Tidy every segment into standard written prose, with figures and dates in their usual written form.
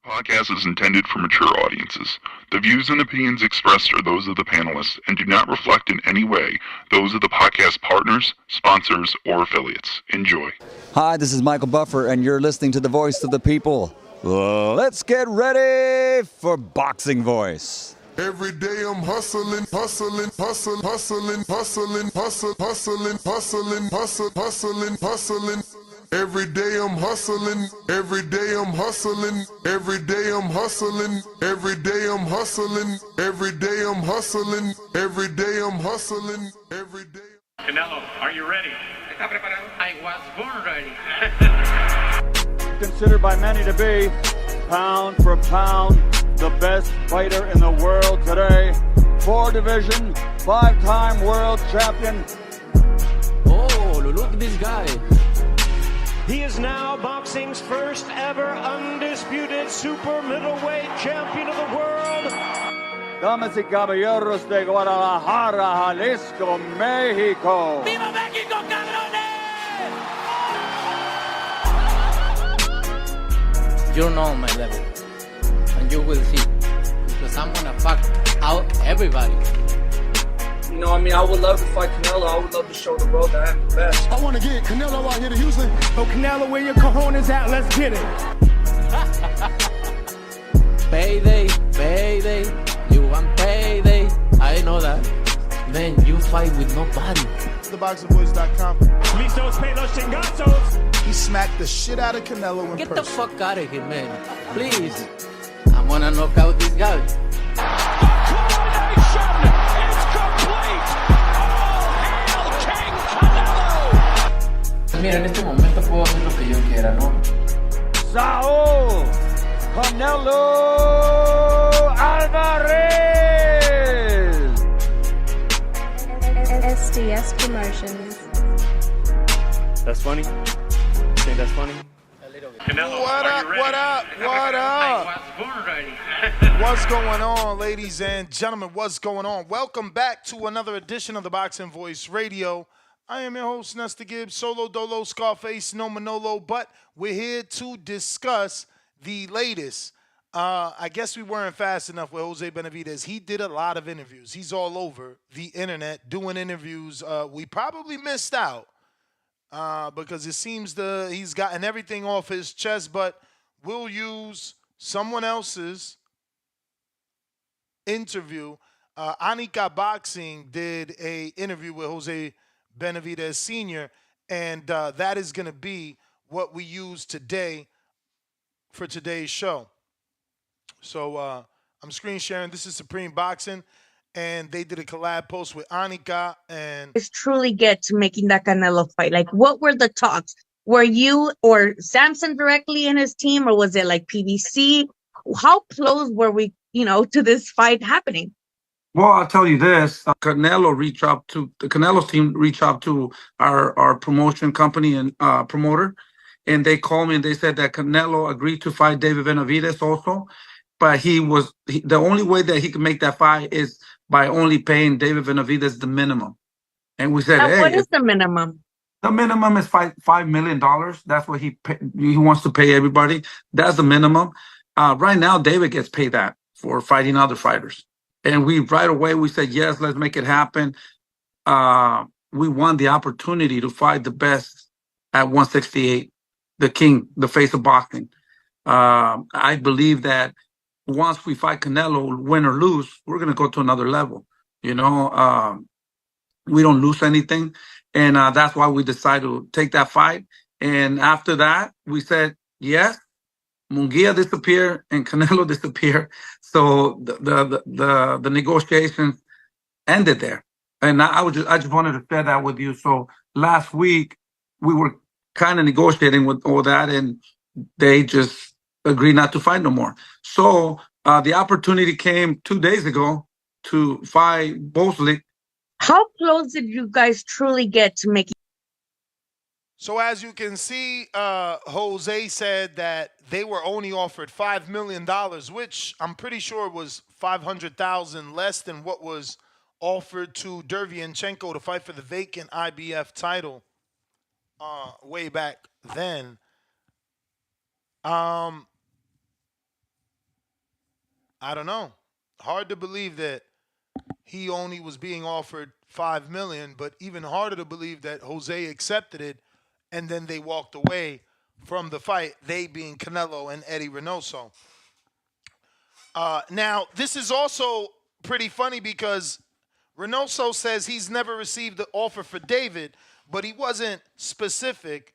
Podcast is intended for mature audiences. The views and opinions expressed are those of the panelists and do not reflect in any way those of the podcast partners, sponsors, or affiliates. Enjoy. Hi, this is Michael Buffer, and you're listening to the Voice of the People. Let's get ready for Boxing Voice. Every day I'm hustling, hustling, hustling, hustling, hustling, hustling, hustling, hustling, hustling, hustling, hustling. Every day I'm hustling, every day I'm hustling, every day I'm hustling, every day I'm hustling, every day I'm hustling, every day I'm hustling, every day. Canelo, are you ready? I was born ready. Considered by many to be, pound for pound, the best fighter in the world today. 4-division, 5-time world champion. Oh, look at this guy. He is now boxing's first ever undisputed super middleweight champion of the world. Damas y caballeros de Guadalajara, Jalisco, Mexico. ¡Viva México, cabrones! You know my level, and you will see, because I'm gonna fuck out everybody. You know, I mean, I would love to fight Canelo. I would love to show the world that I'm the best. I want to get Canelo out here to Houston. Oh, Canelo, where your cojones at? Let's get it. Payday, payday, you want payday. I know that. Man, you fight with nobody. TheBoxingVoice.com. Listos, pelos, chingazos. He smacked the shit out of Canelo in Get person. the fuck out of here, man. Please. I'm gonna knock out this guy. Mira, en este momento puedo hacer lo que yo quiera, ¿no? Saul Canelo Alvarez. SDS Promotions. That's funny. You think that's funny? Canelo, What are up, you ready? what up, what I up? was born ready. What's going on, ladies and gentlemen? What's going on? Welcome back to another edition of the Boxing Voice Radio. I am your host, Nestor Gibbs, Solo Dolo, Scarface, No Manolo, but we're here to discuss the latest. I guess we weren't fast enough with Jose Benavidez. He did a lot of interviews. He's all over the internet doing interviews. We probably missed out because it seems he's gotten everything off his chest, but we'll use someone else's interview. Anika Boxing did a interview with Jose Benavidez Sr., and that is going to be what we use today for today's show. So I'm screen sharing. This is Supreme Boxing, and they did a collab post with Anika. And truly get to making that Canelo fight? Like, what were the talks? Were you or Samson directly in his team, or was it like PBC? How close were we, to this fight happening? Well, I'll tell you this: the Canelo's team reached out to our promotion company and promoter, and they called me and they said that Canelo agreed to fight David Benavidez also, but the only way that he could make that fight is by only paying David Benavidez the minimum. And we said, What is the minimum? The minimum is $5 million. That's what he wants to pay everybody. That's the minimum. Right now, David gets paid that for fighting other fighters. And right away, we said, yes, let's make it happen. We want the opportunity to fight the best at 168, the king, the face of boxing. I believe that once we fight Canelo, win or lose, we're going to go to another level. We don't lose anything. And that's why we decided to take that fight. And after that, we said, yes, Munguia disappeared and Canelo disappeared. So the negotiations ended there. And I just wanted to share that with you. So last week we were kind of negotiating with all that, and they just agreed not to fight no more. So the opportunity came 2 days ago to fight Bosley. How close did you guys truly get to making? so as you can see, Jose said that they were only offered $5 million, which I'm pretty sure was $500,000 less than what was offered to Derevyanchenko to fight for the vacant IBF title way back then. I don't know. Hard to believe that he only was being offered $5 million, but even harder to believe that Jose accepted it and then they walked away from the fight, they being Canelo and Eddie Reynoso. Now, this is also pretty funny because Reynoso says he's never received the offer for David, but he wasn't specific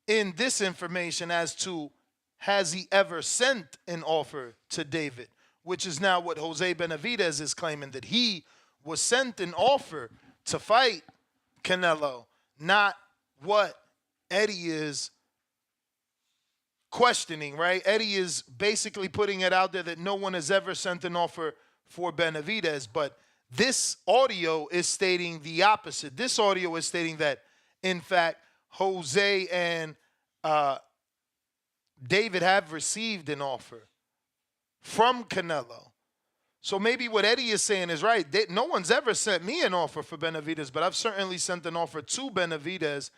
in this information as to has he ever sent an offer to David, which is now what Jose Benavidez is claiming, that he was sent an offer to fight Canelo, not what Eddie is questioning, right? Eddie is basically putting it out there that no one has ever sent an offer for Benavidez, but this audio is stating the opposite. This audio is stating that, in fact, Jose and David have received an offer from Canelo. So maybe what Eddie is saying is right. No one's ever sent me an offer for Benavidez, but I've certainly sent an offer to Benavidez,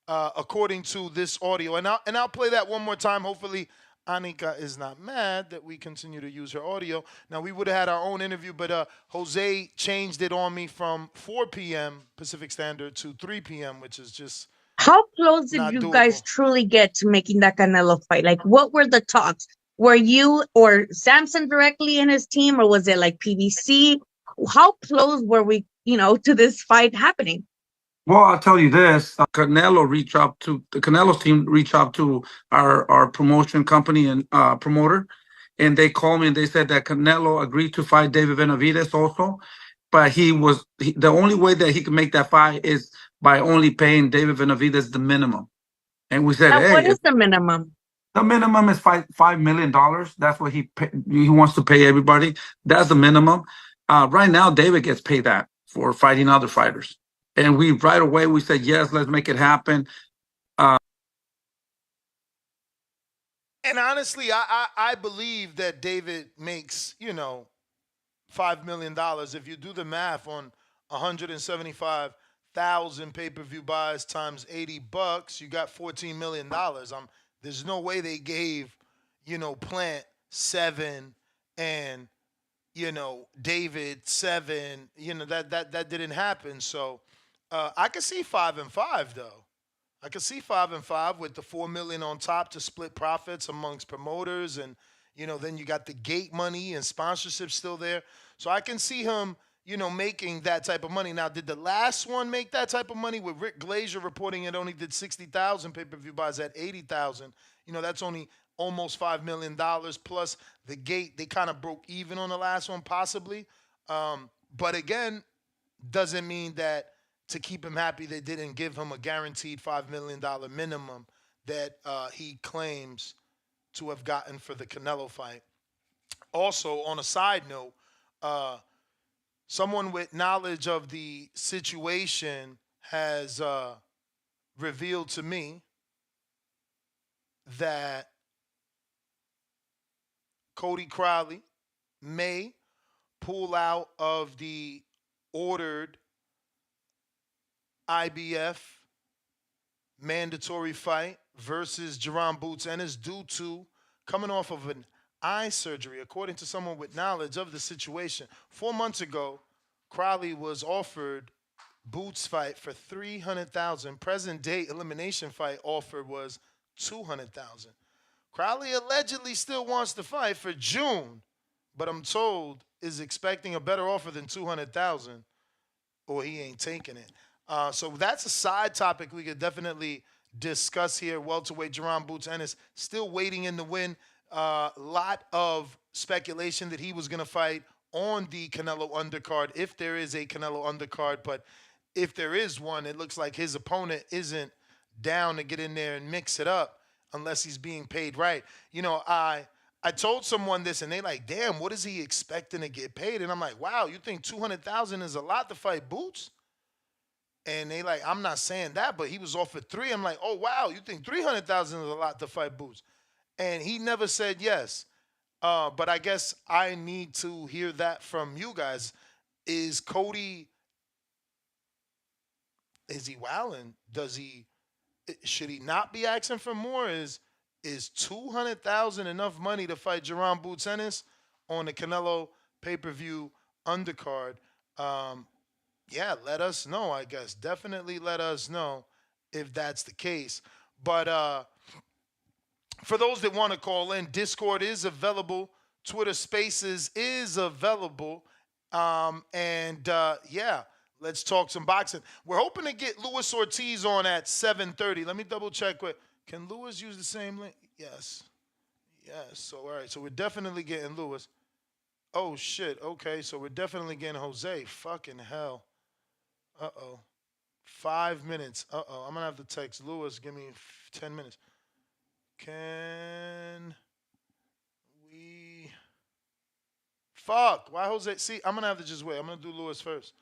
according to this audio. And I'll play that one more time. Hopefully, Anika is not mad that we continue to use her audio. Now, we would have had our own interview, but Jose changed it on me from 4 p.m. Pacific Standard to 3 p.m., which is just how close did you guys truly get to making that Canelo fight? Like, what were the talks? Were you or Samson directly in his team, or was it like PBC? How close were we, to this fight happening? Well, I'll tell you this: the Canelo's team reached out to our promotion company and promoter, and they called me and they said that Canelo agreed to fight David Benavidez also, but the only way that he could make that fight is by only paying David Benavidez the minimum. And we said, now, what is the minimum? The minimum is $5 million. That's what he wants to pay everybody. That's the minimum. Right now, David gets paid that for fighting other fighters. And right away we said, yes, let's make it happen. And honestly, I believe that David makes, $5 million. If you do the math on 175,000 pay-per-view buys times $80, you got $14 million. There's no way they gave, Plant 7 and, David 7. That didn't happen. So I could see 5 and 5 though. I could see 5 and 5 with the $4 million on top to split profits amongst promoters, and then you got the gate money and sponsorship still there. So I can see him, making that type of money. Now, did the last one make that type of money with Rick Glazier reporting it only did 60,000 pay-per-view buys at 80,000? That's only almost $5 million plus the gate. They kind of broke even on the last one, possibly. But again, doesn't mean that to keep him happy, they didn't give him a guaranteed $5 million minimum that he claims to have gotten for the Canelo fight. Also, on a side note, someone with knowledge of the situation has revealed to me that Cody Crowley may pull out of the ordered IBF mandatory fight versus Jerome Boots Ennis due to coming off of an eye surgery, according to someone with knowledge of the situation. 4 months ago, Crowley was offered Boots fight for $300,000. Present day elimination fight offer was $200,000. Crowley allegedly still wants to fight for June, but I'm told is expecting a better offer than $200,000, or he ain't taking it. So that's a side topic we could definitely discuss here. Welterweight Jerome Boots Ennis still waiting in the win. Lot of speculation that he was going to fight on the Canelo undercard, if there is a Canelo undercard. But if there is one, it looks like his opponent isn't down to get in there and mix it up unless he's being paid right. I told someone this, and they like, damn, what is he expecting to get paid? And I'm like, wow, you think $200,000 is a lot to fight Boots? And they like, I'm not saying that, but he was offered $3. I'm like, oh, wow, you think $300,000 is a lot to fight Boots? And he never said yes. But I guess I need to hear that from you guys. Is Cody, is he wilding? Should he not be asking for more? Is $200,000 enough money to fight Jerome Boots Ennis? on the Canelo pay-per-view undercard. Yeah, let us know, I guess. Definitely let us know if that's the case. But for those that want to call in, Discord is available. Twitter Spaces is available. Yeah, let's talk some boxing. We're hoping to get Luis Ortiz on at 7:30. Let me double check. Can Luis use the same link? Yes. Yes. So, all right. So, we're definitely getting Luis. Oh, shit. Okay. So, we're definitely getting Jose. Fucking hell. Uh-oh. 5 minutes. Uh-oh. I'm going to have to text Luis. Give me 10 minutes. Can we... Fuck. Why Jose? See, I'm going to have to just wait. I'm going to do Luis first.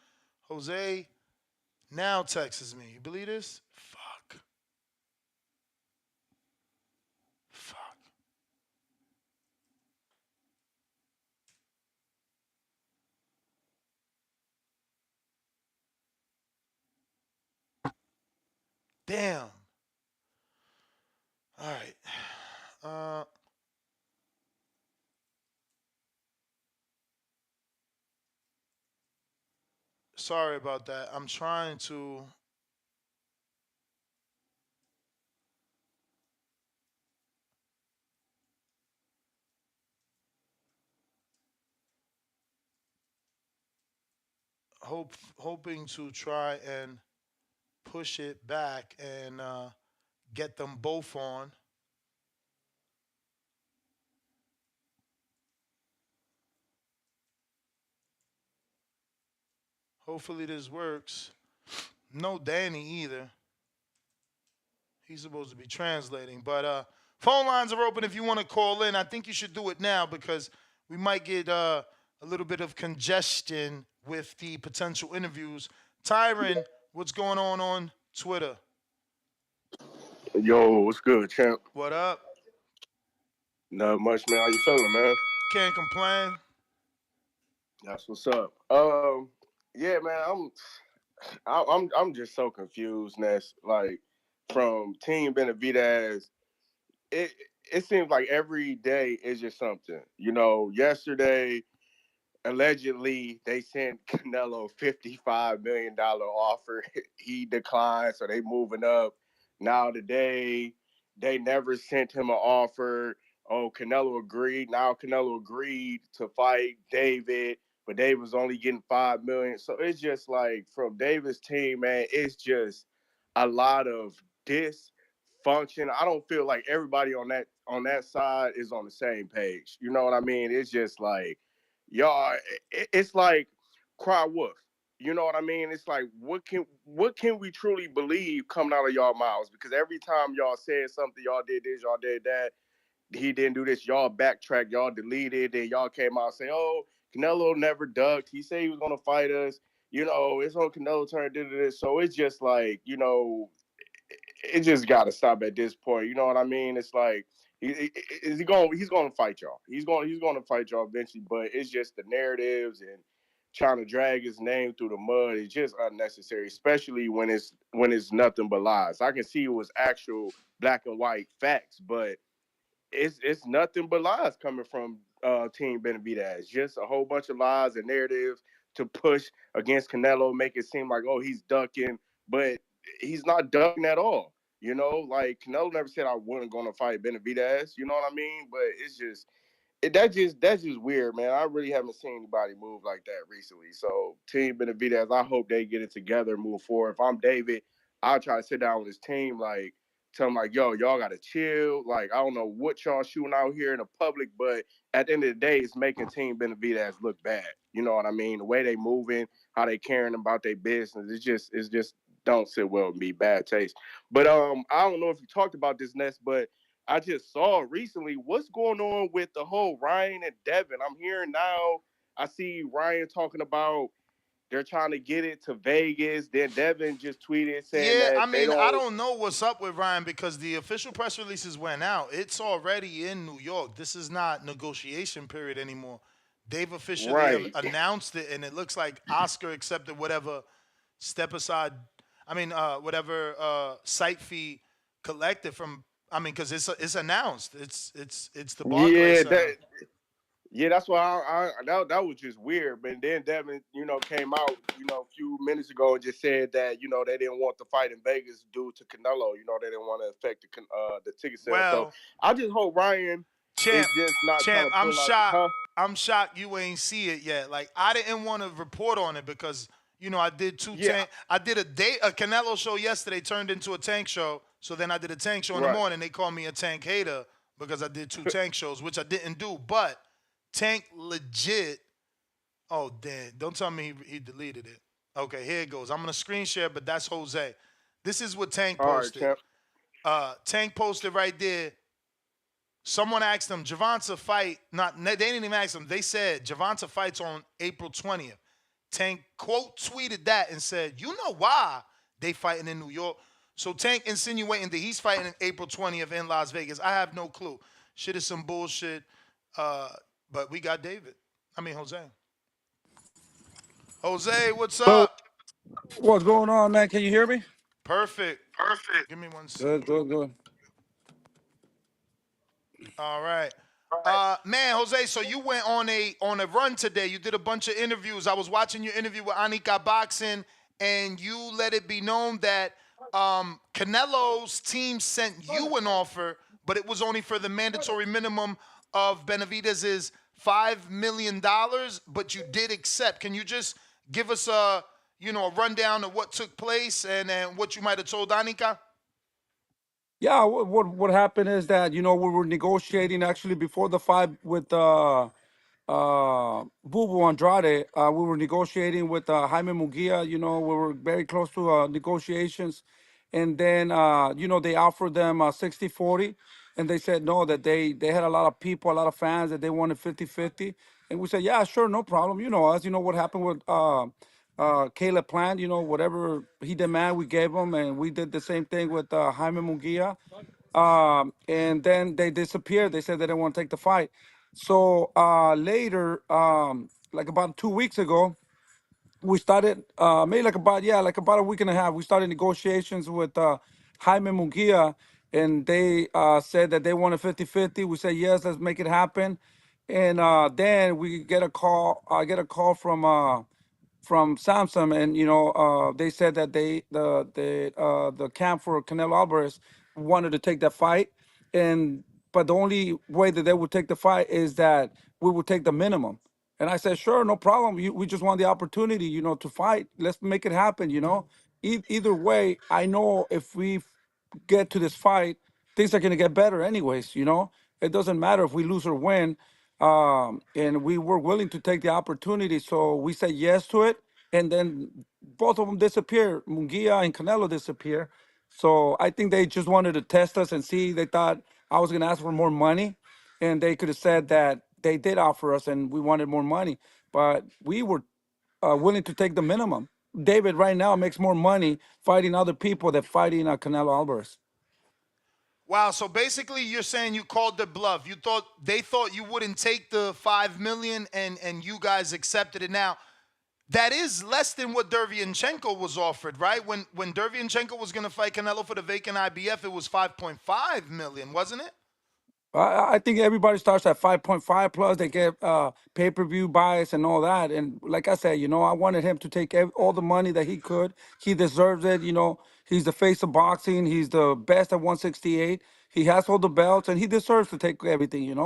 Jose now texts me. You believe this? Fuck. Fuck. Damn. All right. Sorry about that. I'm trying to... hoping to try and push it back and get them both on. Hopefully this works. No Danny either. He's supposed to be translating. But phone lines are open if you want to call in. I think you should do it now because we might get a little bit of congestion with the potential interviews. Tyron, what's going on Twitter? Yo, what's good, champ? What up? Not much, man. How you feeling, man? Can't complain. That's what's up. Yeah, man. I'm just so confused, Ness. Like from Team Benavidez, it it seems like every day is just something. Yesterday allegedly they sent Canelo $55 million offer. He declined, so they moving up. Now today they never sent him an offer. Oh, Canelo agreed. Now Canelo agreed to fight David, but David was only getting $5 million. So it's just like from David's team, man, it's just a lot of dysfunction. I don't feel like everybody on that side is on the same page. You know what I mean? It's just like y'all, it's like cry wolf. You know what I mean? It's like what can we truly believe coming out of y'all mouths? Because every time y'all said something, y'all did this, y'all did that, he didn't do this, y'all backtracked, y'all deleted, then y'all came out saying, oh, Canelo never ducked. He said he was gonna fight us. It's on Canelo turn, did this. So it's just like, it just got to stop at this point. You know what I mean? It's like, is he going? He's going to fight y'all. He's going to fight y'all eventually. But it's just the narratives and trying to drag his name through the mud is just unnecessary, especially when it's nothing but lies. I can see it was actual black and white facts, but it's nothing but lies coming from Team Benavidez. Just a whole bunch of lies and narratives to push against Canelo, make it seem like, oh, he's ducking, but he's not ducking at all. Like Canelo never said I wasn't going to fight Benavidez. You know what I mean? But it's just that's just weird, man. I really haven't seen anybody move like that recently. So Team Benavidez, I hope they get it together and move forward. If I'm David, I'll try to sit down with his team, like tell them like, yo, y'all gotta chill. Like, I don't know what y'all shooting out here in the public, but at the end of the day, it's making Team Benavidez look bad. You know what I mean? The way they moving, how they caring about their business, it's just don't sit well with me. Bad taste. But I don't know if you talked about this, Ness, but I just saw recently what's going on with the whole Ryan and Devin. I'm hearing now. I see Ryan talking about they're trying to get it to Vegas. Then Devin just tweeted saying Yeah, I that they mean, I don't. don't know what's up with Ryan because the official press releases went out. It's already in New York. This is not negotiation period anymore. They've officially Right. announced it, and it looks like Oscar accepted whatever step aside. I mean, whatever site fee collected from. I mean, because it's announced. It's the Barclays Yeah, Center. Yeah, that's why that was just weird. But then Devin, came out, a few minutes ago and just said that, they didn't want the fight in Vegas due to Canelo. They didn't want to affect the ticket sales. So Well, I just hope Ryan is just not trying to I'm pull out, shocked. huh? I'm shocked you ain't see it yet. Like I didn't want to report on it because I did Yeah. I did a Canelo show yesterday turned into a Tank show. So then I did a Tank show in the Right. morning. They called me a Tank hater because I did 2 Tank shows, which I didn't do. But Tank legit. Oh damn! Don't tell me he deleted it. Okay, here it goes. I'm gonna screen share, but that's Jose. This is what Tank All right, posted. champ. Tank posted right there. Someone asked him, Javonta fight, they didn't even ask him. They said, Javonta fights on April 20th. Tank quote tweeted that and said, you know why they fighting in New York? So Tank insinuating that he's fighting in April 20th in Las Vegas. I have no clue. Shit is some bullshit. But we got David. Jose. Jose, what's So, up? what's going on, man? Can you hear me? Perfect. Give me 1 second. Good. All right. Man, Jose, so you went on a run today. You did a bunch of interviews. I was watching your interview with Anika Boxing, and you let it be known that Canelo's team sent you an offer, but it was only for the mandatory minimum of Benavidez's $5 million, but you did accept. Can you just give us a rundown of what took place and what you might have told Anika? Yeah, what happened is that we were negotiating actually before the fight with Bubu Andrade. We were negotiating with Jaime Munguia. We were very close to negotiations, and then they offered them 60-40, and they said no, that they had a lot of people, a lot of fans that they wanted 50-50, and we said yeah, sure, no problem. As you know what happened with Caleb Plant, whatever he demanded, we gave him, and we did the same thing with Jaime Munguia. And then they disappeared. They said they didn't want to take the fight. So later, like about 2 weeks ago, we started maybe like about a week and a half. We started negotiations with Jaime Munguia, and they said that they wanted 50-50. We said yes, let's make it happen. And then we get a call. I get a call from Samsung, and they said that the camp for Canelo Alvarez wanted to take that fight, and but the only way that they would take the fight is that we would take the minimum. And I said, sure, no problem. We just want the opportunity, to fight. Let's make it happen. Either way, I know if we get to this fight, things are gonna get better anyways. It doesn't matter if we lose or win. And we were willing to take the opportunity, so we said yes to it. And then both of them disappear. Munguia and Canelo disappear. So I think they just wanted to test us and see. They thought I was gonna ask for more money, and they could have said that they did offer us and we wanted more money, but we were willing to take the minimum. David right now makes more money fighting other people than fighting Canelo Alvarez. Wow, so basically you're saying you called the bluff. They thought you wouldn't take the 5 million and you guys accepted it. Now, that is less than what Derevyanchenko was offered, right? When Derevyanchenko was going to fight Canelo for the vacant IBF, it was 5.5 million, wasn't it? I think everybody starts at 5.5 plus. They get pay-per-view buys and all that. And like I said, I wanted him to take all the money that he could. He deserves it. He's the face of boxing. He's the best at 168. He has all the belts, and he deserves to take everything.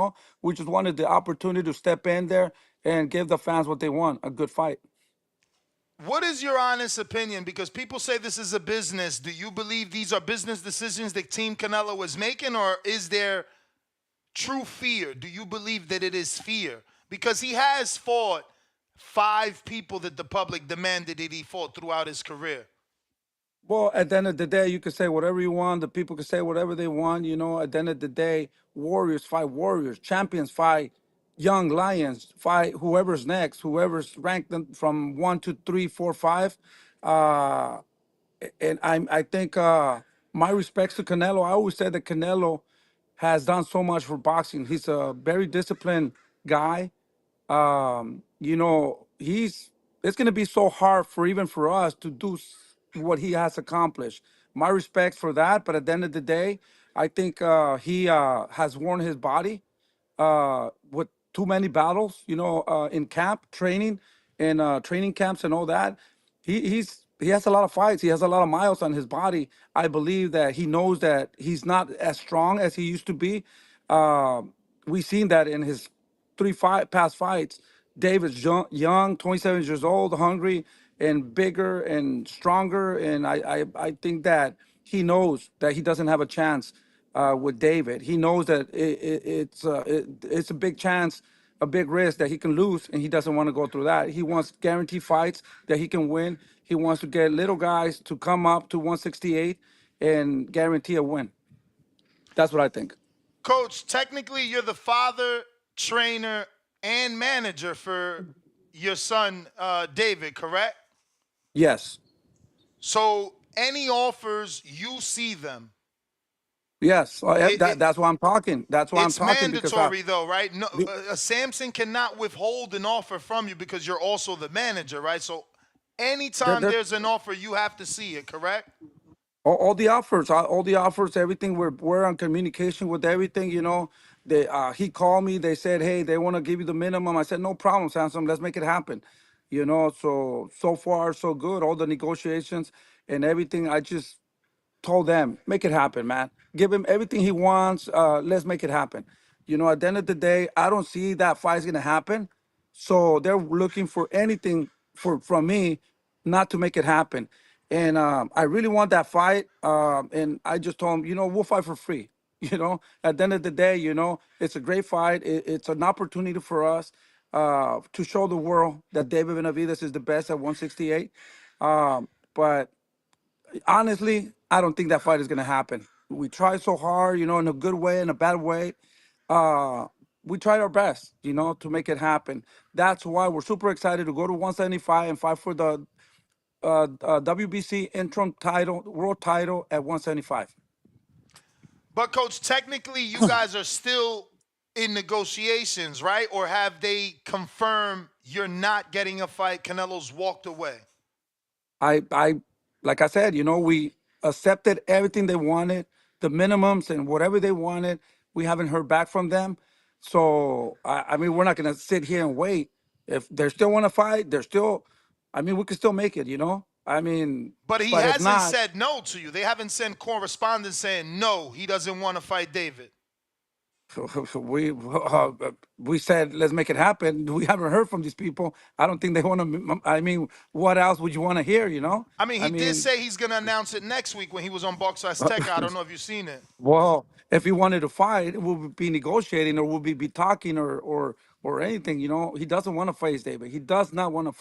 We just wanted the opportunity to step in there and give the fans what they want, a good fight. What is your honest opinion? Because people say this is a business. Do you believe these are business decisions that Team Canelo is making, or is there true fear? Do you believe that it is fear? Because he has fought 5 people that the public demanded that he fought throughout his career. Well, at the end of the day, you can say whatever you want. The people can say whatever they want. At the end of the day, warriors fight warriors. Champions fight young lions. Fight whoever's next, whoever's ranked them from 1 to 3, 4, 5. And I think my respects to Canelo. I always said that Canelo has done so much for boxing. He's a very disciplined guy. It's gonna be so hard for us to do what he has accomplished. My respect for that, but at the end of the day, I think he has worn his body with too many battles, in camp training and training camps and all that. He has a lot of fights. He has a lot of miles on his body. I believe that he knows that he's not as strong as he used to be. We've seen that in his past fights. David's young, 27 years old, hungry and bigger and stronger. And I think that he knows that he doesn't have a chance with David. He knows that it's a big chance, a big risk that he can lose, and he doesn't want to go through that. He wants guaranteed fights that he can win. He wants to get little guys to come up to 168 and guarantee a win. That's what I think. Coach, technically, you're the father, trainer, and manager for your son, David, correct? Yes. So any offers, you see them. Yes, that's why I'm talking. That's why I'm talking. It's mandatory, though, right? No, Samson cannot withhold an offer from you because you're also the manager, right? So anytime there's an offer, you have to see it, correct? All the offers, everything. We're on communication with everything. He called me. They said, hey, they want to give you the minimum. I said, no problem, Samson. Let's make it happen. So far so good. All the negotiations and everything. I just told them, make it happen, man. Give him everything he wants. Let's make it happen. At the end of the day, I don't see that fight's gonna happen. So they're looking for anything from me not to make it happen. And I really want that fight. And I just told him, we'll fight for free. At the end of the day, it's a great fight. It's an opportunity for us to show the world that David Benavidez is the best at 168. But honestly, I don't think that fight is gonna happen. We tried so hard, in a good way, in a bad way. We tried our best, to make it happen. That's why we're super excited to go to 175 and fight for the WBC interim title, world title at 175. But Coach, technically, you guys are still in negotiations, right? Or have they confirmed you're not getting a fight? Canelo's walked away. Like I said, we accepted everything they wanted, the minimums and whatever they wanted. We haven't heard back from them. So, I mean, we're not going to sit here and wait. If they still want to fight, we can still make it, But he hasn't said no to you. They haven't sent correspondence saying, no, he doesn't want to fight David. We said, let's make it happen. We haven't heard from these people. I don't think they want to. What else would you want to hear, He did say he's going to announce it next week when he was on Box Azteca. I don't know if you've seen it. Well, if he wanted to fight, we'll be negotiating or we'll be talking or anything, He doesn't want to face David. He does not want to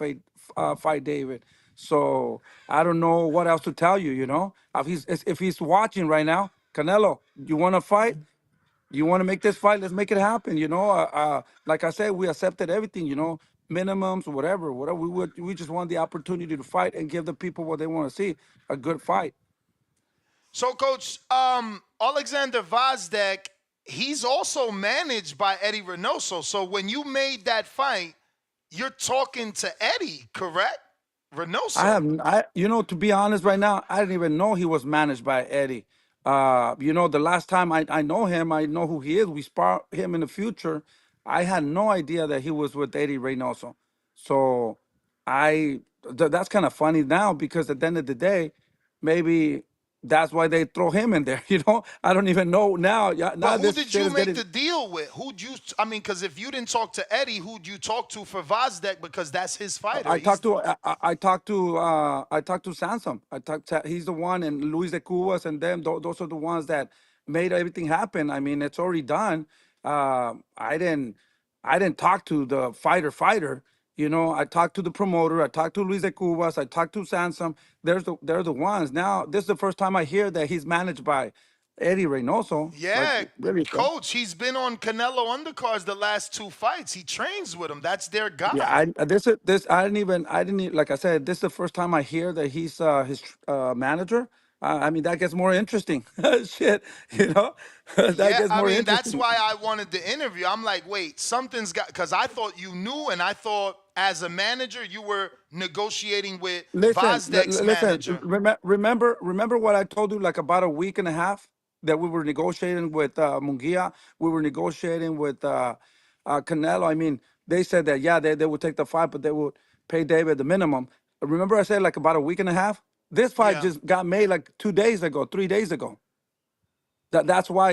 fight David. So I don't know what else to tell you, If he's watching right now, Canelo, you want to fight? You want to make this fight? Let's make it happen. Like I said, we accepted everything. Minimums, whatever. We just want the opportunity to fight and give the people what they want to see, a good fight. So, Coach, Alexander Gvozdyk, he's also managed by Eddie Reynoso. So when you made that fight, you're talking to Eddie, correct? Reynoso. To be honest, right now, I didn't even know he was managed by Eddie. The last time I know him, I know who he is. We spar him in the future. I had no idea that he was with Eddie Reynoso. So that's kind of funny now because at the end of the day, maybe that's why they throw him in there. I don't even know now. But who did you make the deal with? Because if you didn't talk to Eddie, who'd you talk to for Gvozdyk? Because that's his fighter. I talked to Sansom. He's the one, and Luis de Cubas and them. Those are the ones that made everything happen. It's already done. I didn't talk to the fighter. I talked to the promoter. I talked to Luis de Cubas. I talked to Sansom. They're the ones. Now, this is the first time I hear that he's managed by Eddie Reynoso. Yeah, really, Coach, he's been on Canelo undercards the last two fights. He trains with him. That's their guy. Yeah, I didn't even, like I said, this is the first time I hear that he's his manager. That gets more interesting. Shit, gets more interesting. That's why I wanted the interview. I'm like, wait, something's got, because I thought you knew, and I thought as a manager you were negotiating with Gvozdyk's manager. Remember what I told you like about a week and a half that we were negotiating with Munguia. We were negotiating with Canelo, I mean, they said that, yeah, they would take the fight, but they would pay David the minimum. Remember I said like about a week and a half? This fight Yeah. just got made like 2 days ago, 3 days ago. That's why,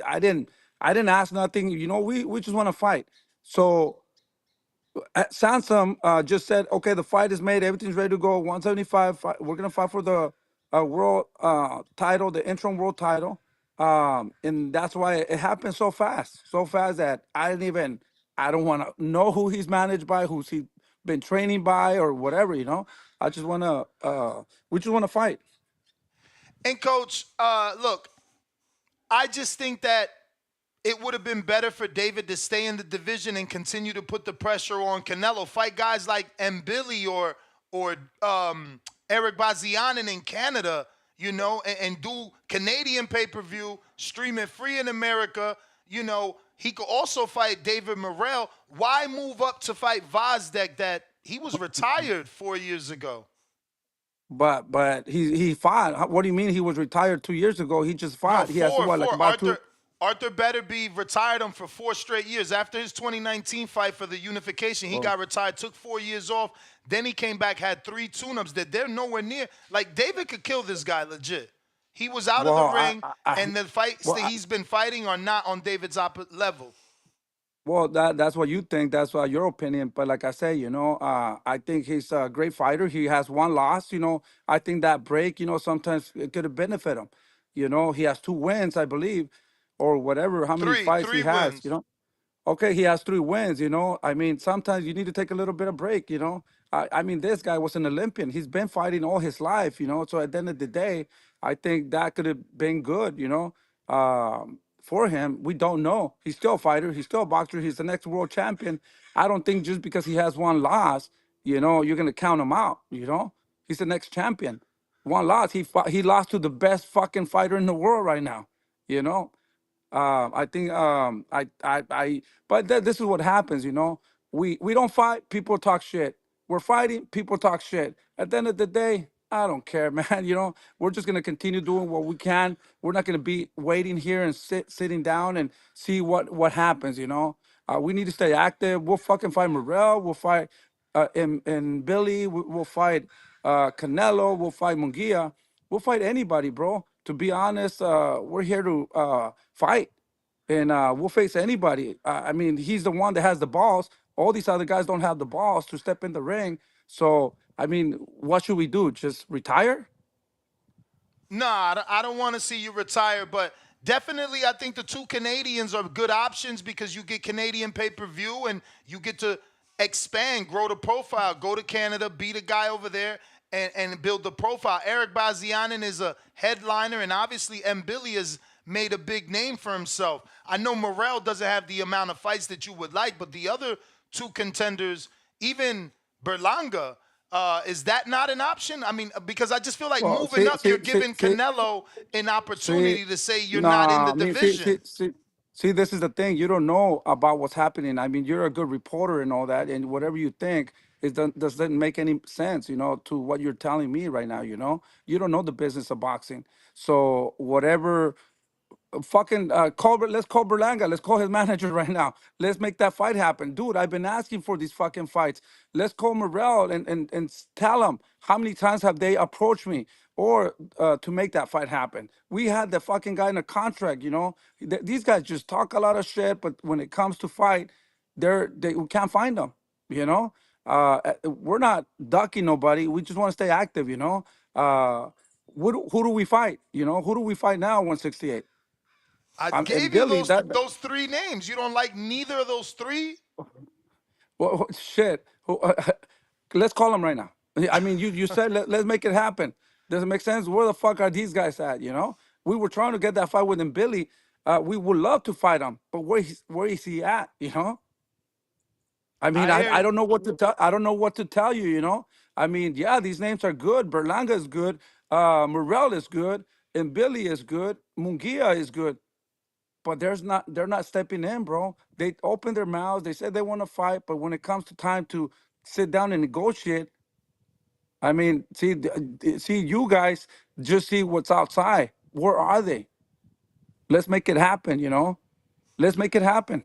I didn't ask nothing. We just want to fight. So Sansom just said, okay, the fight is made, everything's ready to go. 175. We're gonna fight for the world title, the interim world title. And that's why it happened so fast that I don't want to know who he's managed by, who's he been training by, or whatever. I just want to. We just want to fight. And coach, look, I just think that it would have been better for David to stay in the division and continue to put the pressure on Canelo. Fight guys like Mbili or Eric Bazianen in Canada, and do Canadian pay-per-view, stream it free in America. He could also fight David Morrell. Why move up to fight Vozdek that he was retired 4 years ago? But he fought. What do you mean he was retired 2 years ago? He just fought. No, He has four. what, like about Arthur Betterby retired him for 4 straight years. After his 2019 fight for the unification, he got retired, took 4 years off. Then he came back, had 3 tune-ups that they're nowhere near. Like, David could kill this guy legit. He was out of the ring, and the fights that he's been fighting are not on David's level. Well, that's what you think. That's your opinion. But like I say, I think he's a great fighter. He has 1 loss. I think that break, sometimes it could have benefited him. He has 2 wins, I believe, or whatever. How many fights he has? Wins. Okay, he has 3 wins. I mean, sometimes you need to take a little bit of break. I mean, this guy was an Olympian. He's been fighting all his life. So at the end of the day, I think that could have been good. For him, we don't know. He's still a fighter. He's still a boxer. He's the next world champion. I don't think just because he has 1 loss, you're gonna count him out. He's the next champion. 1 loss. He lost to the best fucking fighter in the world right now. I think but this is what happens. We don't fight. People talk shit. We're fighting. People talk shit. At the end of the day, I don't care, man. We're just gonna continue doing what we can. We're not gonna be waiting here and sitting down and see what happens. We need to stay active. We'll fucking fight Morrell. We'll fight in Billy. We'll fight Canelo. We'll fight Munguia. We'll fight anybody, bro. To be honest, we're here to fight, and we'll face anybody. I mean, he's the one that has the balls. All these other guys don't have the balls to step in the ring. So, I mean, what should we do? Just retire? Nah, I don't want to see you retire, but definitely I think the 2 Canadians are good options because you get Canadian pay-per-view and you get to expand, grow the profile, go to Canada, beat a guy over there, and build the profile. Eric Bazianen is a headliner, and obviously Mbili has made a big name for himself. I know Morrell doesn't have the amount of fights that you would like, but the other 2 contenders, even Berlanga, is that not an option? I mean, because I just feel like moving up, you're giving Canelo an opportunity to say you're not in the division. See, this is the thing. You don't know about what's happening. I mean, you're a good reporter and all that, and whatever you think doesn't make any sense, to what you're telling me right now. You don't know the business of boxing. So whatever fucking let's call Berlanga. Let's call his manager right now. Let's make that fight happen. Dude, I've been asking for these fucking fights. Let's call Morrell and tell him how many times have they approached me or to make that fight happen. We had the fucking guy in a contract, These guys just talk a lot of shit, but when it comes to fight, we can't find them, We're not ducking nobody. We just want to stay active, who do we fight? Who do we fight now, 168? I gave you those 3 names. You don't like neither of those 3? Well, shit. Let's call them right now. I mean, you said let's make it happen. Does it make sense? Where the fuck are these guys at? We were trying to get that fight with him, Billy. We would love to fight him, but where is he at? I mean, I don't know what to tell. I don't know what to tell you. I mean, yeah, these names are good. Berlanga is good. Morrell is good, and Billy is good. Munguia is good. But they're not stepping in, bro. They open their mouths. They said they want to fight, but when it comes to time to sit down and negotiate, I mean, see, you guys just see what's outside. Where are they? Let's make it happen, Let's make it happen.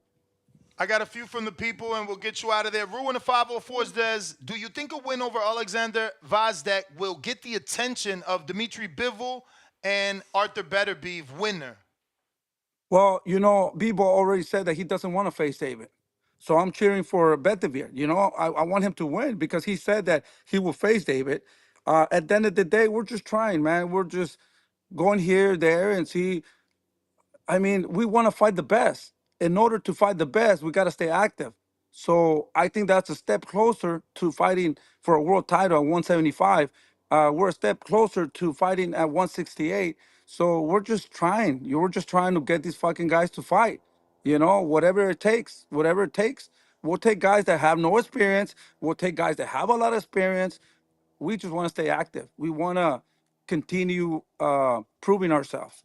I got a few from the people, and we'll get you out of there. Ruin the 504s says, do you think a win over Alexander Vazdek will get the attention of Dmitry Bivol and Arthur Beterbiev winner? Well, Bebo already said that he doesn't want to face David. So I'm cheering for Beterbiev. I want him to win because he said that he will face David. At the end of the day, we're just trying, man. We're just going here, there, and see. I mean, we want to fight the best. In order to fight the best, we got to stay active. So I think that's a step closer to fighting for a world title at 175. We're a step closer to fighting at 168. So we're just trying. We're just trying to get these fucking guys to fight. Whatever it takes, whatever it takes. We'll take guys that have no experience. We'll take guys that have a lot of experience. We just want to stay active. We want to continue proving ourselves.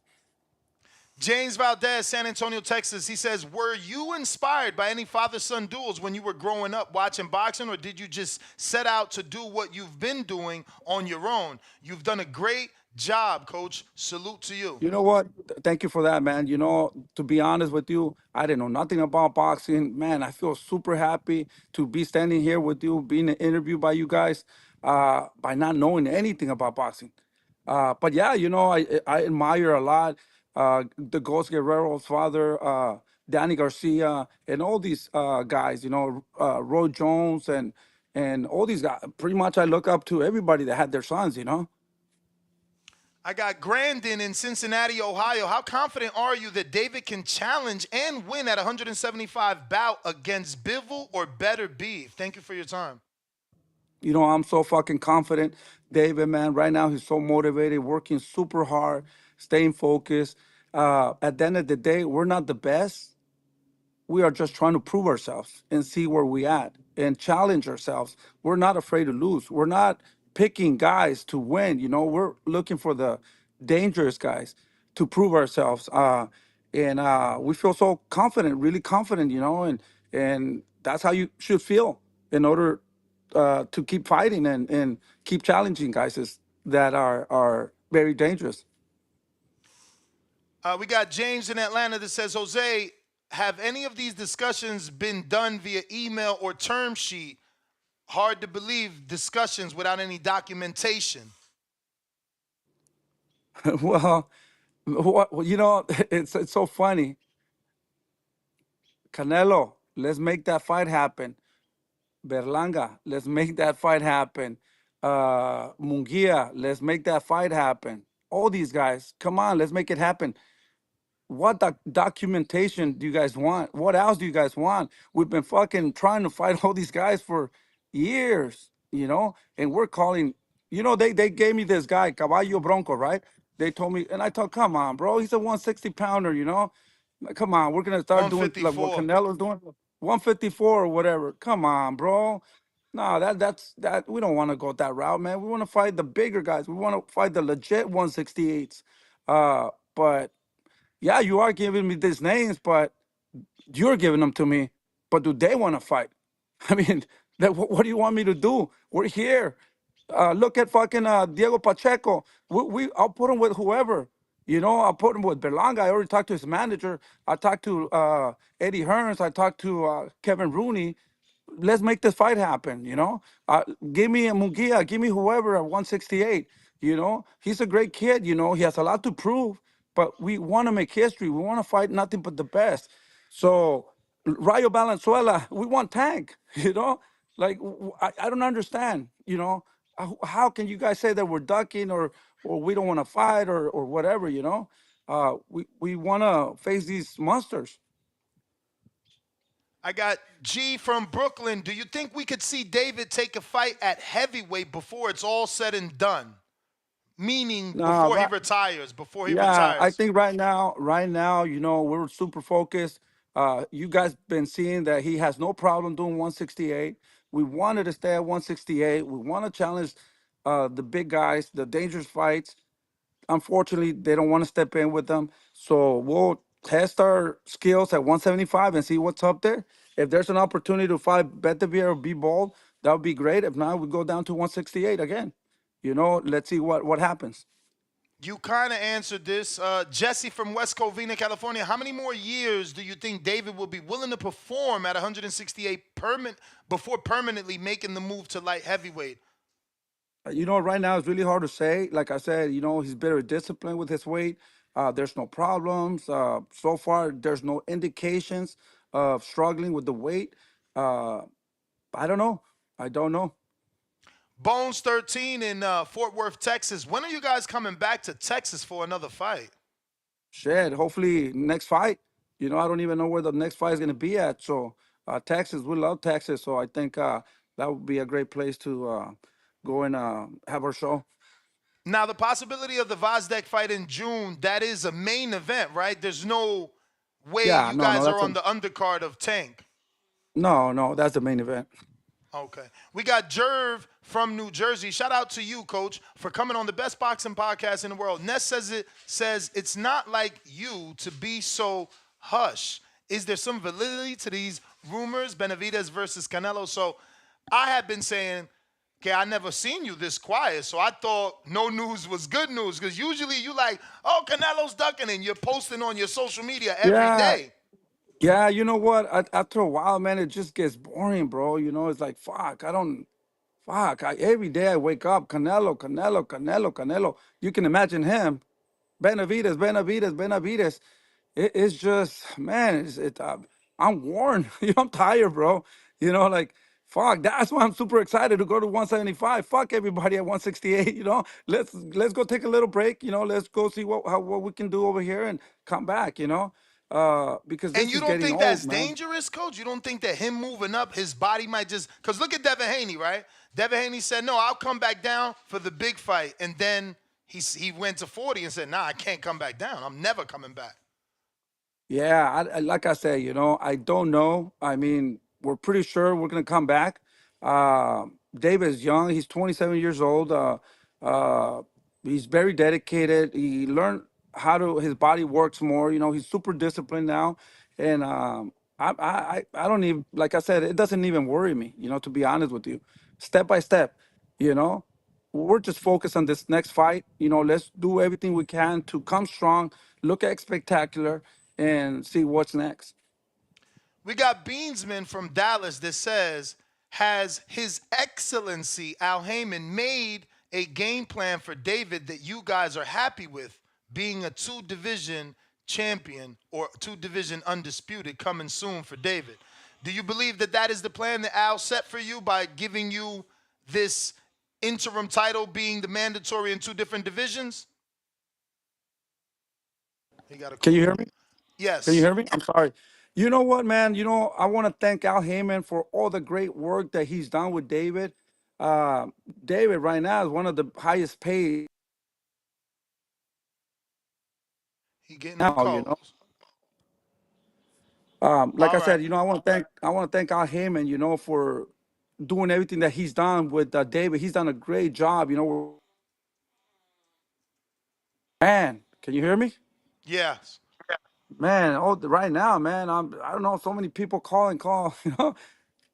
James Valdez, San Antonio, Texas. He says, were you inspired by any father-son duels when you were growing up watching boxing, or did you just set out to do what you've been doing on your own? You've done a great job, Coach. Salute to you. You know what? Thank you for that, man. To be honest with you, I didn't know nothing about boxing. Man, I feel super happy to be standing here with you, being interviewed by you guys, by not knowing anything about boxing. But yeah, I admire a lot the Ghost Guerrero's father, Danny Garcia, and all these guys. Roy Jones and all these guys. Pretty much, I look up to everybody that had their sons. I got Grandin in Cincinnati, Ohio. How confident are you that David can challenge and win at 175 bout against Bivol or Beterbiev? Thank you for your time. I'm so fucking confident. David, man, right now he's so motivated, working super hard, staying focused. At the end of the day, we're not the best. We are just trying to prove ourselves and see where we at and challenge ourselves. We're not afraid to lose. We're not picking guys to win. We're looking for the dangerous guys to prove ourselves. And we feel so confident, really confident, and that's how you should feel in order to keep fighting and keep challenging guys that are very dangerous. We got James in Atlanta that says, Jose, have any of these discussions been done via email or term sheet? Hard to believe discussions without any documentation. Well, it's so funny. Canelo, let's make that fight happen. Berlanga, let's make that fight happen. Munguia, let's make that fight happen. All these guys, come on, let's make it happen. What documentation do you guys want? What else do you guys want? We've been fucking trying to fight all these guys for years, and we're calling, they gave me this guy, Caballo Bronco, right? They told me, and I thought, come on, bro, he's a 160 pounder, Like, come on, we're gonna start doing like what Canelo's doing, 154 or whatever. Come on, bro. No, that's we don't want to go that route, man. We want to fight the bigger guys. We want to fight the legit 168s. But yeah, you are giving me these names, but you're giving them to me. But do they want to fight? I mean, what do you want me to do? We're here. Look at fucking Diego Pacheco. I'll put him with whoever. I'll put him with Berlanga. I already talked to his manager. I talked to Eddie Hearns. I talked to Kevin Rooney. Let's make this fight happen. Give me a Munguia. Give me whoever at 168. He's a great kid. He has a lot to prove. But we want to make history. We want to fight nothing but the best. So Rayo Valenzuela, we want Tank. Like I don't understand. How can you guys say that we're ducking or we don't want to fight or whatever? We want to face these monsters. I got G from Brooklyn. Do you think we could see David take a fight at heavyweight before it's all said and done? Meaning before he retires, retires. I think right now, we're super focused. You guys been seeing that he has no problem doing 168. We wanted to stay at 168. We want to challenge the big guys, the dangerous fights. Unfortunately, they don't want to step in with them. So we'll test our skills at 175 and see what's up there. If there's an opportunity to fight Beterbiev or be bold, that would be great. If not, we go down to 168 again. Let's see what happens. You kind of answered this. Jesse from West Covina, California. How many more years do you think David will be willing to perform at 168 before permanently making the move to light heavyweight? Right now it's really hard to say. Like I said, he's very disciplined with his weight. There's no problems. So far, there's no indications of struggling with the weight. Uh, I don't know. I don't know. Bones 13 in Fort Worth, Texas. When are you guys coming back to Texas for another fight? Shit, hopefully next fight. I don't even know where the next fight is going to be at. So, Texas, we love Texas. So I think that would be a great place to go and have our show. Now, the possibility of the Vazdeck fight in June, that is a main event, right? There's no way Yeah, you no, guys are that's on the undercard of Tank. no, that's the main event. Okay. We got Jerv from New Jersey. Shout out to you, Coach, for coming on the best boxing podcast in the world. Ness says it's not like you to be so hush. Is there some validity to these rumors, Benavidez versus Canelo? So I had been saying, okay, I never seen you this quiet, so I thought no news was good news, because usually you like, oh, Canelo's ducking, and you're posting on your social media every Yeah, day. yeah. You know what? After a while, man, it just gets boring, bro. It's like fuck. Every day I wake up, Canelo, Canelo, Canelo, Canelo. You can imagine him, Benavidez, Benavidez, Benavidez. It's just, man, I'm worn. I'm tired, bro. Like, fuck. That's why I'm super excited to go to 175. Fuck everybody at 168. Let's go take a little break. Let's go see what we can do over here and come back. Because And this you is don't getting think old, that's man. dangerous, Coach? You don't think that him moving up, his body might just... Because look at Devin Haney, right? Devin Haney said, no, I'll come back down for the big fight. And then he went to 40 and said, nah, I can't come back down. I'm never coming back. Yeah, like I said, I don't know. I mean, we're pretty sure we're gonna come back. David is young; he's 27 years old. Uh, he's very dedicated. He learned how to his body works more. He's super disciplined now, and I don't even like I said, it doesn't even worry me. To be honest with you, step by step. You know, we're just focused on this next fight. Let's do everything we can to come strong, look at spectacular, and see what's next. We got Beansman from Dallas that says, has His Excellency Al Heyman made a game plan for David that you guys are happy with, being a two-division champion or two-division undisputed coming soon for David? Do you believe that that is the plan that Al set for you by giving you this interim title being the mandatory in two different divisions? He got a Can call. you hear me? Yes. Can you hear me? I'm sorry. You know what, man? I want to thank Al Heyman for all the great work that he's done with David. Uh, David right now is one of the highest paid He getting them now. calls. Like All I right. said, I want to thank Al Heyman, for doing everything that he's done with David. He's done a great job. Man, can you hear me? Yes. Man, right now, man, I don't know, so many people call and call,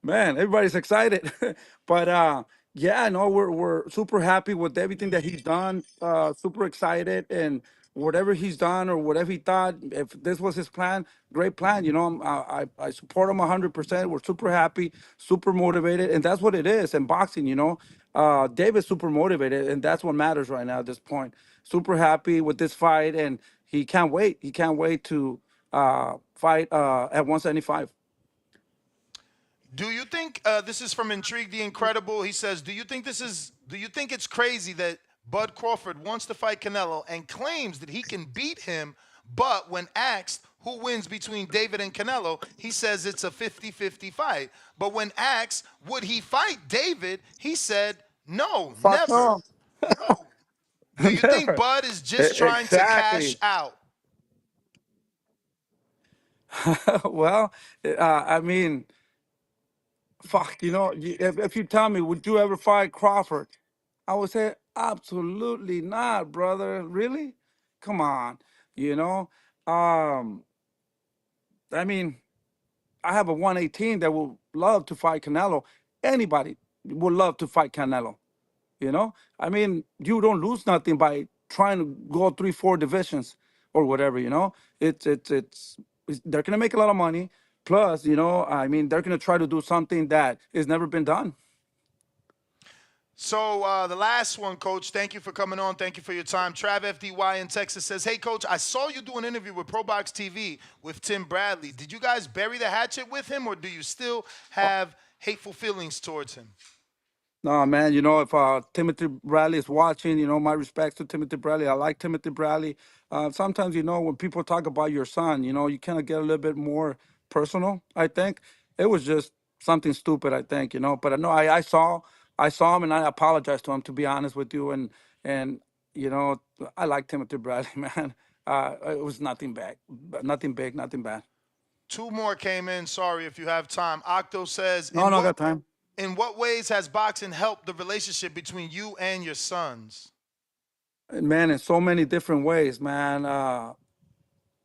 man, everybody's excited. But yeah, no, we're super happy with everything that he's done. Super excited, and whatever he's done or whatever he thought, if this was his plan, great plan. I support him 100%. We're super happy, super motivated, and that's what it is in boxing. David's super motivated, and that's what matters right now at this point. Super happy with this fight, and he can't wait. He can't wait to fight at 175. Do you think this is from Intrigue the Incredible? He says, do you think it's crazy that Bud Crawford wants to fight Canelo and claims that he can beat him, but when asked who wins between David and Canelo, he says it's a 50-50 fight. But when asked would he fight David, he said no, Fuck never. no. Do you think Never. Bud is just trying to cash Exactly. out? Well, I mean, fuck, if you tell me, would you ever fight Crawford? I would say, absolutely not, brother. Really? Come on. You know? Um, I mean, I have a 118 that would love to fight Canelo. Anybody would love to fight Canelo. I mean, you don't lose nothing by trying to go 3, 4 divisions or whatever. It's they're gonna make a lot of money. Plus, I mean, they're gonna try to do something that has never been done. So the last one, Coach, thank you for coming on. Thank you for your time. Trav FDY in Texas says, hey, Coach, I saw you do an interview with ProBox TV with Tim Bradley. Did you guys bury the hatchet with him, or do you still have hateful feelings towards him? No, man, if Timothy Bradley is watching, my respects to Timothy Bradley. I like Timothy Bradley. Sometimes, when people talk about your son, you kind of get a little bit more personal, I think. It was just something stupid, I think, But no, I saw him and I apologized to him, to be honest with you. And you know, I like Timothy Bradley, man. It was nothing bad, nothing big, nothing bad. Two more came in. Sorry if you have time. Octo says, No, I got time. in what ways has boxing helped the relationship between you and your sons? Man, in so many different ways, man.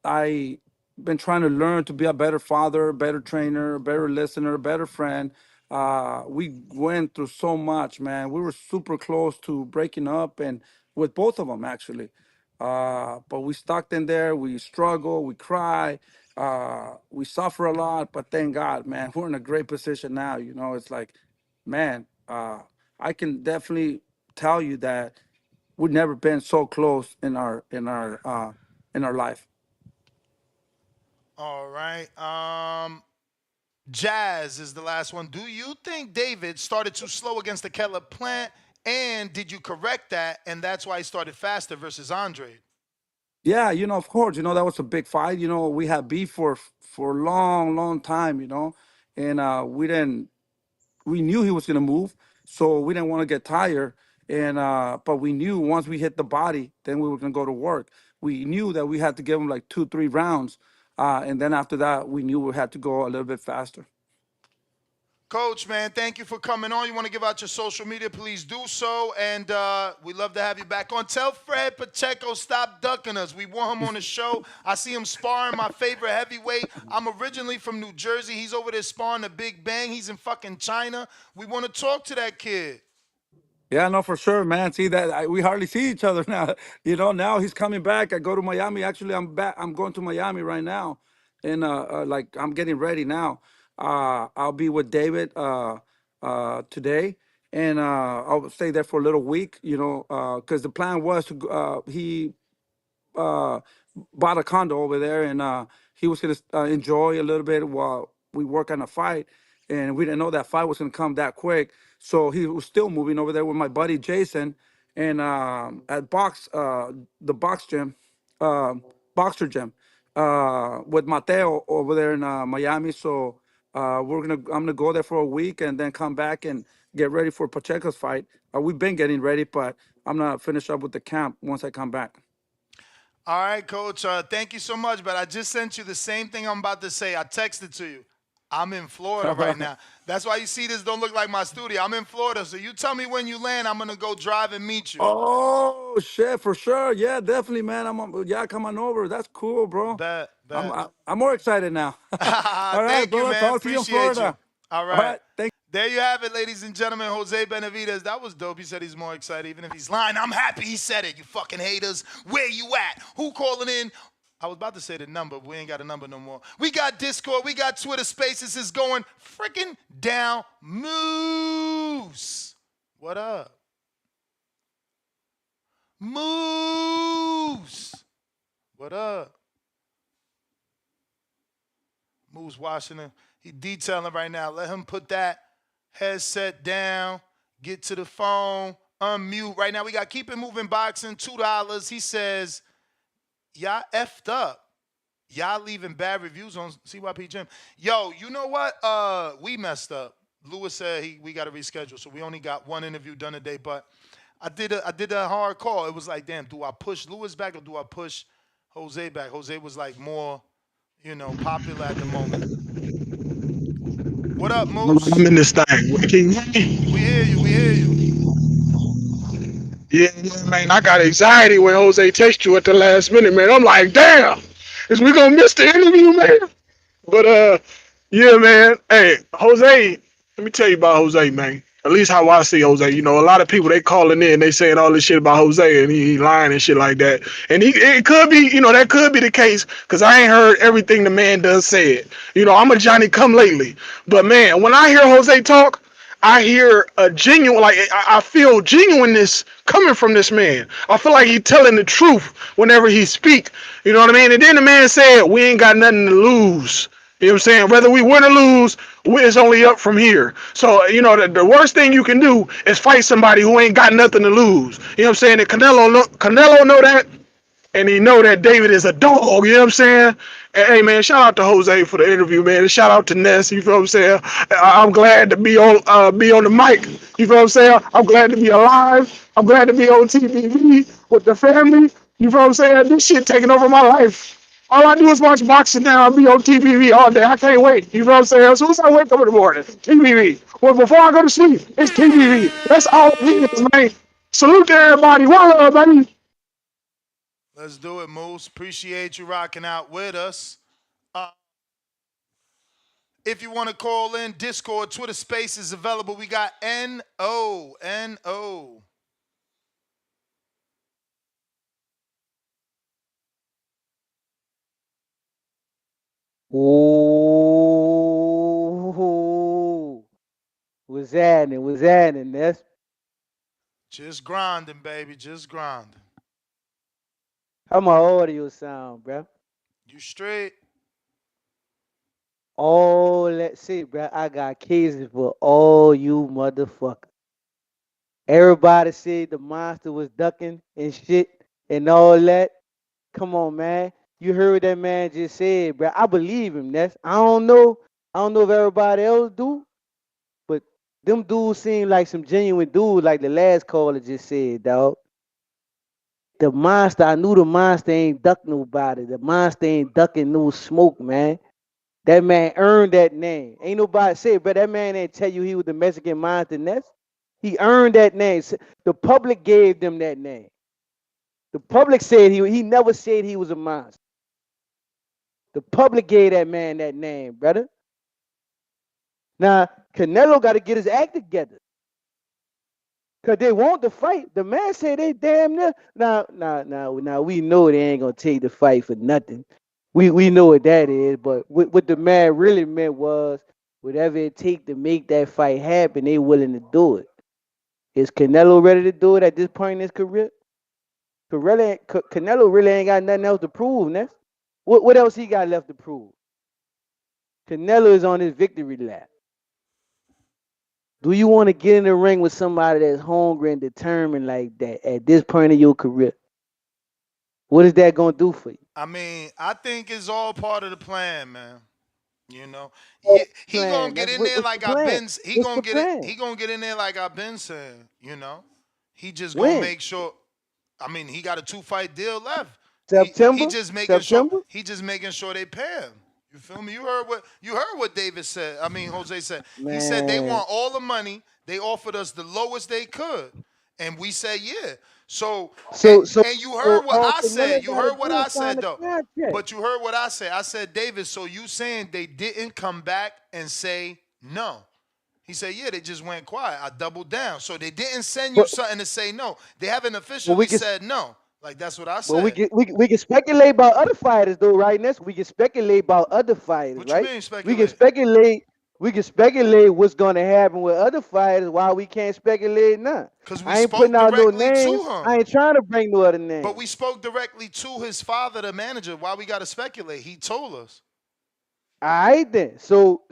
I been trying to learn to be a better father, better trainer, better listener, better friend. We went through so much, man. We were super close to breaking up, and with both of them actually. But we stuck in there. We struggle. We cry. We suffer a lot. But thank God, man, we're in a great position now. It's like, man, I can definitely tell you that we've never been so close in our life. All right. Jazz is the last one. Do you think David started too slow against the Keller plant? And did you correct that? And that's why he started faster versus Andre? Yeah, of course, that was a big fight. We had beef for a long, long time, and we knew he was gonna move, so we didn't want to get tired. And but we knew once we hit the body, then we were gonna go to work. We knew that we had to give him like 2, 3 rounds, and then after that, we knew we had to go a little bit faster. Coach, man, thank you for coming on. You want to give out your social media, please do so. And we'd love to have you back on. Tell Fred Pacheco, stop ducking us. We want him on the show. I see him sparring my favorite heavyweight. I'm originally from New Jersey. He's over there sparring the Big Bang. He's in fucking China. We want to talk to that kid. Yeah, no, for sure, man. See that we hardly see each other now. Now he's coming back. I go to Miami. Actually, I'm back. I'm going to Miami right now, and like I'm getting ready now. I'll be with David today, and I'll stay there for a little week. Because the plan was to he uh, bought a condo over there, and he was gonna enjoy a little bit while we work on a fight. And we didn't know that fight was gonna come that quick, so he was still moving over there with my buddy Jason, and at the box gym, boxer gym, with Mateo over there in Miami. So I'm gonna go there for a week and then come back and get ready for Pacheco's fight. We've been getting ready, but I'm gonna finish up with the camp once I come back. All right, Coach. Thank you so much. But I just sent you the same thing I'm about to say. I texted to you. I'm in Florida right now. That's why you see this don't look like my studio. I'm in Florida. So you tell me when you land, I'm going to go drive and meet you. Oh, shit, for sure. Yeah, definitely, man. Come on over. That's cool, bro. Bet. I'm more excited now. All right, Thank bro. you, man. Talk to you in Appreciate Florida. you. All right. Thank There you have it, ladies and gentlemen. Jose Benavidez. That was dope. He said he's more excited. Even if he's lying, I'm happy he said it. You fucking haters. Where you at? Who calling in? I was about to say the number, but we ain't got a number no more. We got Discord. We got Twitter Spaces. Is going freaking down. Moose. What up? Moose. What up? Moose Washington. He detailing right now. Let him put that headset down. Get to the phone. Unmute. Right now we got Keep It Moving Boxing, $2. He says, y'all effed up. Y'all leaving bad reviews on CYP Gym. Yo, you know what? We messed up. Lewis said we got to reschedule, so we only got one interview done today. But I did a hard call. It was like, damn, do I push Lewis back or do I push Jose back? Jose was like more, popular at the moment. What up, Moose? I'm in this thing. Can you hear me? We hear you. Yeah, man. I got anxiety when Jose texted you at the last minute, man. I'm like, damn, is we gonna miss the interview, man? But yeah, man. Hey, Jose, let me tell you about Jose, man. At least how I see Jose. You know, a lot of people they calling in, they saying all this shit about Jose and he lying and shit like that. And it could be, you know, that could be the case because I ain't heard everything the man does say it. You know, I'm a Johnny come lately, but man, when I hear Jose talk, I hear a genuine, like I feel genuineness coming from this man. I feel like he's telling the truth whenever he speak. You know what I mean? And then the man said, "We ain't got nothing to lose." You know what I'm saying? Whether we win or lose, it's only up from here. So, you know, the worst thing you can do is fight somebody who ain't got nothing to lose. You know what I'm saying? And Canelo know that, and he know that David is a dog. You know what I'm saying? And, hey, man, shout out to Jose for the interview, man. And shout out to Ness. You feel what I'm saying? I'm glad to be on the mic. You feel what I'm saying? I'm glad to be alive. I'm glad to be on TVV with the family. You feel what I'm saying? This shit taking over my life. All I do is watch boxing now. I'll be on TVV all day. I can't wait. You know what I'm saying? As soon as I wake up in the morning, TVV. Well, before I go to sleep, it's TVV. That's all it is, man. Salute to everybody. One love, buddy. Let's do it, Moose. Appreciate you rocking out with us. If you want to call in, Discord, Twitter Space is available. We got N-O. Ooh, what's happening? What's happening? That's Just grinding, baby. Just grinding. how my audio sound, bro. You straight? Oh, let's see, bro. I got cases for all you motherfuckers. Everybody said the monster was ducking and shit and all that. Come on, man. You heard what that man just said, bro. I believe him. That's I don't know. I don't know if everybody else do, but them dudes seem like some genuine dudes, like the last caller just said, dog. The monster, I knew the monster ain't duck nobody. The monster ain't ducking no smoke, man. That man earned that name. Ain't nobody say, but that man ain't tell you he was the Mexican monster Ness. He earned that name. The public gave them that name. The public said he never said he was a monster. The public gave that man that name, brother. Now, Canelo got to get his act together. Cause they want the fight. The man said they damn near. Now we know they ain't gonna take the fight for nothing. We know what that is. But what the man really meant was whatever it take to make that fight happen, they willing to do it. Is Canelo ready to do it at this point in his career? Canelo really ain't got nothing else to prove, Ness. What else he got left to prove? Canelo is on his victory lap. Do you want to get in the ring with somebody that's hungry and determined like that at this point in your career? What is that going to do for you? I mean, I think it's all part of the plan, man. You know, he gonna Plan. get That's in there what's like the I've plan? been. He What's gonna the get it. plan? He gonna get in there like I've been saying. You know, he just gonna When? make sure. I mean, he got a 2-fight deal left. He September? just making sure. September? He just making sure they pay him. You feel me? You heard what David said. I mean, Jose said. He said they Man. want all the money. They offered us the lowest they could, and we said yeah. So So and you heard what all I said. Canelo You got to heard what do is I sign said the though. contract. But you heard what I said. I said, David, so you saying they didn't come back and say no? He said, yeah, they just went quiet. I doubled down. So they didn't send you But something to say no. They haven't well, we officially can said no. Like that's what I well we said. can we can speculate about other fighters though, right? Ness? We can speculate about other fighters, What you right? mean We can speculate? speculate. We can speculate what's going to happen with other fighters while we can't speculate now. Because we I ain't putting spoke out no directly names. to I him. ain't trying to bring no other But names. we spoke directly to his father, the manager. Why we got to speculate? He told us. All right then. So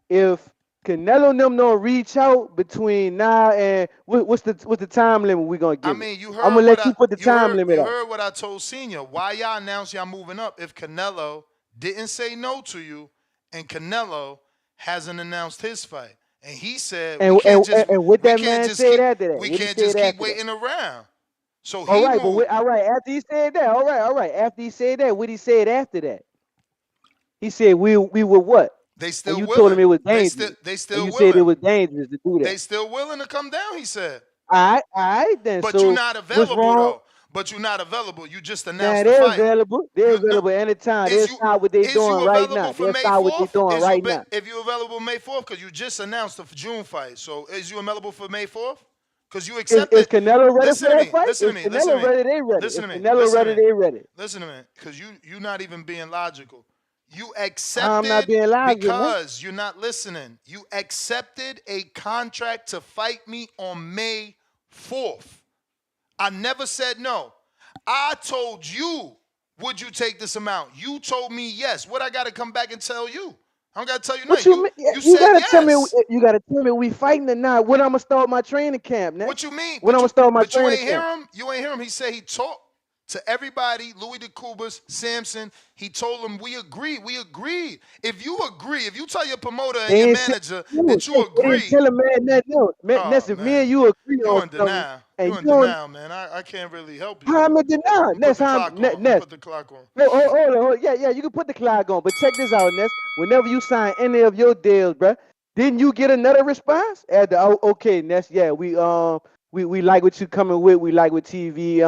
if Canelo and them don't reach out between now and what's the time limit we gonna I give it? mean, you I'm heard gonna what let I you put the you time heard limit you up. heard what I told Senior. Why y'all announced y'all moving up if Canelo didn't say no to you and Canelo hasn't announced his fight? And he said And what that man said after that? we What he can't said just keep after that? waiting around. So All he right, moved. all right. After he said that, all right. After he said that, what he said after that? He said we were what? They And still you told him willing. it was They still dangerous. they And still you said it willing. was dangerous to do They that. still willing to come down, he said. All right then. But you're So not what's available wrong? though. but you're not available. You just Nah, announced the they're fight. available. They're available anytime. They'll start what they Is doing you right available now. for They'll May start what they 4th? doing right now. If you available May 4th, because you just announced the June fight. So is you available for May 4th? Because you accepted. Is Canelo ready Listen for to that me. fight? Listen to If me. Listen to Canelo me. ready, they ready. Listen If to me. Canelo Listen to ready, me. they ready. Listen to me. Because you're not even being logical. You I'm not accepted being logical, man. because you're not listening. You accepted a contract to fight me on May 4th. I never said no. I told you, would you take this amount? You told me yes. What I got to come back and tell you? I don't got to tell you What nothing. you mean? You You said gotta yes. tell me. You gotta tell me we fighting or not. When I'm gonna start my training camp, Ness? What you mean? When I'm gonna start my But you training ain't hear camp? him? You ain't hear him? He said he talked to everybody, Louis DeCubas, Samson. He told them we agreed. We agreed. If you agree, if you tell your promoter and They your ain't say manager you. that you They didn't agree, tell a man nothing else. Ness, oh if me man, and you agree you on in something, denial. and You in you don't, denial, man. I can't really help you how there. am I denial? I'm Ness, put the clock on. I'm Ness. put the clock on. Hold on. Yeah, you can put the clock on, but check this out, Ness. Whenever you sign any of your deals, bruh, didn't you get another response? Okay, Ness, yeah, we like what you coming with. We like what TV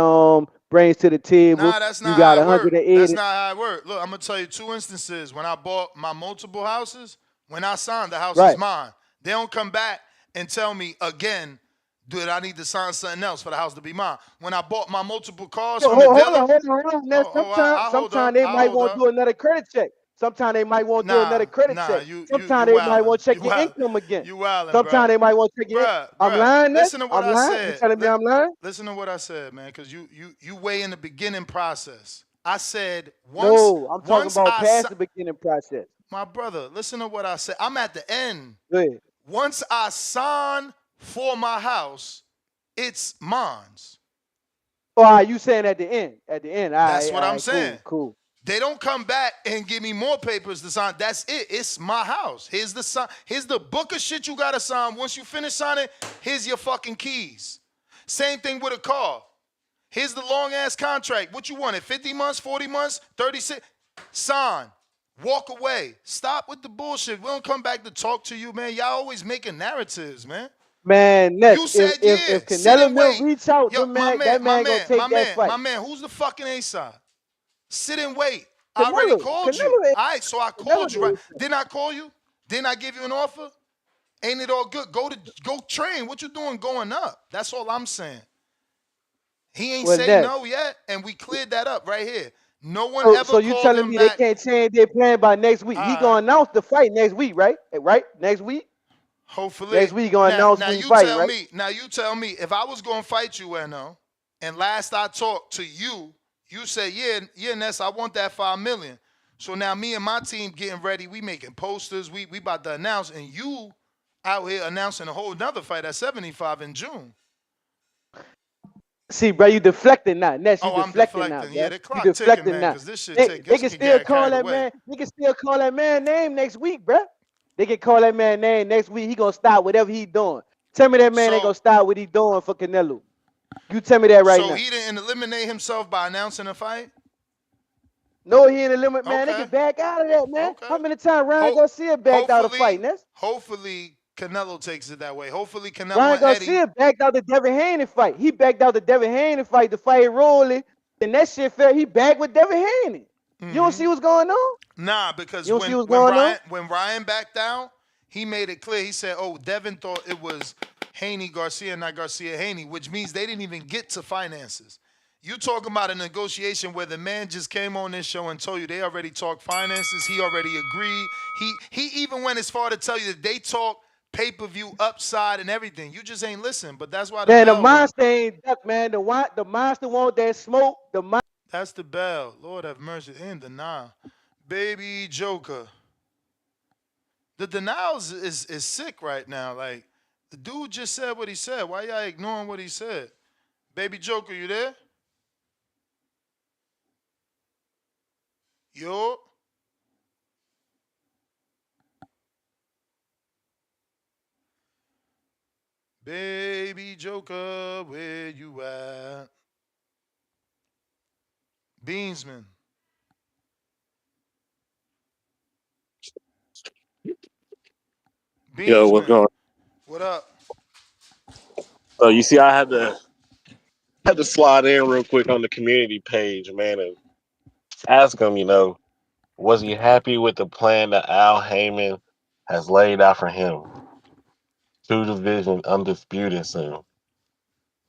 brings to the table. Nah, that's You not got how it worked. 180. That's not how it worked. Look, I'm gonna tell you two instances. When I bought my multiple houses, when I signed, the house is Right. mine. They don't come back and tell me again, dude, I need to sign something else for the house to be mine. When I bought my multiple cars Yo, from the hold dealer, on, Ness. I hold Sometimes up. they I might hold want up. to do another credit check. Sometimes they might want to do another credit check. You Sometimes they might wildin'. want to check You your wild. income again. You wildin', Sometimes bruh. they might want to check your. I'm Bruh. lying, Ness. Listen to what I'm I lying. You said. telling me I'm lying? Listen to what I said, man, because you way in the beginning process. I said No, I'm talking once about I past the beginning process. my brother, listen to what I said. I'm at the end. Go ahead. Once I sign for my house, it's mine's. Oh, are you saying at the end? At the end. That's what All I'm right, saying. cool. They don't come back and give me more papers to sign. That's it. It's my house. Here's the sign. Here's the book of shit you gotta sign. Once you finish signing, here's your fucking keys. Same thing with a car. Here's the long ass contract. What you wanted? 50 months, 40 months, 36. Sign. Walk away. Stop with the bullshit. We don't come back to talk to you, man. Y'all always making narratives, man. Man, Ness, You said if Sit Canelo and Mill wait. reach out, Yo, that man gonna take that fight. my man. Who's the fucking A side? Sit and wait. I already called you. Canelo, All right, so I called you. Right? Didn't I call you? Didn't I give you an offer? Ain't it all good? Go train. What you doing going up? That's all I'm saying. He ain't say no yet, and we cleared that up right here. No one ever so you called telling him me back. they can't change their plan by next week? He gonna announce the fight next week, right? Right? Next week? Hopefully. Next week he gonna announce Now when he you fighting, tell right? me. Now you tell me if I was gonna fight you, Eno, and last I talked to you, you said, yeah, Ness, I want that $5 million. So now me and my team getting ready, we making posters, we about to announce, and you out here announcing a whole nother fight at 75 in June. See, bro, you deflecting now. Ness, you I'm deflecting now, deflecting. bro. Yeah, the You clock ticking, deflecting man, now. because this shit They this can can still get call carried that away. man. They can still call that man name next week, bro. They can call that man name next week. He gonna stop whatever he doing. Tell me that man ain't gonna stop what he doing for Canelo. You tell me that right now. So he didn't eliminate himself by announcing a fight? No, he in the limit, man. They can back out of that, man. How many times Ryan Garcia backed out of fight, Ness? Hopefully Canelo takes it that way. Hopefully Canelo Ryan and Eddie. Garcia backed out the Devin Haney fight. He backed out the Devin Haney fight to fight Rolly. And that shit fell. He backed with Devin Haney. You don't see what's going on? Nah, because you don't see what's going on? when Ryan backed out, he made it clear. He said, "Oh, Devin thought it was Haney Garcia, not Garcia Haney," which means they didn't even get to finances. You talking about a negotiation where the man just came on this show and told you they already talked finances. He already agreed. He even went as far to tell you that they talked pay-per-view upside and everything. You just ain't listen. But that's why the monster ain't duck, man. The monster want that smoke. That's the bell. Lord have mercy. In denial. Baby Joker. The denial is sick right now. Like, the dude just said what he said. Why y'all ignoring what he said? Baby Joker, you there? Yo. Baby Joker, where you at? Beansman. Yo, what's going on? What up? You see, I had to had to slide in real quick on the community page, man, and ask him, was he happy with the plan that Al Heyman has laid out for him? Two division undisputed soon.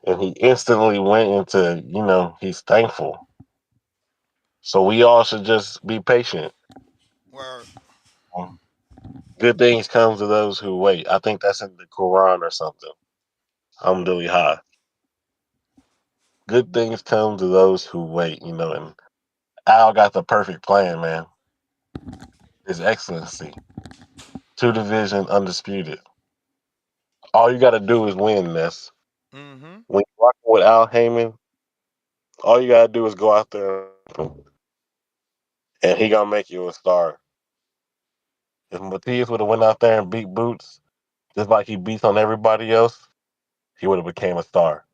And he instantly went into, he's thankful. So we all should just be patient. Word. Good things come to those who wait. I think that's in the Quran or something. Alhamdulillah. Good things come to those who wait, and Al got the perfect plan, man. His excellency. Two division undisputed. All you gotta do is win this. Mm-hmm. When you're rocking with Al Heyman, all you gotta do is go out there and he gonna make you a star. If Matias would have went out there and beat Boots, just like he beats on everybody else, he would have became a star.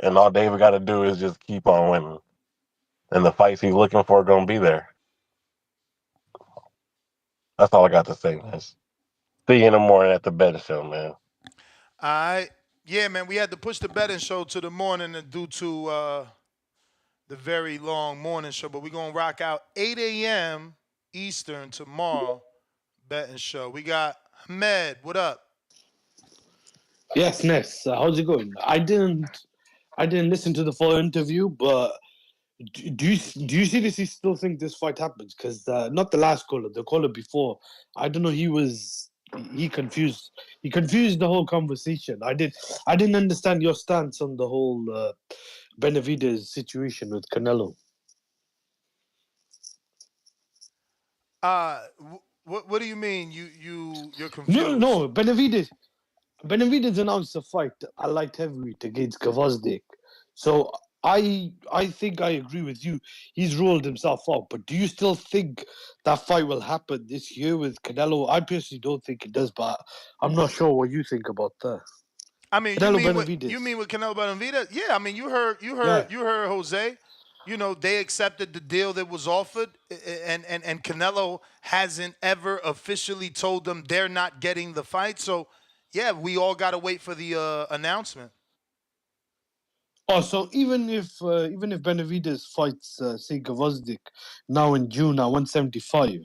And all David got to do is just keep on winning, and the fights he's looking for are gonna be there. That's all I got to say, man. See you in the morning at the betting show, man. All right. Yeah, man, we had to push the betting show to the morning due to the very long morning show, but we're going to rock out 8 a.m. Eastern tomorrow betting show. We got Ahmed. What up? Yes, Ness. How's it going? I didn't listen to the full interview, but do you seriously still think this fight happens? Because not the last caller, the caller before, I don't know. He confused the whole conversation. I didn't understand your stance on the whole Benavidez situation with Canelo. What do you mean you're No, confused? no, Benavidez announced a fight at light heavyweight against Gvozdyk. So I think I agree with you. He's ruled himself out. But do you still think that fight will happen this year with Canelo? I personally don't think it does, but I'm not sure what you think about that. I mean, Canelo Benavidez. you mean with Canelo Benavidez? Yeah, I mean, Yeah. you heard Jose. You know, they accepted the deal that was offered, and Canelo hasn't ever officially told them they're not getting the fight. So, yeah, we all got to wait for the announcement. Oh, so even if Benavidez fights say Gvozdyk now in June at 175,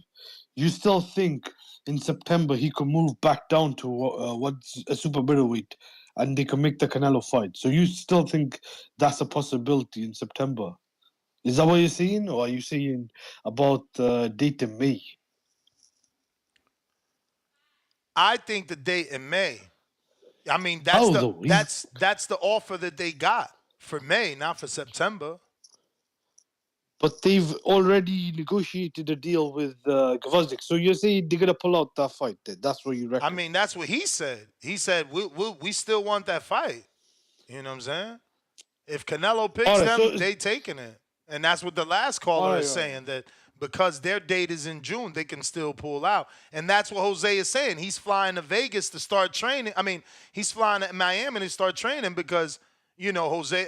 you still think in September he could move back down to what's a super middleweight, and they can make the Canelo fight. So you still think that's a possibility in September? Is that what you're saying, or are you saying about date in May? I think the date in May. I mean, How though? that's the offer that they got for May, not for September. But they've already negotiated a deal with Gvozdyk. So you're saying they're gonna pull out that fight? Then? That's what you I reckon? mean, that's what he said. He said we still want that fight. You know what I'm saying? If Canelo All picks right. them, So they taking it. And that's what the last all caller right. is All right. saying, that because their date is in June, they can still pull out. And that's what Jose is saying. He's flying to Vegas to start training. I mean, he's flying to Miami to start training because, Jose,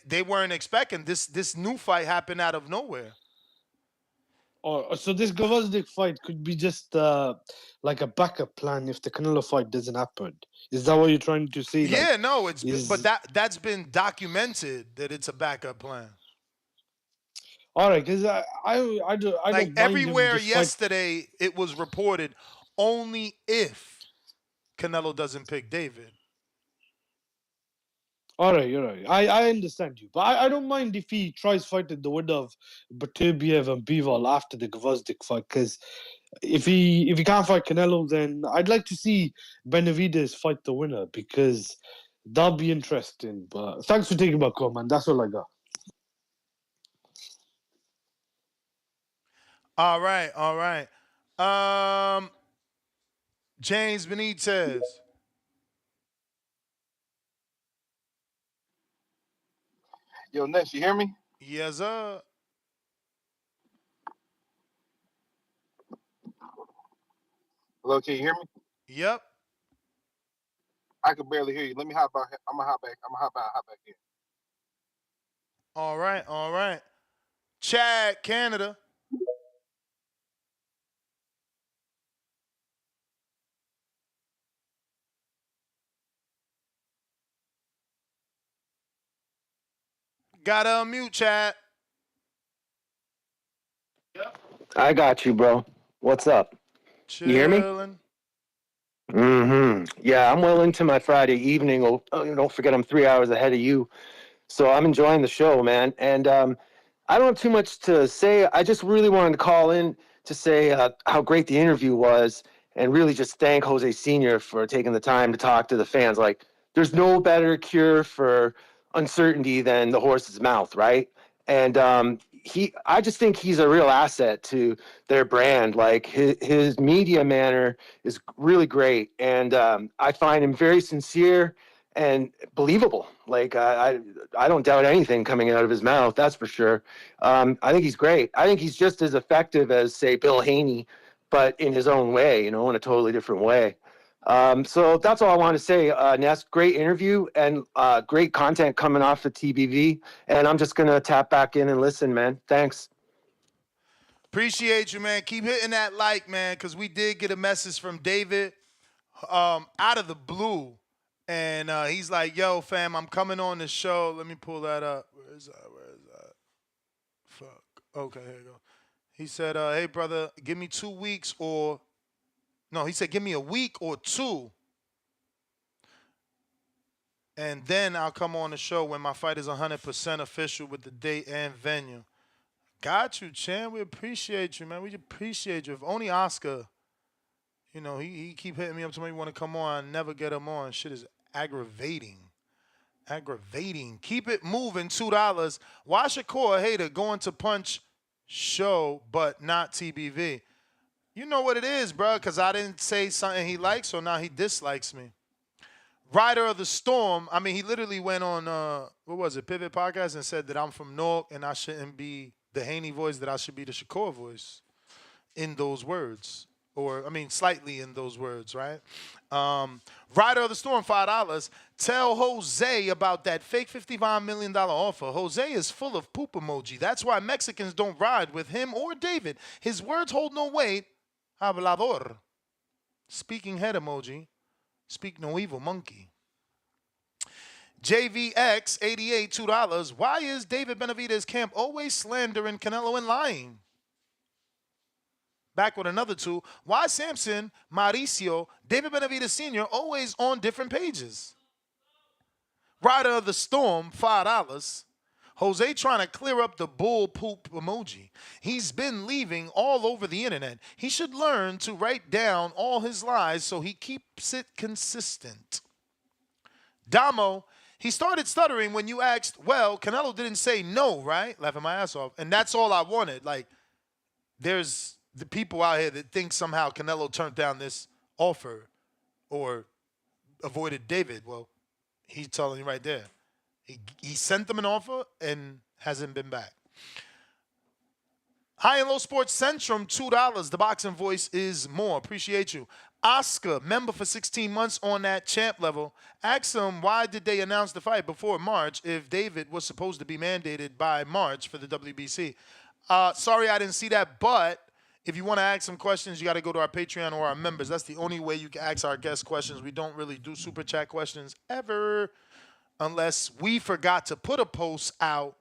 they weren't expecting this new fight happen out of nowhere. So this Gvozdyk fight could be just like a backup plan if the Canelo fight doesn't happen. Is that what you're trying to say? Like, Yeah, no, but is that's been documented that it's a backup plan. all right? Because I Like don't mind him everywhere just fight. yesterday, it was reported only if Canelo doesn't pick David. All right, you're right. I understand you, but I don't mind if he tries fighting the winner of Baturbiev and Bivol after the Gvozdyk fight. Because if he can't fight Canelo, then I'd like to see Benavidez fight the winner because that'll be interesting. But thanks for taking my call, man. That's all I got. All right, all right. James Benitez. Yo, Ness, you hear me? Yes, sir. Hello, can you hear me? Yep. I can barely hear you. Let me hop back. I'm gonna hop back. Hop back in. All right, all right. Chad, Canada. Gotta unmute, chat. I got you, bro. What's up? You hear me? Chilling. Yeah, I'm well into my Friday evening. Oh, don't forget, I'm 3 hours ahead of you. So I'm enjoying the show, man. And I don't have too much to say. I just really wanted to call in to say how great the interview was and really just thank Jose Sr. for taking the time to talk to the fans. Like, there's no better cure for uncertainty than the horse's mouth, right? And I just think he's a real asset to their brand. Like, his media manner is really great. And I find him very sincere and believable. Like, I don't doubt anything coming out of his mouth. That's for sure. I think he's great. I think he's just as effective as, say, Bill Haney, but in his own way, in a totally different way. So that's all I want to say. Ness, great interview and great content coming off the TBV. And I'm just going to tap back in and listen, man. Thanks. Appreciate you, man. Keep hitting that like, man, because we did get a message from David out of the blue. And he's like, yo, fam, I'm coming on the show. Let me pull that up. Where is that? Fuck. Okay, here you go. He said, hey, brother, give me 2 weeks or... No, he said, give me a week or two. And then I'll come on the show when my fight is 100% official with the date and venue. Got you, Chan. We appreciate you, man. We appreciate you. If only Oscar, he keep hitting me up to me want to come on. I never get him on. Shit is aggravating. Keep it moving, $2. Why Shakur a hater going to punch show but not TBV? You know what it is, bro, because I didn't say something he likes, so now he dislikes me. Rider of the Storm, he literally went on, Pivot Podcast and said that I'm from Newark and I shouldn't be the Haney voice, that I should be the Shakur voice in those words. Or, slightly in those words, right? Rider of the Storm, $5. Tell Jose about that fake $55 million offer. Jose is full of poop emoji. That's why Mexicans don't ride with him or David. His words hold no weight. Hablador. Speaking head emoji. Speak no evil, monkey. JVX, 88, $2. Why is David Benavidez' camp always slandering Canelo and lying? Back with another two. Why Samson, Mauricio, David Benavidez Sr. always on different pages? Rider of the Storm, $5. Jose trying to clear up the bull poop emoji. He's been leaving all over the internet. He should learn to write down all his lies so he keeps it consistent. Damo, he started stuttering when you asked, well, Canelo didn't say no, right? Laughing my ass off. And that's all I wanted. Like, there's the people out here that think somehow Canelo turned down this offer or avoided David. Well, he's telling you right there. He sent them an offer and hasn't been back. High and Low Sports Centrum, $2. The boxing voice is more. Appreciate you. Oscar, member for 16 months on that champ level. Ask him why did they announce the fight before March if David was supposed to be mandated by March for the WBC. Sorry I didn't see that, but if you want to ask some questions, you got to go to our Patreon or our members. That's the only way you can ask our guest questions. We don't really do super chat questions ever unless we forgot to put a post out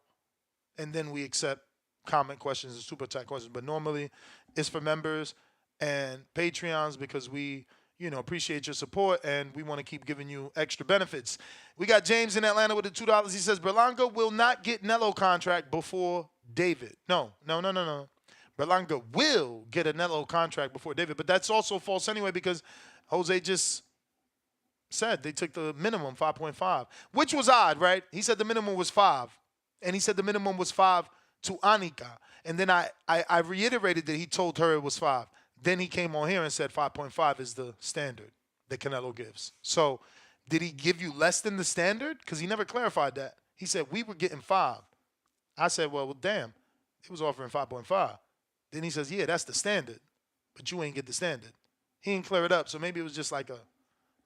and then we accept comment questions and super chat questions. But normally it's for members and Patreons because we, appreciate your support and we want to keep giving you extra benefits. We got James in Atlanta with the $2. He says, Berlanga will not get Nello contract before David. No. Berlanga will get a Nello contract before David, but that's also false anyway because Jose just said they took the minimum 5.5, which was odd, right? He said the minimum was 5, and he said the minimum was 5 to Anika, and then I reiterated that he told her it was 5. Then he came on here and said 5.5 is the standard that Canelo gives. So did he give you less than the standard? Because he never clarified that. He said we were getting 5. I said, well, damn, it was offering 5.5. Then he says, yeah, that's the standard, but you ain't get the standard. He didn't clear it up, so maybe it was just like a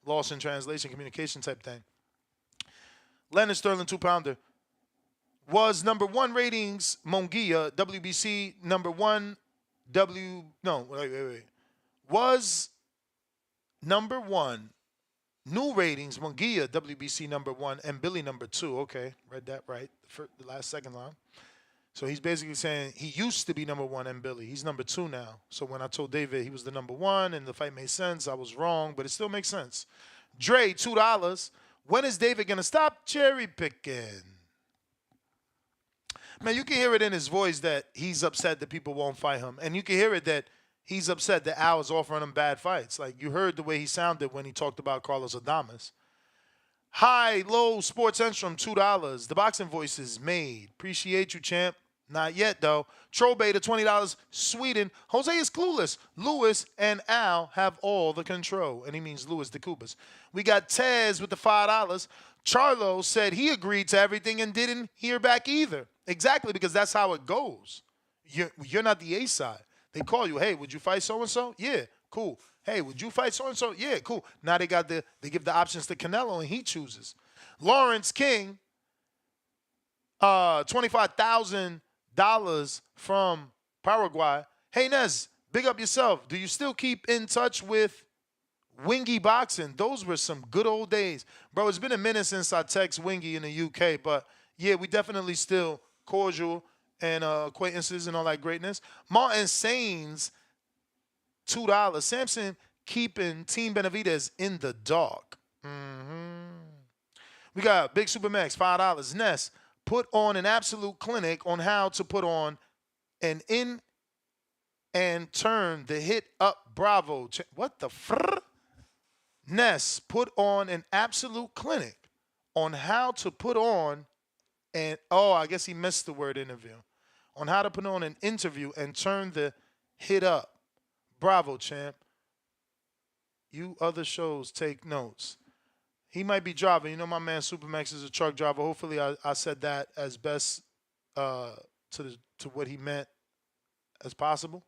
loss in translation, communication type thing. Leonard Sterling, 2-pounder. Was number 1 ratings Mongia, WBC number 1, Was number 1 New ratings, Munguia, WBC number 1, and Billy number 2. Okay, read that right. The last second line. So he's basically saying he used to be number 1 and Billy. He's number 2 now. So when I told David he was the number 1 and the fight made sense, I was wrong, but it still makes sense. Dre, $2. When is David going to stop cherry picking? Man, you can hear it in his voice that he's upset that people won't fight him. And you can hear it that he's upset that Al is offering him bad fights. Like, you heard the way he sounded when he talked about Carlos Adames. High, low, Sports Entrum, $2. The Boxing Voice is made. Appreciate you, champ. Not yet, though. Trobe to $20. Sweden. Jose is clueless. Lewis and Al have all the control. And he means Louis de Cubas. We got Tez with the $5. Charlo said he agreed to everything and didn't hear back either. Exactly, because that's how it goes. You're not the A side. They call you, hey, would you fight so-and-so? Yeah, cool. Hey, would you fight so-and-so? Yeah, cool. Now they give the options to Canelo, and he chooses. Lawrence King, $25,000 from Paraguay. Hey, Nez, big up yourself. Do you still keep in touch with Wingy Boxing? Those were some good old days. Bro, it's been a minute since I text Wingy in the UK, but yeah, we definitely still cordial and acquaintances and all that greatness. Martin Sains, $2. Samson keeping Team Benavidez in the dark. We got Big Supermax, $5. Ness, put on an absolute clinic on how to put on an in and turn the hit up Bravo. What the fr? Ness, put on an absolute clinic on how to put on I guess he missed the word interview. On how to put on an interview and turn the hit up. Bravo, champ. You other shows take notes. He might be driving. You know my man Supermax is a truck driver. Hopefully I said that as best to what he meant as possible.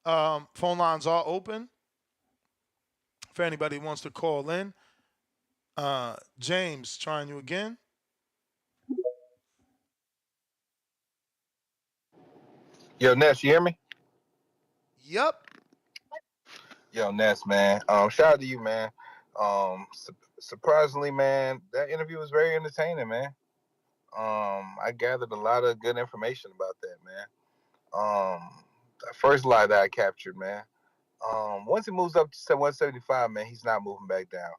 Phone lines are open for anybody who wants to call in. James, trying you again. Yo, Ness, you hear me? Yep. Yo, Ness, man. Shout out to you, man. Surprisingly, man, that interview was very entertaining, man. I gathered a lot of good information about that, man. The first lie that I captured, man. Once he moves up to 175, man, he's not moving back down.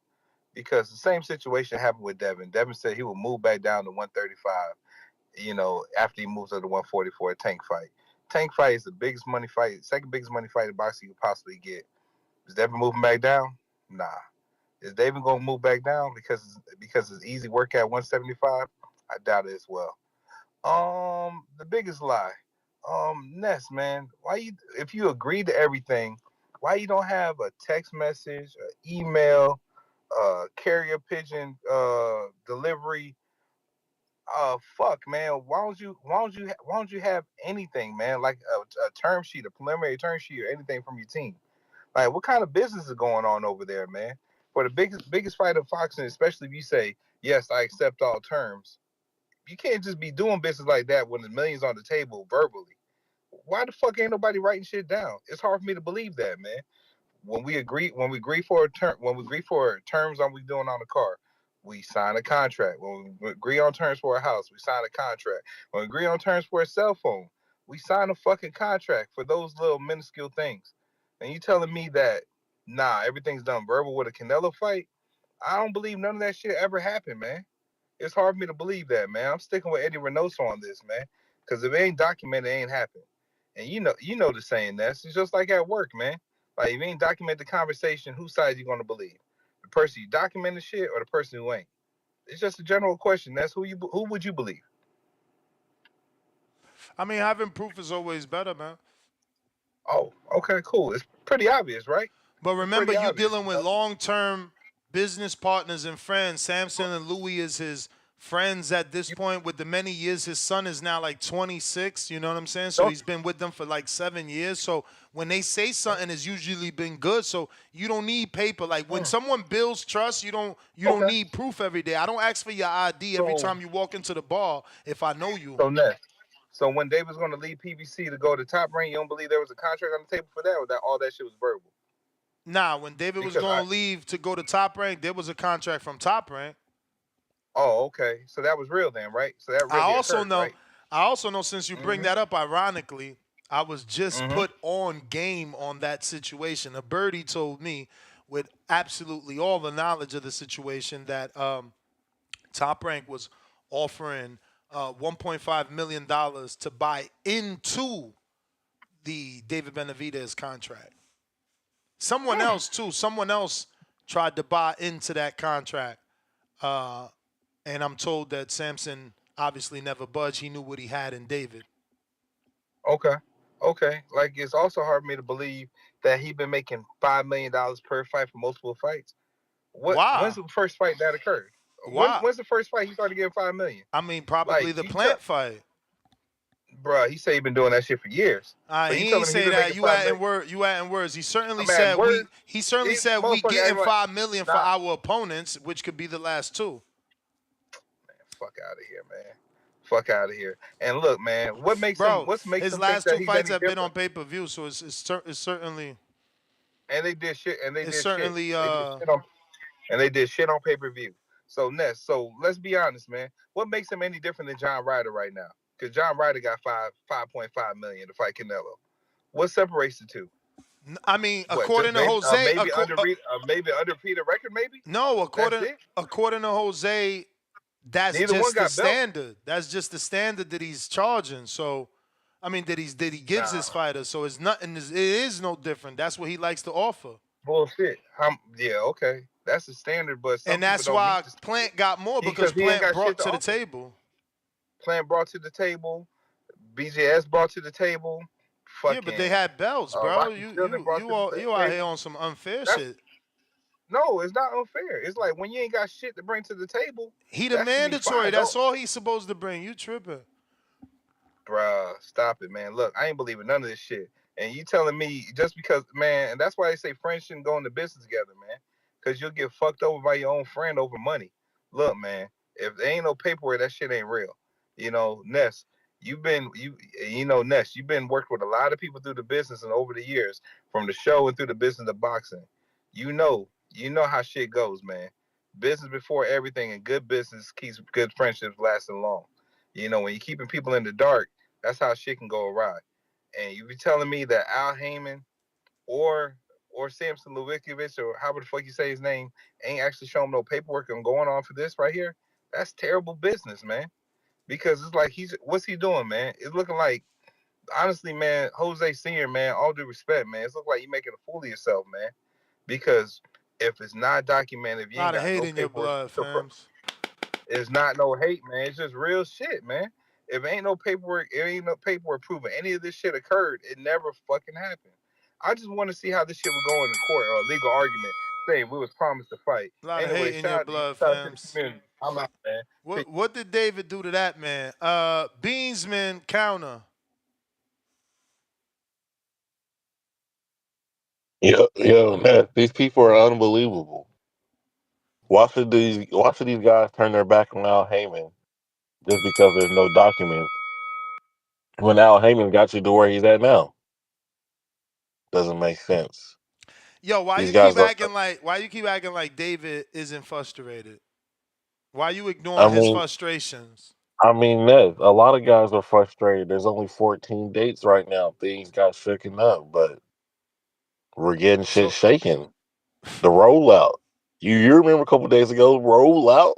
Because the same situation happened with Devin. Devin said he would move back down to 135, after he moves up to 144, a tank fight. Tank fight is the biggest money fight, second biggest money fight in boxing you could possibly get. Is Devin moving back down? Nah. Is Devin going to move back down because it's easy work at 175? I doubt it as well. The biggest lie. Ness, man, if you agree to everything, why you don't have a text message, an email, carrier pigeon delivery? Fuck, man. Why don't you have anything, man? Like a term sheet, a preliminary term sheet, or anything from your team? Like, what kind of business is going on over there, man? For the biggest fight of boxing, especially if you say, yes, I accept all terms, you can't just be doing business like that when the millions on the table verbally. Why the fuck ain't nobody writing shit down? It's hard for me to believe that, man. When we agree for terms on what we doing on the car, we sign a contract. When we agree on terms for a house, we sign a contract. When we agree on terms for a cell phone, we sign a fucking contract for those little minuscule things. And you telling me that, nah, everything's done verbal with a Canelo fight? I don't believe none of that shit ever happened, man. It's hard for me to believe that, man. I'm sticking with Eddie Reynoso on this, man. Because if it ain't documented, it ain't happened. And you know the saying that's it's just like at work, man. Like, if you ain't document the conversation, whose side you gonna believe? The person you document the shit or the person who ain't? It's just a general question. That's who would you believe? I mean, having proof is always better, man. Oh, okay, cool. It's pretty obvious, right? But remember, you're obvious, dealing with long-term business partners and friends. Samson and Louis is his friends at this point with the many years. His son is now like 26, you know what I'm saying? So he's been with them for like 7 years. So when they say something, it's usually been good. So you don't need paper. Like when someone builds trust, you don't need proof every day. I don't ask for your ID every time you walk into the bar if I know you. So when David's going to leave PBC to go to Top Rank, you don't believe there was a contract on the table for that, or that all that shit was verbal? Nah, when David was Because I going to leave to go to Top Rank, there was a contract from Top Rank. oh okay, so that was real then, right? So that I really also occurred, know, right? I also know since you bring Mhm. that up, ironically, I was just Mhm. put on game on that situation. A birdie told me, with absolutely all the knowledge of the situation, that Top Rank was offering $1.5 million to buy into the David Benavidez contract. Someone else too. Someone else tried to buy into that contract, uh, and I'm told that Samson obviously never budged. He knew what he had in David. Okay. Okay. Like it's also hard for me to believe that he been making $5 million per fight for multiple fights. When's Why? the first fight that occurred? Why? When's the first fight he started getting 5 million? I mean, probably Like the you tell, plant fight. bruh, he said he been doing that shit for years. So He you ain't telling me he say been that. making You 5 million? adding word. You adding words. He certainly I'm adding said we. words. He certainly These said we motherfucker getting acting like 5 million for nah. our opponents, which could be the last two. Fuck out of here, man. Fuck out of here. And look, man, what makes him? Bro, What makes his him think last that two he's fights any have been on different? pay per view, so it's certainly And they did shit. And they it's did shit. certainly They did shit on. And they did shit on pay per view. So Ness, so let's be honest, man. What makes him any different than John Ryder right now? Because John Ryder got 5.5 million to fight Canelo. What separates the two? I mean, What? Just according to maybe Jose, maybe undefeated record, maybe. no, That's it. according to Jose, that's Neither one just the got belts. standard. That's just the standard that he's charging. So, I mean, that he gives Nah, his fighters. So it's nothing. It is no different. That's what he likes to offer, bullshit. Yeah, okay, that's the standard, but some and people that's don't meet why the standard Plant got more because because he ain't Plant got shit brought to to the offer. table. Plant brought to the table. BJS brought to the table. Yeah, but they Fucking had belts, bro. Rocky You Tilden you brought you to all the you out table. here on some unfair That's shit. no, it's not unfair. It's like when you ain't got shit to bring to the table, He the that should be mandatory. fine. Don't, That's all he's supposed to bring. You tripping? bruh, stop it, man. Look, I ain't believing none of this shit. And you telling me just because, man, and that's why they say friends shouldn't go into business together, man. Because you'll get fucked over by your own friend over money. Look, man, if there ain't no paperwork, that shit ain't real. You know, Ness, Ness, you've been working with a lot of people through the business and over the years, from the show and through the business of boxing. You know how shit goes, man. Business before everything, and good business keeps good friendships lasting long. You know, when you're keeping people in the dark, that's how shit can go awry. And you be telling me that Al Heyman or Samson Lewickovic or however the fuck you say his name ain't actually showing no paperwork and going on for this right here? That's terrible business, man. Because it's like what's he doing, man? It's looking like honestly, man, Jose Senior, man, all due respect, man, it's looking like you making a fool of yourself, man. Because if it's not documented, if A you ain't lot of got hate no in your paperwork, blood, fams. it's not no hate, man. It's just real shit, man. If ain't no paperwork, it ain't no paperwork proving any of this shit occurred. It never fucking happened. I just want to see how this shit would go in the court or a legal argument saying we was promised to fight. A lot of Anyway, hate in your shout out to you. blood, Shout out to the fams. community. I'm out, man. Peace. What did David do to that man? Beansman counter. Yo, man, these people are unbelievable. Why should these guys turn their back on Al Heyman just because there's no documents when Al Heyman got you to where he's at now? Doesn't make sense. Yo, why These you keep guys are. acting like David isn't frustrated? Why you I ignoring his mean, frustrations? Ned, a lot of guys are frustrated. There's only 14 dates right now. Things got shaken up, but we're getting shit So shaken. The rollout. You remember a couple days ago, rollout?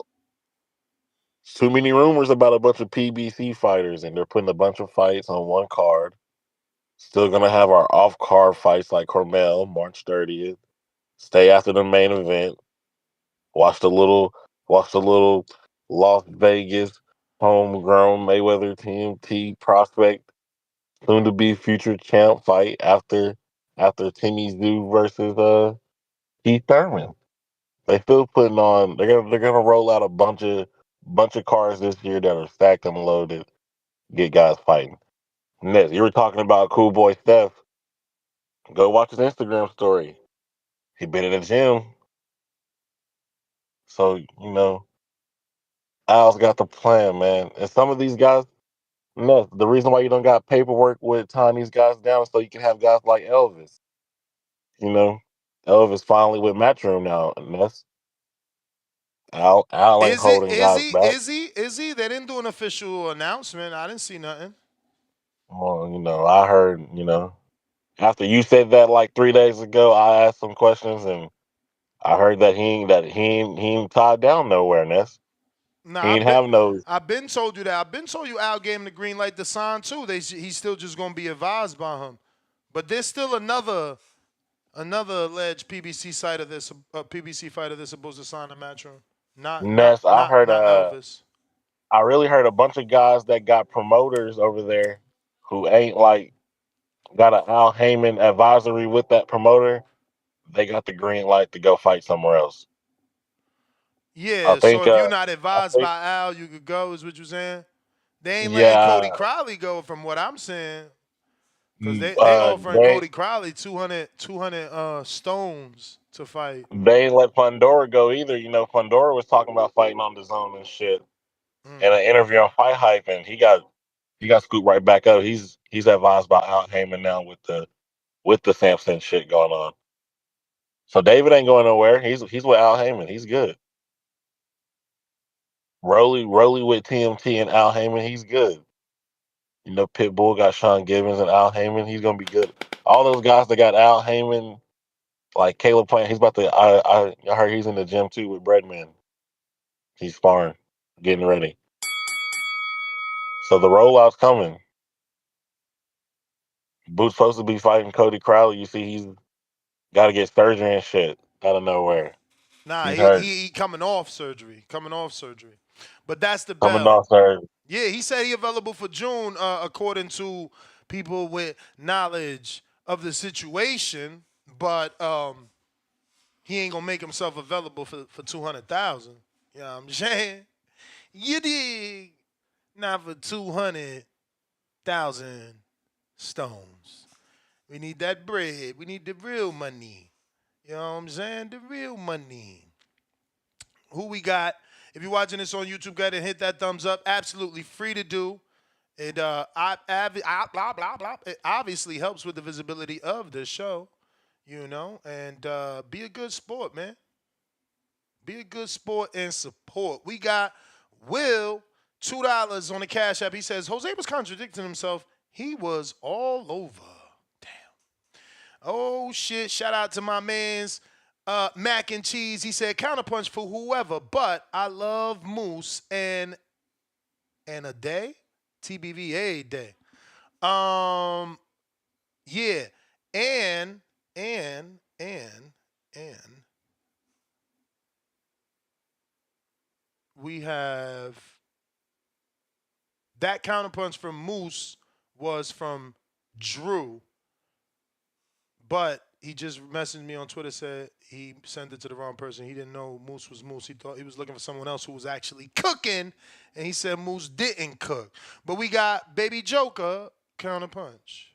Too many rumors about a bunch of PBC fighters, and they're putting a bunch of fights on one card. Still gonna have our off card fights like Cormel, March 30th. Stay after the main event. Watch the little watch the little Las Vegas homegrown Mayweather TMT prospect, soon to be future champ fight after Timmy Zoo versus Keith Thurman. They still putting on. They're gonna roll out a bunch of cars this year that are stacked and loaded. Get guys fighting. Next, you were talking about Cool Boy Steph. Go watch his Instagram story. He been in the gym, so Al's got the plan, man. And some of these guys, no, the reason why you don't got paperwork with tying these guys down is so you can have guys like Elvis. You know, Elvis finally with Matchroom now, and that's Al ain't Is it? holding Is guys he? back. Is he? Is he? They didn't do an official announcement. I didn't see nothing. Well, I heard, after you said that like 3 days ago, I asked some questions and I heard that he ain't tied down nowhere, Ness. He Nah, ain't have no I've been told you that. I've been told you Al gave him the green light to sign too. He's still just gonna be advised by him. But there's still another alleged PBC fighter that's supposed to sign a matchroom. Not not Ness. I not heard not Elvis. I really heard a bunch of guys that got promoters over there who ain't like got an Al Heyman advisory with that promoter. They got the green light to go fight somewhere else. I Yeah, so think if you're not I advised think by Al, you could go, is what you're saying? They ain't letting Cody yeah, Crowley go from what I'm saying. Because mm, they offering they Cody Crowley 200 stones to fight. they ain't let Pandora go either. Pandora was talking about fighting on the zone and shit in Mm. an interview on Fight Hype, and he got scooped right back up. He's advised by Al Heyman now with the Samson shit going on. So David ain't going nowhere. He's with Al Heyman. He's good. Rolly with TMT and Al Heyman. He's good. Pitbull got Sean Gibbons and Al Heyman. He's gonna be good. All those guys that got Al Heyman, like Caleb Plant, he's about to. I heard he's in the gym too with Breadman. He's sparring, getting ready. So the rollout's coming. Boots supposed to be fighting Cody Crowley. You see, he's got to get surgery and shit out of nowhere. Nah, He's he, hurt. he he coming off surgery. Coming off surgery. But that's the Coming bell. off surgery. Yeah, he said he available for June, according to people with knowledge of the situation. But he ain't gonna make himself available for 200,000. You know what I'm saying? You dig? Not for 200,000 stones. We need that bread. We need the real money. You know what I'm saying? The real money. Who we got? If you're watching this on YouTube, go ahead and hit that thumbs up. Absolutely free to do. It blah blah blah. It obviously helps with the visibility of the show, and be a good sport, man. Be a good sport and support. We got Will $2 on the Cash App. He says Jose was contradicting himself. He was all over. Oh shit! Shout out to my man's Mac and Cheese. He said counterpunch for whoever, but I love Moose and a day, TBVA day. Yeah, and and and we have that counterpunch from Moose was from Drew, but he just messaged me on Twitter, said he sent it to the wrong person. He didn't know Moose was Moose. He thought he was looking for someone else who was actually cooking, and he said Moose didn't cook. But we got Baby Joker counterpunch.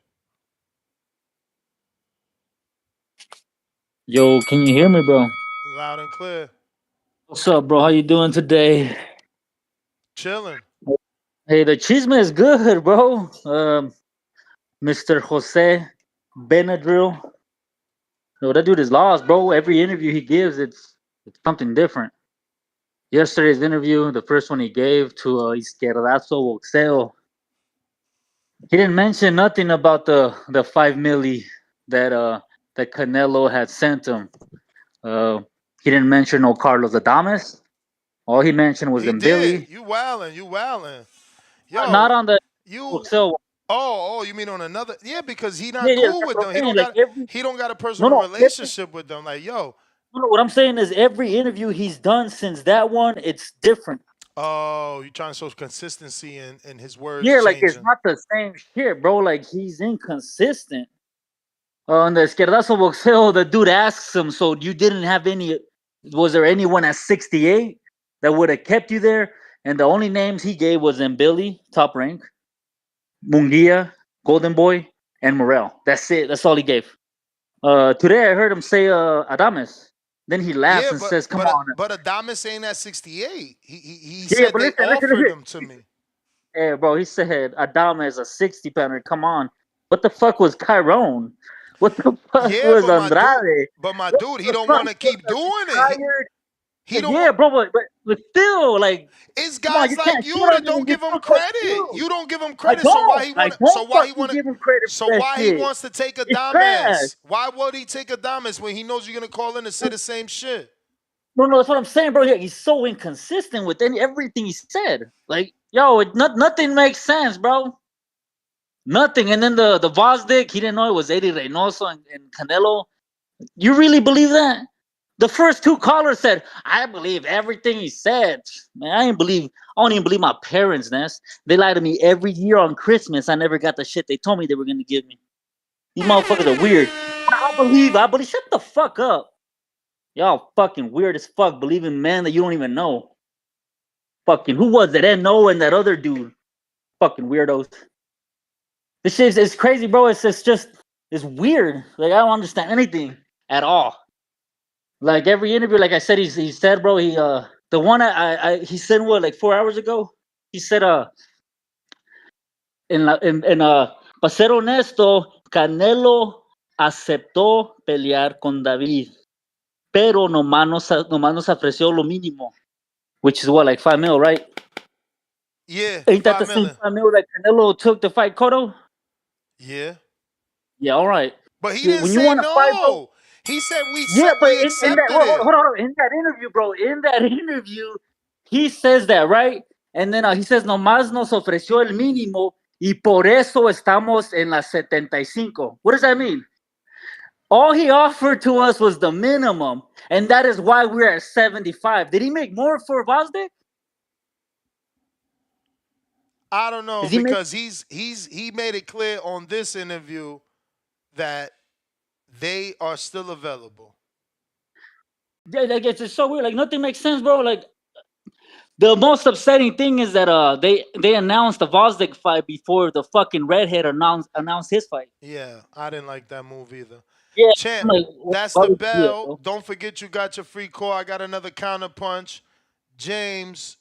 Yo, can you hear me, bro? Loud and clear. What's up, bro? How you doing today? Chilling. Hey, the chisme is good, bro. Mr. Jose Benadryl. Yo, that dude is lost, bro. Every interview he gives, it's something different. Yesterday's interview, the first one he gave to Izquierdazo Boxeo, he didn't mention nothing about the 5 milli that Canelo had sent him. Uh, he didn't mention no Carlos Adames. All he mentioned was He did. Billy. You wildin'. You wildin'. Not Yo, on the you. so You mean on another? Yeah, because he not yeah, cool that's with what them. I'm saying. Like every He don't got a no, personal no, every relationship with them. Like, yo. no, what I'm saying is every interview he's done since that one, it's different. Oh, you trying to show consistency in his words Yeah, like it's changing. not the same shit, bro. Like he's inconsistent. On the Izquierdazo Boxeo, the dude asks him, so you didn't have any, was there anyone at 68 that would have kept you there? And the only names he gave was Billy, top rank, Munguia, Golden Boy, and Morel. That's it. That's all he gave. Today I heard him say Adames. Then he laughs Yeah, and but says, "Come but on." but Adamas ain't at 68. He Yeah, said but they offered him to me. Hey, bro, he said Adames a 60 pounder. Come on. What the fuck was Chiron? What the fuck Yeah, was but Andrade? my What dude, he the don't fuck? want to keep doing it. Tired? He don't Yeah, want. bro, but still, like, It's come on, guys you like can't shit you on that him don't and you're give him still so credit. cute. You don't give him I credit. So why don't. he I want to? So don't why he fucking want to? give him credit for So that why he shit. wants to take It's trash. Adames? Why would he take Adames when he knows you're gonna call in and say the same shit? No, that's what I'm saying, bro. Yeah, he's so inconsistent with everything he said. Like, yo, nothing makes sense, bro. Nothing. And then the Vosdick, he didn't know it was Eddie Reynoso and Canelo. You really believe that? The first two callers said, I believe everything he said. Man, I don't even believe my parents, Ness. They lie to me every year on Christmas. I never got the shit they told me they were gonna give me. These motherfuckers are weird. I believe, shut the fuck up. Y'all fucking weird as fuck, believing man that you don't even know. Fucking, who was it? N.O. and that other dude. Fucking weirdos. This shit is crazy, bro. It's weird. Like, I don't understand anything at all. Like, every interview, like I said, he said, bro, the one he said, what, like 4 hours ago? He said, para ser honesto, Canelo aceptó pelear con David, pero nomás nos ofreció lo mínimo, which is what, like 5 mil, right? Yeah, Ain't that the 5 same million. 5 mil that Canelo took to fight Cotto? Yeah, Yeah, all right. but he Dude, didn't when you say want to fight, bro. no. He said Yeah, but we in that accepted it. hold on, in that interview, bro, in that interview, he says that, right? And then he says, nomás nos ofreció el mínimo y por eso estamos en las 75. What does that mean? All he offered to us was the minimum, and that is why we're at 75. Did he make more for Vazde? I don't know Is he make? because he made it clear on this interview that they are still available. Yeah, like, it's just so weird. Like, nothing makes sense, bro. Like, the most upsetting thing is that they announced the Vosdick fight before the fucking redhead announced his fight. Yeah, I didn't like that move either. Yeah, I'm Champ, like, that's why the would you do that, bell. bro? Don't forget you got your free call. I got another counter punch. James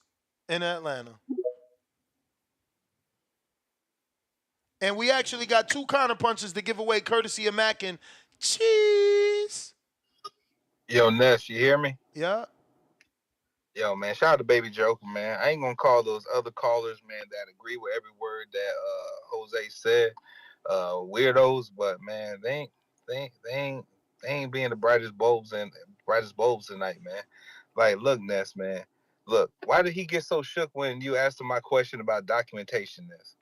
in Atlanta. And we actually got two counter punches to give away courtesy of Mac and Cheese. Yo, Ness, you hear me? Yeah. Yo, man, shout out to Baby Joker, man. I ain't gonna call those other callers, man, that agree with every word that Jose said, weirdos. But man, they ain't being the brightest bulbs tonight, man. Like, look, Ness, man. Look, why did he get so shook when you asked him my question about documentation, Ness?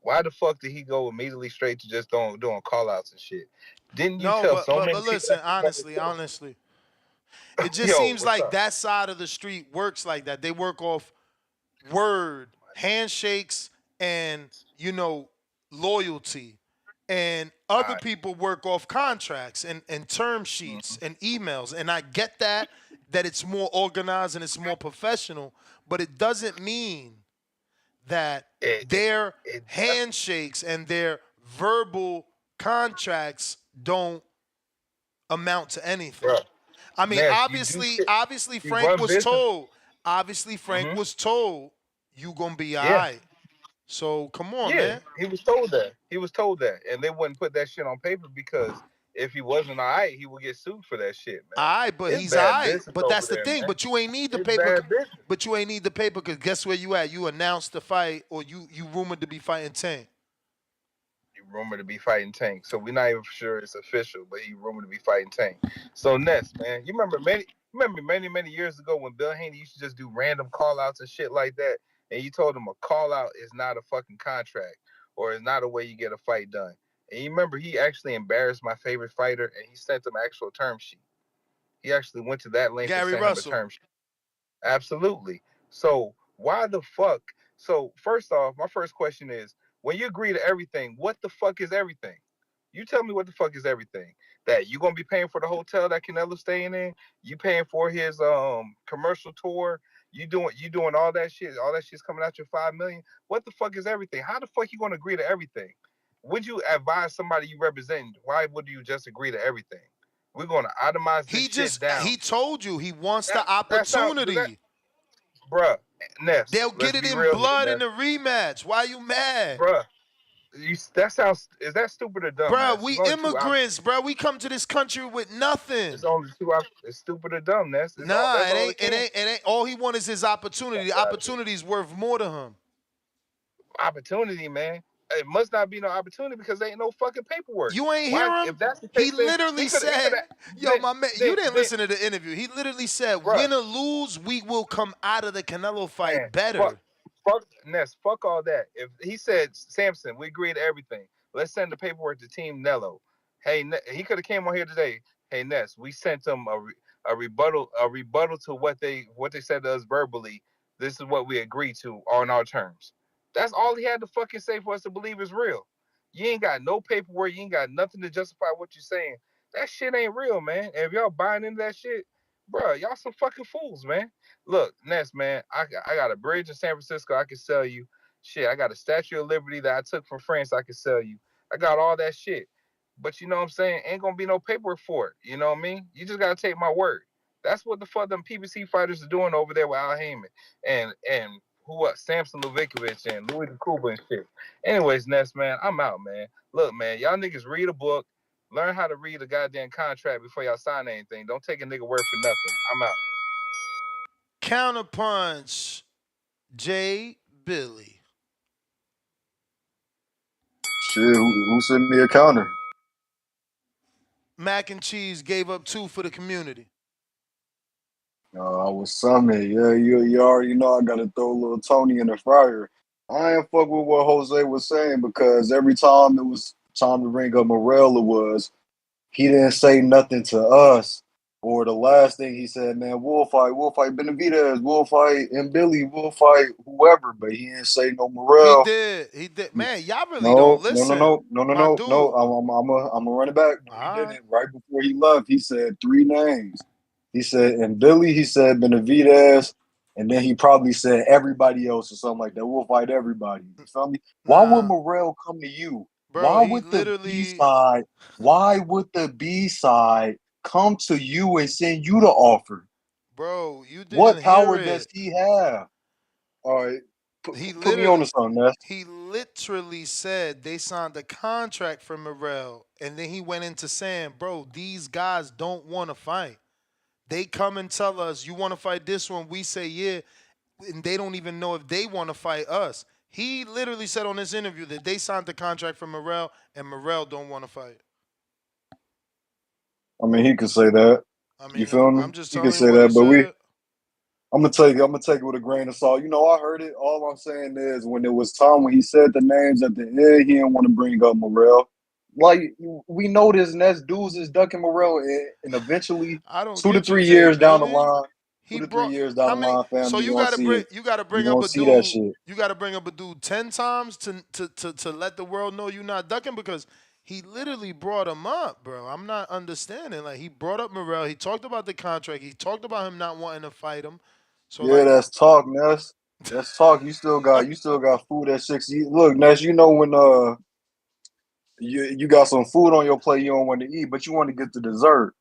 Why the fuck did he go immediately straight to just doing call outs and shit? Didn't you No, tell so many but people listen, that you never honestly, it just Yo, seems what's like up? that side of the street works like that. They work off word, handshakes, and loyalty. And other people work off contracts and term sheets and emails. And I get that it's more organized and it's more professional, but it doesn't mean that their handshakes and their verbal contracts don't amount to anything. Bro, I mean, Ness, you do obviously, shit. obviously You Frank run was business. told. Obviously, Frank was told you gonna be all Yeah, right. So come on, yeah. man. He was told that. He was told that, and they wouldn't put that shit on paper because if he wasn't all right, he would get sued for that shit, man. All right, but It's he's all bad right. business But over that's the there, thing. man. But you ain't need the It's paper. bad business. But you ain't need the paper because guess where you at? You announced the fight, or you rumored to be fighting Tank. He rumored to be fighting Tank, so we're not even sure it's official, but he rumored to be fighting Tank. So Ness, man, you remember many years ago when Bill Haney used to just do random call outs and shit like that, and you told him a call out is not a fucking contract or is not a way you get a fight done. And you remember he actually embarrassed my favorite fighter and he sent him actual term sheet. He actually went to that length and Gary sent him a Russell. term sheet. Absolutely. So why the fuck? So first off, my first question is, when you agree to everything, what the fuck is everything? You tell me what the fuck is everything. That you gonna be paying for the hotel that Canelo's staying in? You paying for his commercial tour? You doing all that shit? All that shit's coming out your 5 million. What the fuck is everything? How the fuck you gonna agree to everything? Would you advise somebody you represent? Why would you just agree to everything? We're gonna itemize this shit down. He told you he wants the That's not that, opportunity. bruh. Ness, They'll let's get it be in real here, blood in Ness. the rematch. Why you mad? Bruh, That sounds. Is that stupid or dumb, Bro, Ness? we There's only two options. immigrants, bro. We come to this country with nothing. It's only two options. It's stupid or dumb, Ness. Nah, That's it all ain't. it It can. ain't. It ain't. All he wants is his opportunity. The opportunity is worth more to him. Opportunity, man. It must not be no opportunity because there ain't no fucking paperwork. You ain't Why? hear him? If that's the He case, then literally he could. said, "Yo, my man, you didn't Then, listen to the interview. He literally said, bruh, win or lose, we will come out of the Canelo man, fight better." fuck Ness, fuck all that. If he said Samson, we agree to everything. Let's send the paperwork to Team Nello. Hey, he could have came on here today. Hey Ness, we sent them a rebuttal to what they said to us verbally. This is what we agreed to on our terms. That's all he had to fucking say for us to believe is real. You ain't got no paperwork. You ain't got nothing to justify what you're saying. That shit ain't real, man. And if y'all buying into that shit, bro, y'all some fucking fools, man. Look, Ness, man, I got a bridge in San Francisco I can sell you. Shit, I got a Statue of Liberty that I took from France I can sell you. I got all that shit. But you know what I'm saying? Ain't gonna be no paperwork for it. You know what I mean? You just gotta take my word. That's what the fuck them PBC fighters are doing over there with Al Heyman and who else? Samson Luvikovic and Louis DeCuba and shit. Anyways, Ness, man, I'm out, man. Look, man, y'all niggas read a book, learn how to read a goddamn contract before y'all sign anything. Don't take a nigga word for nothing. I'm out. Counterpunch, Jay Billy. Shit, who sent me a counter? Mac and Cheese gave up 2 for the community. I was summoned. Yeah, you already know I gotta throw a little Tony in the fryer. I ain't fuck with what Jose was saying because every time it was time to bring up Morel, it was he didn't say nothing to us. Or the last thing he said, man, we'll fight Benavidez, we'll fight and Billy, we'll fight whoever, but he didn't say no He Morel. did. He did. Man, y'all really don't No, no, no, listen. no, no, no, My no, dude. no. I'm gonna run it back. No, All he right. didn't. Right before he left, he said 3 names. He said, and Billy, he said Benavidez, and then he probably said everybody else or something like that. We'll fight everybody. You feel me? Why would Nah, Morel come to you? bro, he literally, Why would the B side come to you and send you the offer? bro, you What didn't hear power does it. he have? All right, He put me on literally, to something, Ness. he literally said they signed a contract for Morel, and then he went into saying, bro, these guys don't want to fight. They come and tell us, you want to fight this one? We say, yeah. And they don't even know if they want to fight us. He literally said on this interview that they signed the contract for Morel, and Morel don't want to fight. I mean, he could say that. I You mean, feel I'm me? just He could telling you say what he that, but said. I'm gonna take it with a grain of salt. You know, I heard it. All I'm saying is when it was time when he said the names at the end, he didn't want to bring up Morel. Like we know this, and that's dudes is ducking Morel, and eventually, I don't two to get you, three Jay years down the Billy. line, He brought how many? So family, you gotta bring you up gonna a see that dude. shit. You gotta bring up a dude 10 times to let the world know you're not ducking because he literally brought him up, bro. I'm not understanding. Like he brought up Morel. He talked about the contract. He talked about him not wanting to fight him. So Yeah, like, that's talk, Ness. That's talk. You still got food at 60. Look, Ness, you know when you got some food on your plate you don't want to eat, but you want to get the dessert.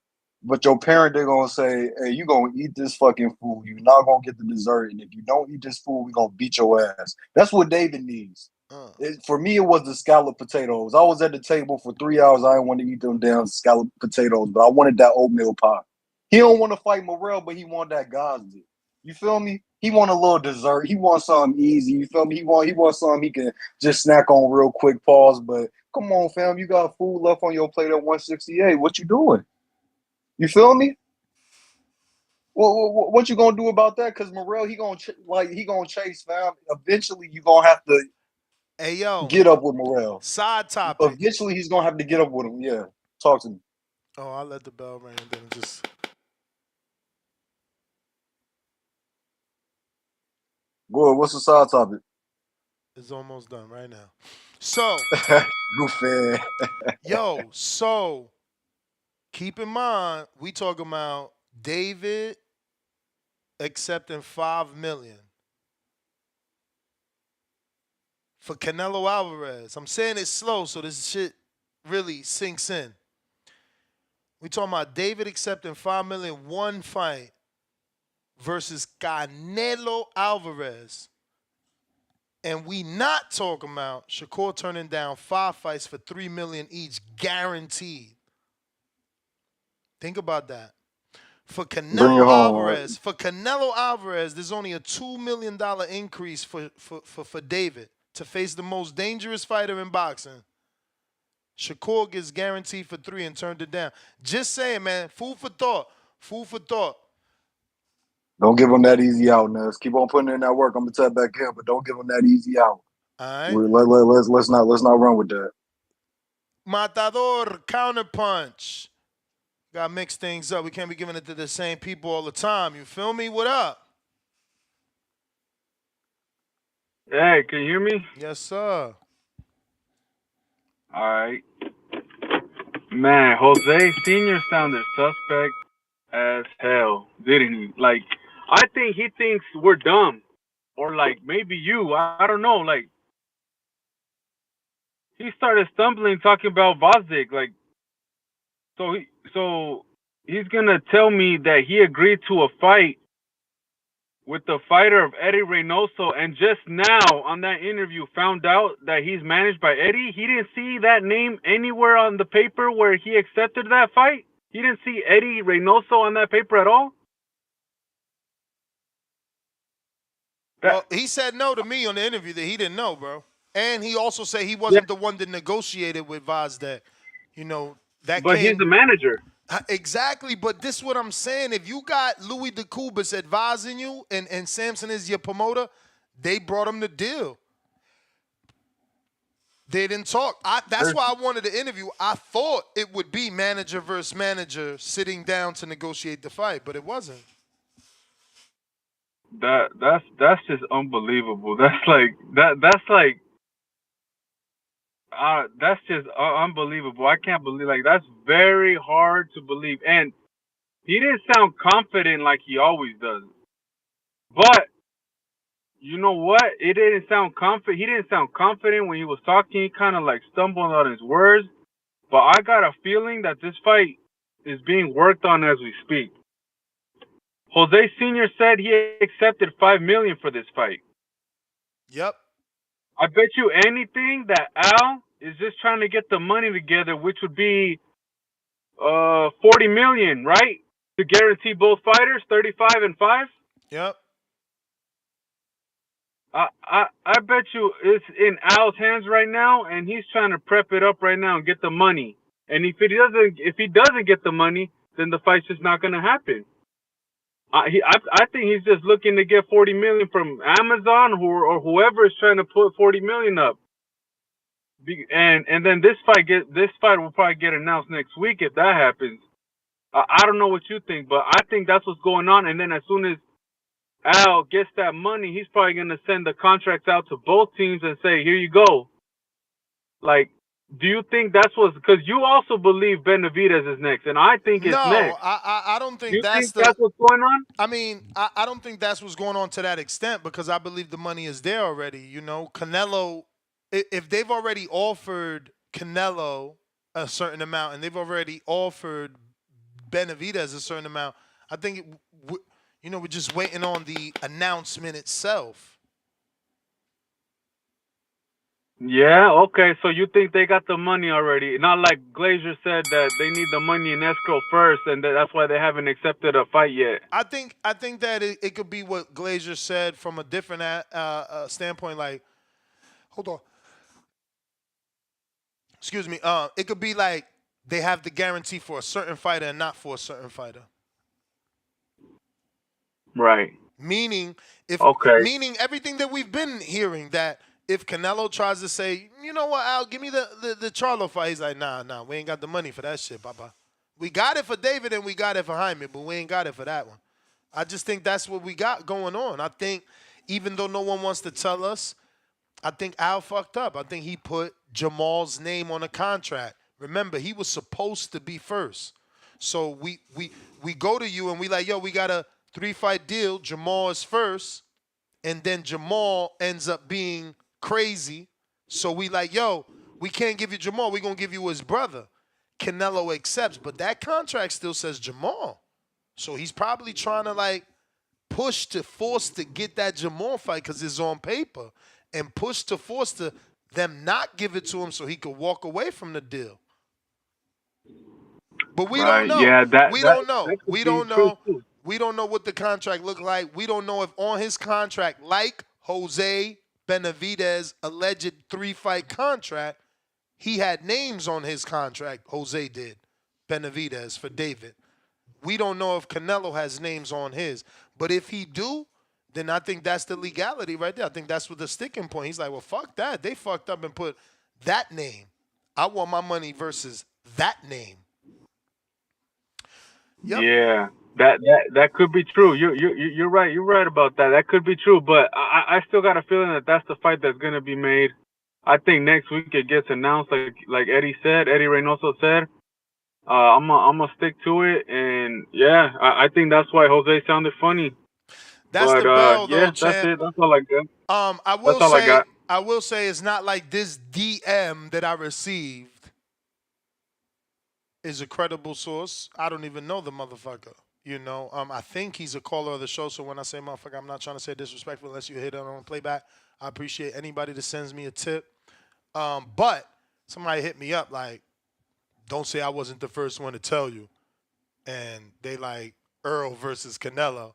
But your parent, they're gonna say, hey, you gonna eat this fucking food. You're not gonna get the dessert. And if you don't eat this food, we're gonna beat your ass. That's what David needs. For me, it was the scalloped potatoes. I was at the table for 3 hours. I didn't want to eat them damn scalloped potatoes, but I wanted that oatmeal pie. He don't want to fight Morel, but he want that Gosdick. You feel me? He want a little dessert. He wants something easy. You feel me? He wants something he can just snack on real quick. Pause. But come on, fam. You got food left on your plate at 168. What you doing? You feel me? What you gonna do about that? Cause Morel, he gonna chase, fam. Eventually, you gonna have to hey yo, get up with Morel. side topic. Eventually, he's gonna have to get up with him. Yeah, talk to me. Oh, I'll let the bell ring and then just. Boy, what's the side topic? It's almost done right now. So, Goofy. so keep in mind we talking about David accepting 5 million for Canelo Alvarez. I'm saying it slow so this shit really sinks in. We talking about David accepting 5 million one fight versus Canelo Alvarez. And we not talking about Shakur turning down 5 fights for $3 million each, guaranteed. Think about that. For Bring it home. Canelo Alvarez, there's only a $2 million increase for David to face the most dangerous fighter in boxing. Shakur gets guaranteed for 3 and turned it down. Just saying, man. Food for thought. Food for thought. Don't give them that easy out, Ness. Keep on putting in that work. I'm gonna tap back in, but don't give them that easy out. All right. Let's not run with that. Matador, counterpunch. Got to mix things up. We can't be giving it to the same people all the time. You feel me? What up? Hey, can you hear me? Yes, sir. All right. Man, Jose Sr. sounded suspect as hell, didn't he? Like, I think he thinks we're dumb. Or, like, maybe you. I don't know. Like, he started stumbling talking about Vosdick. Like, so he's going to tell me that he agreed to a fight with the fighter of Eddie Reynoso, and just now on that interview found out that he's managed by Eddie. He didn't see that name anywhere on the paper where he accepted that fight. He didn't see Eddie Reynoso on that paper at all. Well, he said no to me on the interview that he didn't know, bro. And he also said he wasn't the one that negotiated with Vosdick. You know, But he's the manager. Exactly, but this is what I'm saying. If you got Louis DeCubas advising you and Samson is your promoter, they brought him the deal. They didn't talk. That's why I wanted to interview. I thought it would be manager versus manager sitting down to negotiate the fight, but it wasn't. That's just unbelievable. That's just unbelievable. I can't believe, like, that's very hard to believe. And he didn't sound confident like he always does. But you know what? It didn't sound confident. He didn't sound confident when he was talking. He kind of like stumbled on his words. But I got a feeling that this fight is being worked on as we speak. Jose Sr. said he accepted $5 million for this fight. Yep. I bet you anything that Al is just trying to get the money together, which would be $40 million, right? To guarantee both fighters 35 and 5. Yep. I bet you it's in Al's hands right now, and he's trying to prep it up right now and get the money. And if he doesn't get the money, then the fight's just not going to happen. I think he's just looking to get $40 million from Amazon or whoever is trying to put $40 million up. And then this fight will probably get announced next week if that happens. I don't know what you think, but I think that's what's going on. And then as soon as Al gets that money, he's probably going to send the contracts out to both teams and say, here you go. Like, do you think that's what's... Because you also believe Benavidez is next, and I think it's next. No, I don't think that's what's going on? I mean, I don't think that's what's going on to that extent, because I believe the money is there already. You know, Canelo, if they've already offered Canelo a certain amount and they've already offered Benavidez a certain amount, I think, we're just waiting on the announcement itself. Yeah, okay. So you think they got the money already? Not like Glazier said that they need the money in escrow first, and that's why they haven't accepted a fight yet. I think that it could be what Glazier said from a different standpoint. Like, hold on. Excuse me. It could be like they have the guarantee for a certain fighter and not for a certain fighter. Right. Meaning everything that we've been hearing, that if Canelo tries to say, you know what, Al, give me the Charlo fight, he's like, nah, we ain't got the money for that shit, Papa. We got it for David and we got it for Jaime, but we ain't got it for that one. I just think that's what we got going on. I think even though no one wants to tell us, I think Al fucked up. I think he put Jamal's name on a contract. Remember, he was supposed to be first. So we go to you and we like, yo, we got a 3-fight deal. Jamal is first. And then Jamal ends up being crazy. So we like, yo, we can't give you Jamal. We're going to give you his brother. Canelo accepts. But that contract still says Jamal. So he's probably trying to, like, force to get that Jamal fight because it's on paper. and push to force them not give it to him so he could walk away from the deal. But we don't Right. know. Yeah. We don't know. That could We be don't true know. too. We don't know what the contract looked like. We don't know if on his contract, like Jose Benavidez alleged 3-fight contract, he had names on his contract. Jose did. Benavidez for David. We don't know if Canelo has names on his. But if he do, then I think that's the legality right there. I think that's what the sticking point. He's like, well, fuck that. They fucked up and put that name. I want my money versus that name. Yep. Yeah. That could be true. You're right. You're right about that. That could be true. But I still got a feeling that that's the fight that's gonna be made. I think next week it gets announced, like Eddie Reynoso said. I'm gonna stick to it, and yeah, I think that's why Jose sounded funny. That's But the bell, though, yeah, that's champ. it. That's all I got. I That's all I got. will say it's not like this DM that I received is a credible source. I don't even know the motherfucker. You know, I think he's a caller of the show. So when I say motherfucker, I'm not trying to say disrespectful unless you hit it on playback. I appreciate anybody that sends me a tip. But somebody hit me up like, don't say I wasn't the first one to tell you. And they like Earl versus Canelo.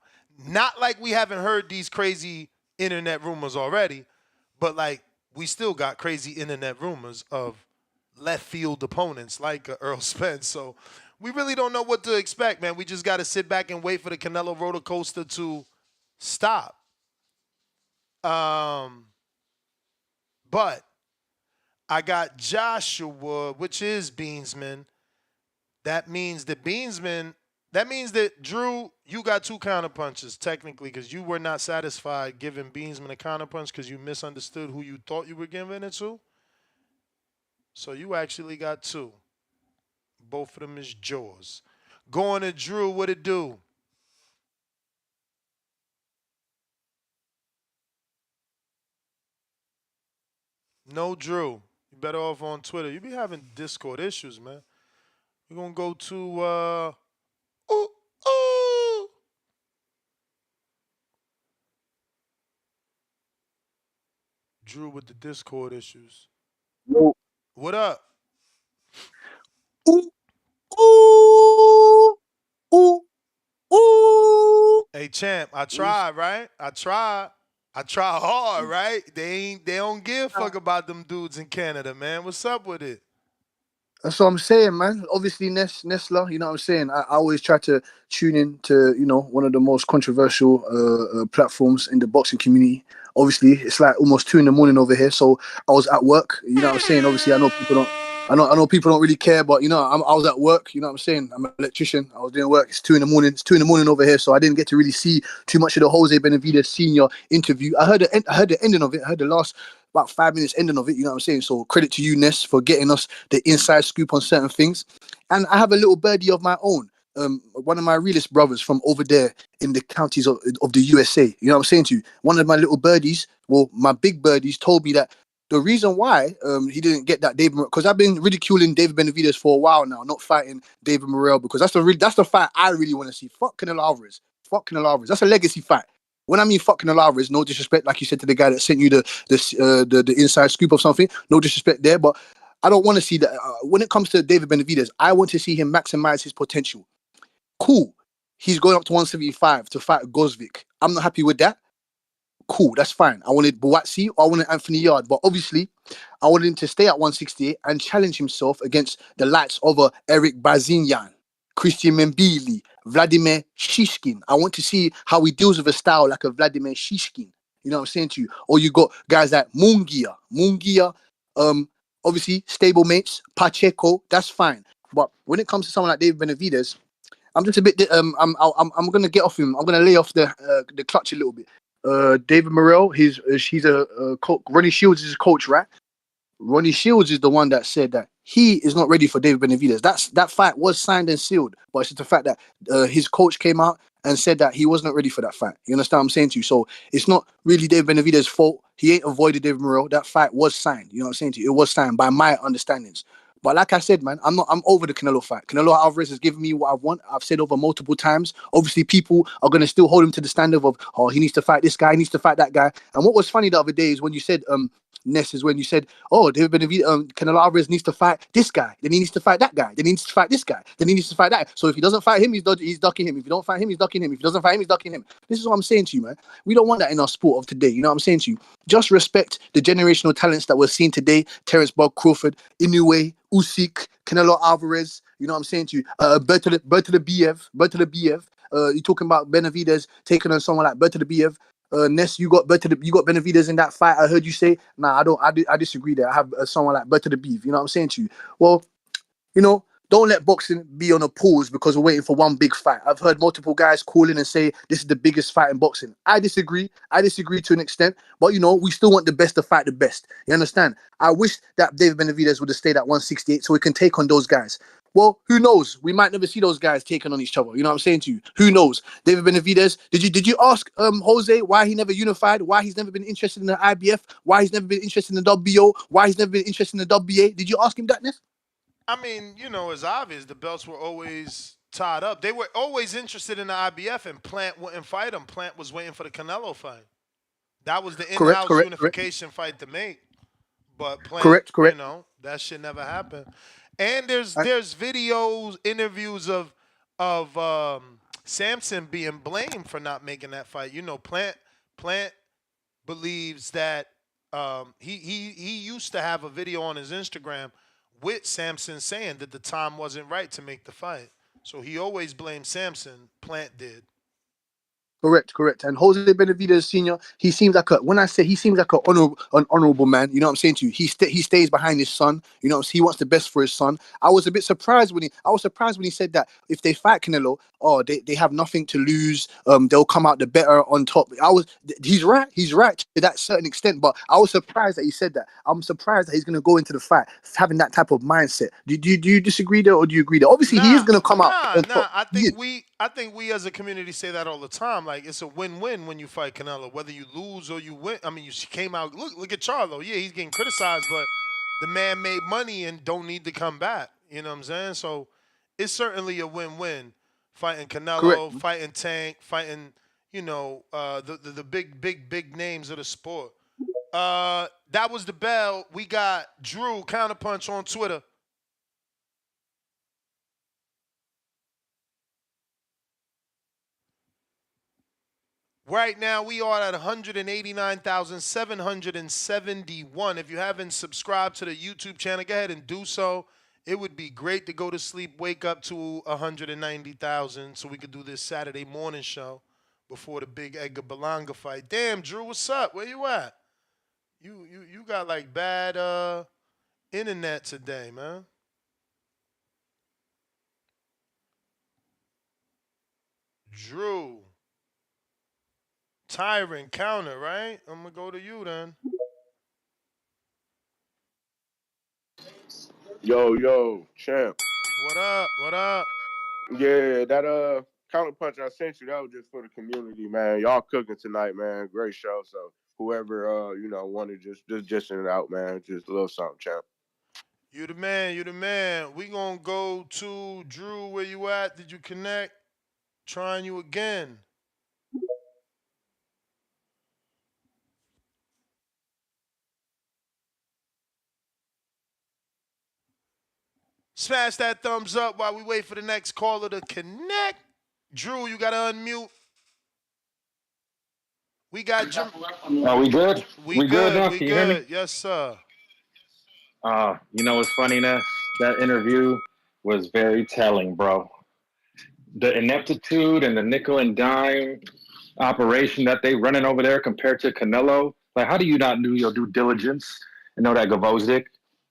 Not like we haven't heard these crazy internet rumors already, but like we still got crazy internet rumors of left field opponents like Earl Spence. So we really don't know what to expect, man. We just got to sit back and wait for the Canelo roller coaster to stop. But I got Joshua, which is Beansman. That means that Drew, you got 2 counterpunches technically because you were not satisfied giving Beansman a counterpunch because you misunderstood who you thought you were giving it to. So you actually got 2. Both of them is yours. Going to Drew, what it do? No Drew. You better off on Twitter. You be having Discord issues, man. We're going to go to Drew with the Discord issues. Yo. What up? Ooh, ooh, ooh, ooh. Hey champ, I tried, right? I tried hard, right? They don't give a fuck about them dudes in Canada, man. What's up with it? That's what I'm saying, man. Obviously, Nestler, you know what I'm saying? I always try to tune in to, one of the most controversial platforms in the boxing community. Obviously, it's like almost 2 a.m. over here, so I was at work. You know what I'm saying? Obviously, I know people don't really care, but I was at work. You know what I'm saying? I'm an electrician. I was doing work. It's 2 a.m. It's 2 a.m. over here, so I didn't get to really see too much of the Jose Benavidez senior interview. I heard the ending of it. I heard the last about 5 minutes ending of it. You know what I'm saying? So credit to you, Ness, for getting us the inside scoop on certain things. And I have a little birdie of my own. One of my realist brothers from over there in the counties of the USA. You know what I'm saying to you? One of my little birdies, well, my big birdies told me that the reason why he didn't get that David, because I've been ridiculing David Benavidez for a while now, not fighting David Morrell, because that's the fight I really want to see. Fuck Canelo Alvarez. That's a legacy fight. When I mean fuck Canelo Alvarez, no disrespect, like you said to the guy that sent you the inside scoop of something, no disrespect there, but I don't want to see that. When it comes to David Benavidez, I want to see him maximize his potential. Cool. He's going up to 175 to fight Gosvick. I'm not happy with that. Cool, that's fine. I wanted Boatsi or I wanted Anthony Yard, but obviously I wanted him to stay at 168 and challenge himself against the likes of Eric Bazinian, Christian Mbili, Vladimir Shishkin. I want to see how he deals with a style like a Vladimir Shishkin. You know what I'm saying to you? Or you got guys like Mungia, obviously stablemates, Pacheco, that's fine. But when it comes to someone like David Benavidez, I'm just a bit. I'm gonna get off him. I'm gonna lay off the clutch a little bit. David Morrell, he's a coach. Ronnie Shields is his coach, right? Ronnie Shields is the one that said that he is not ready for David Benavidez. That fight was signed and sealed, but it's just the fact that his coach came out and said that he was not ready for that fight. You understand what I'm saying to you? So it's not really David Benavidez's fault. He ain't avoided David Morrell. That fight was signed. You know what I'm saying to you? It was signed by my understandings. But like I said, man, I'm over the Canelo fight. Canelo Alvarez has given me what I want. I've said over multiple times. Obviously, people are gonna still hold him to the standard of, oh, he needs to fight this guy, he needs to fight that guy. And what was funny the other day is when you said, Ness, is when you said, oh, David Benavidez, Canelo Alvarez needs to fight this guy, then he needs to fight that guy, then he needs to fight this guy, then he needs to fight that. So if he doesn't fight him, he's ducking him. If you don't fight him, he's ducking him. If he doesn't fight him, he's ducking him. This is what I'm saying to you, man. We don't want that in our sport of today. You know what I'm saying to you? Just respect the generational talents that we're seeing today. Terence Bud Crawford, Inoue, Usyk, Canelo Alvarez. You know what I'm saying to you? Berto the BF. You're talking about Benavidez taking on someone like Berto the BF. Ness, you got Benavidez in that fight. I heard you say, nah, I disagree there. I have someone like Berto the Beef. You know what I'm saying to you? Well, you know, don't let boxing be on a pause because we're waiting for one big fight. I've heard multiple guys call in and say this is the biggest fight in boxing. I disagree. I disagree to an extent, but you know, we still want the best to fight the best. You understand? I wish that David Benavidez would have stayed at 168 so we can take on those guys. Well, who knows? We might never see those guys taking on each other. You know what I'm saying to you? Who knows? David Benavidez, did you ask Jose why he never unified? Why he's never been interested in the IBF? Why he's never been interested in the WBO? Why he's never been interested in the WBA? Did you ask him that, Ness? I mean, you know, it's obvious the belts were always tied up. They were always interested in the IBF, and Plant wouldn't fight him. Plant was waiting for the Canelo fight. That was the in-house unification fight to make. But Plant, you know, that shit never happened. And there's videos, interviews of Samson being blamed for not making that fight. You know, Plant believes that he used to have a video on his Instagram with Samson saying that the time wasn't right to make the fight. So he always blamed Samson. Plant did. Correct. And Jose Benavidez Sr., he seems like he seems like an honorable man. You know what I'm saying to you? He stays behind his son. You know, he wants the best for his son. I was a bit surprised when he said that if they fight Canelo, they have nothing to lose. They'll come out the better on top. He's right to that certain extent, but I was surprised that he said that. I'm surprised that he's gonna go into the fight having that type of mindset. Do you disagree there or do you agree there? Obviously, he is gonna come out on top. I think we as a community say that all the time. Like, it's a win-win when you fight Canelo, whether you lose or you win. I mean, you came out. Look at Charlo. Yeah, he's getting criticized, but the man made money and don't need to come back. You know what I'm saying? So it's certainly a win-win. Fighting Canelo, fighting Tank, fighting, you know, the big names of the sport. That was the bell. We got Drew Counterpunch on Twitter. Right now, we are at 189,771. If you haven't subscribed to the YouTube channel, go ahead and do so. It would be great to go to sleep, wake up to 190,000 so we could do this Saturday morning show before the big Edgar Berlanga fight. Damn, Drew, what's up? Where you at? You got like bad internet today, man. Drew. Tyrant counter, right? I'm going to go to you then. Yo, champ. What up? Yeah, that counterpunch I sent you, that was just for the community, man. Y'all cooking tonight, man. Great show. So whoever wanted just dishing it out, man. Just a little something, champ. You the man. We gonna go to Drew. Where you at? Did you connect? Trying you again. Smash that thumbs up while we wait for the next caller to connect. Drew, you got to unmute. We got Jim. Are we good? We good now? We Can you hear me? good. Yes, sir. You know what's funny, Ness? That interview was very telling, bro. The ineptitude and the nickel and dime operation that they running over there compared to Canelo. Like, how do you not do your due diligence and know that Gvozdyk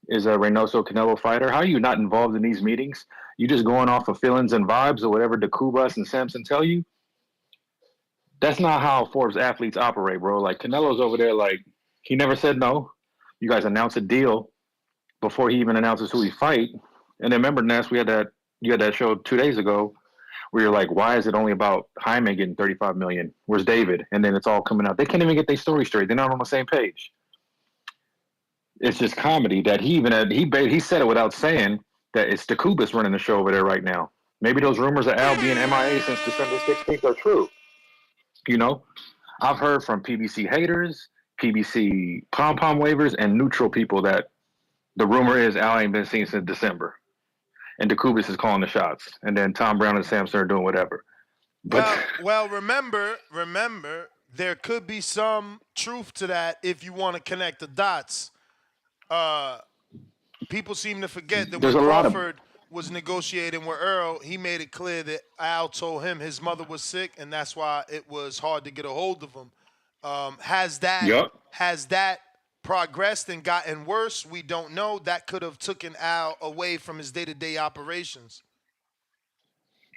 is a Reynoso Canelo fighter? How are you not involved in these meetings? You just going off of feelings and vibes or whatever DeCubas and Samson tell you? That's not how Forbes athletes operate, bro. Like, Canelo's over there, like, he never said no. You guys announced a deal before he even announces who he fight. And then remember, Ness, you had that show 2 days ago where you're like, why is it only about Jaime getting $35 million? Where's David? And then it's all coming out. They can't even get their story straight. They're not on the same page. It's just comedy that he even had, he said it without saying that it's Decubus running the show over there right now. Maybe those rumors of Al being MIA since December 16th are true. You know, I've heard from PBC haters, PBC pom pom wavers, and neutral people that the rumor is Al ain't been seen since December, and Decubus is calling the shots, and then Tom Brown and Samson are doing whatever. But Well, remember, there could be some truth to that if you want to connect the dots. People seem to forget that there's when a lot of Crawford was negotiating with Earl, he made it clear that Al told him his mother was sick, and that's why it was hard to get a hold of him. Has that yup. has that progressed and gotten worse? We don't know. That could have taken Al away from his day-to-day operations.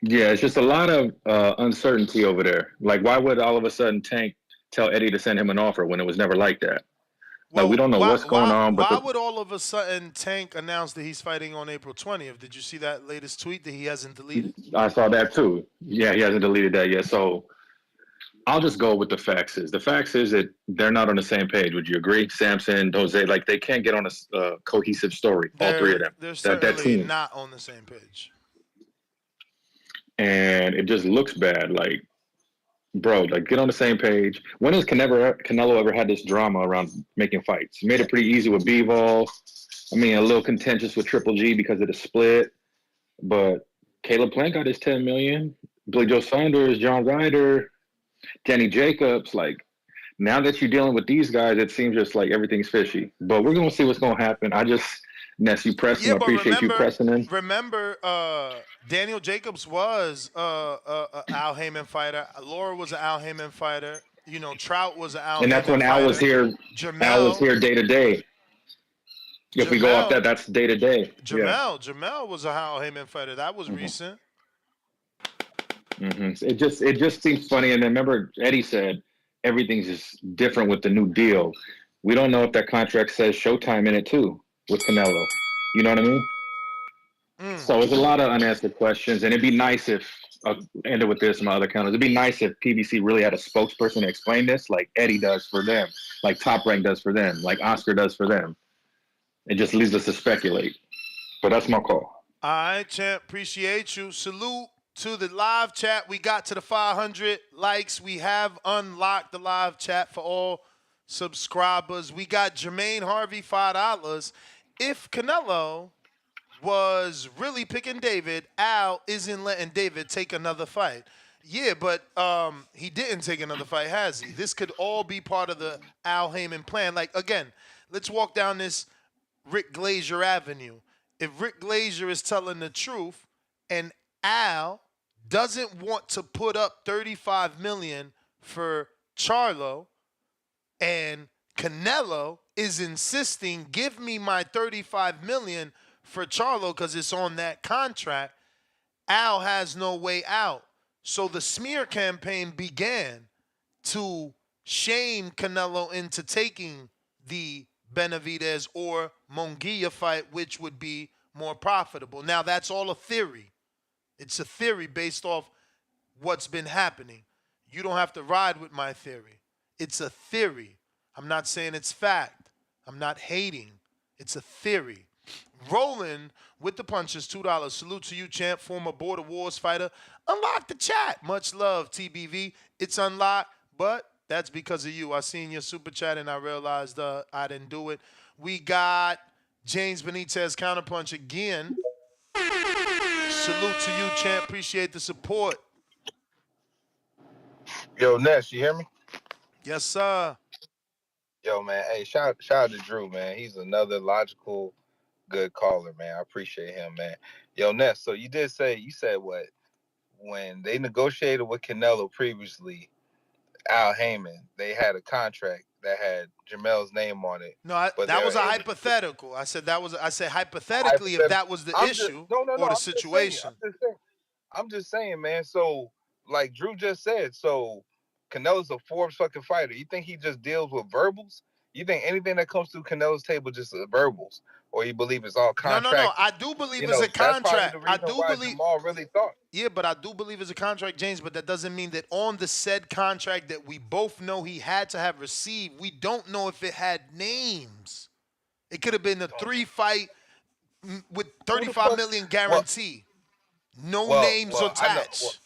Yeah, it's just a lot of uncertainty over there. Like, why would all of a sudden Tank tell Eddie to send him an offer when it was never like that? Like, we Well, don't know why what's going on, but why would all of a sudden Tank announce that he's fighting on April 20th? Did you see that latest tweet that he hasn't deleted? I saw that too. Yeah, he hasn't deleted that yet. So I'll just go with the facts. The facts is that they're not on the same page. Would you agree? Samson, Jose, like they can't get on a cohesive story. All three of them. They're That certainly team, not on the same page. and it just looks bad. Like, bro, like get on the same page. When has Canelo ever had this drama around making fights? He made it pretty easy with Bivol. I mean, a little contentious with Triple G because of the split, but Caleb Plant got his 10 million. Billy Joe Saunders, John Ryder, Danny Jacobs. Like, now that you're dealing with these guys, it seems just like everything's fishy. But we're gonna see what's gonna happen. Ness, you pressing. Yeah, I but appreciate you pressing in. remember, Daniel Jacobs was a Al Heyman fighter. Laura was an Al Heyman fighter. You know, Trout was an Al And Heyman that's when fighter. Al was here. Al was here day to day. If we go off that, that's day to day. Yeah. Jamel was a Al Heyman fighter. That was recent. Mm-hmm. It just seems funny. And then remember, Eddie said everything's just different with the new deal. We don't know if that contract says Showtime in it too with Canelo. You know what I mean? So it's a lot of unanswered questions, and it'd be nice if I'll end it with this. My other counters. It'd be nice if PBC really had a spokesperson to explain this, like Eddie does for them, like Top Rank does for them, like Oscar does for them. It just leaves us to speculate. But that's my call. All right, champ. Appreciate you. Salute to the live chat. We got to the 500 likes. We have unlocked the live chat for all subscribers. We got Jermaine Harvey, $5. If Canelo was really picking David, Al isn't letting David take another fight. Yeah, but he didn't take another fight, has he? This could all be part of the Al Heyman plan. Like, again, let's walk down this Rick Glazier Avenue. If Rick Glazier is telling the truth and Al doesn't want to put up $35 million for Charlo, and Canelo is insisting, give me my $35 million for Charlo because it's on that contract, Al has no way out. So the smear campaign began to shame Canelo into taking the Benavidez or Munguia fight, which would be more profitable. Now, that's all a theory. It's a theory based off what's been happening. You don't have to ride with my theory. It's a theory. I'm not saying it's fact. I'm not hating. It's a theory. Rolling with the punches, $2. Salute to you, champ, former Border Wars fighter. Unlock the chat. Much love, TBV. It's unlocked, but that's because of you. I seen your super chat and I realized I didn't do it. We got James Benitez counterpunch again. Salute to you, champ. Appreciate the support. Yo, Ness, you hear me? Yes, sir. Yo, man. Hey, shout out to Drew, man. He's another logical, good caller, man. I appreciate him, man. Yo, Ness, so you said what? When they negotiated with Canelo previously, Al Heyman, they had a contract that had Jamel's name on it. No, that was a hypothetical. I said hypothetically if that was the issue or the situation. I'm just saying, man. So, like Drew just said, so Canelo's a Forbes fucking fighter. You think he just deals with verbals? You think anything that comes through Canelo's table just verbals, or you believe it's all contract? No. I do believe it's a contract. I do believe Jamal really thought. Yeah, but I do believe it's a contract, James. But that doesn't mean that on the said contract that we both know he had to have received, we don't know if it had names. It could have been a 3-fight with Who the 35 fuck? million Well, guarantee. No well, names well. I know. Well, attached.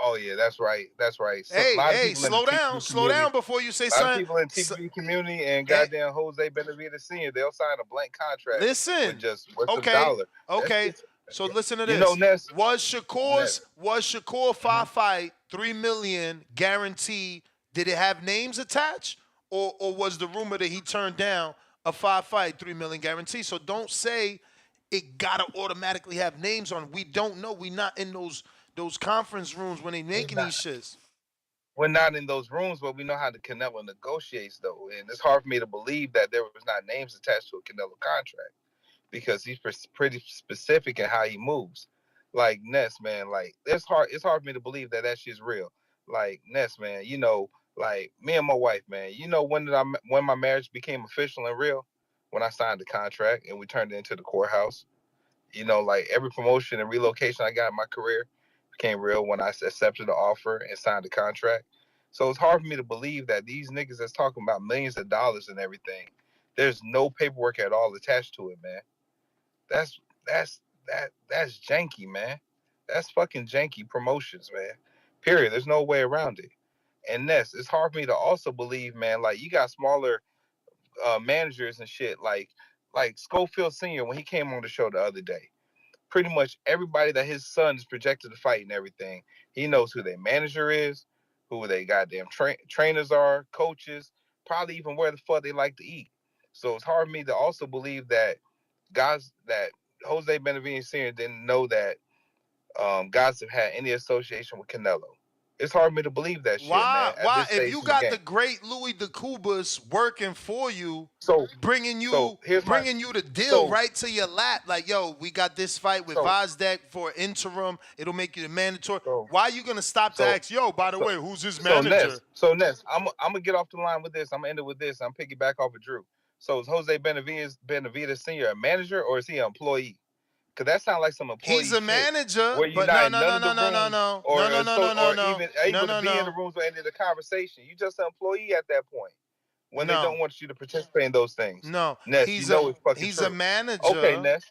oh yeah, that's right. That's right. So a Hey, lot of hey, people in the slow community, down before you say a lot of something. people in TPB community and Hey, goddamn Jose Benavidez Senior, they'll sign a blank contract listen. with some Okay, dollar. That okay. shit's, So listen to you know, this. Ness. Was Ness. Shakur fight $3 million guarantee? Did it have names attached, or was the rumor that he turned down a 5-fight $3 million guarantee? So don't say it gotta automatically have names on. We don't know. We not in those conference rooms when they We're making not. these shits. We're not in those rooms, but we know how the Canelo negotiates, though, and it's hard for me to believe that there was not names attached to a Canelo contract because he's pretty specific in how he moves. Like Ness, man, like it's hard. It's hard for me to believe that that shit's real. Like Ness, man, you know, like me and my wife, man. You know when my marriage became official and real? When I signed the contract and we turned it into the courthouse. You know, like every promotion and relocation I got in my career became real when I accepted the offer and signed the contract. So it's hard for me to believe that these niggas that's talking about millions of dollars and everything, there's no paperwork at all attached to it, man. That's that's janky, man. That's fucking janky promotions, man. Period. There's no way around it. And Ness, it's hard for me to also believe, man. Like you got smaller managers and shit, like Schofield Senior when he came on the show the other day. Pretty much everybody that his son is projected to fight and everything, he knows who their manager is, who they goddamn trainers are, coaches, probably even where the fuck they like to eat. So it's hard for me to also believe that guys that Jose Benavidez Sr. didn't know that guys have had any association with Canelo. It's hard for me to believe that shit, Why? man. At Why? this If stage you in the got game. the great Louis DeCubas working for you, So bringing so you here's my the deal so right to your lap, like yo, we got this fight with so Vazdek for interim. It'll make you the mandatory. so Why are you gonna stop to so ask, yo? By the so way, who's his so manager? Ness, I'm gonna get off the line with this. I'm gonna end it with this. I'm piggyback off of Drew. So is Jose Benavidez Senior a manager or is he an employee? Cause that sounds like some He's employee a shit manager, where you're but not no, in no, none no, of the no, no, no, rooms no, no, or no, no, no, no, or no, even no, able to no, be in the no, rooms or any of the conversation. You just an employee at that point when they no, don't want you to participate in those things. no. Ness, you know it's fucking He's a true. Okay, manager. Ness.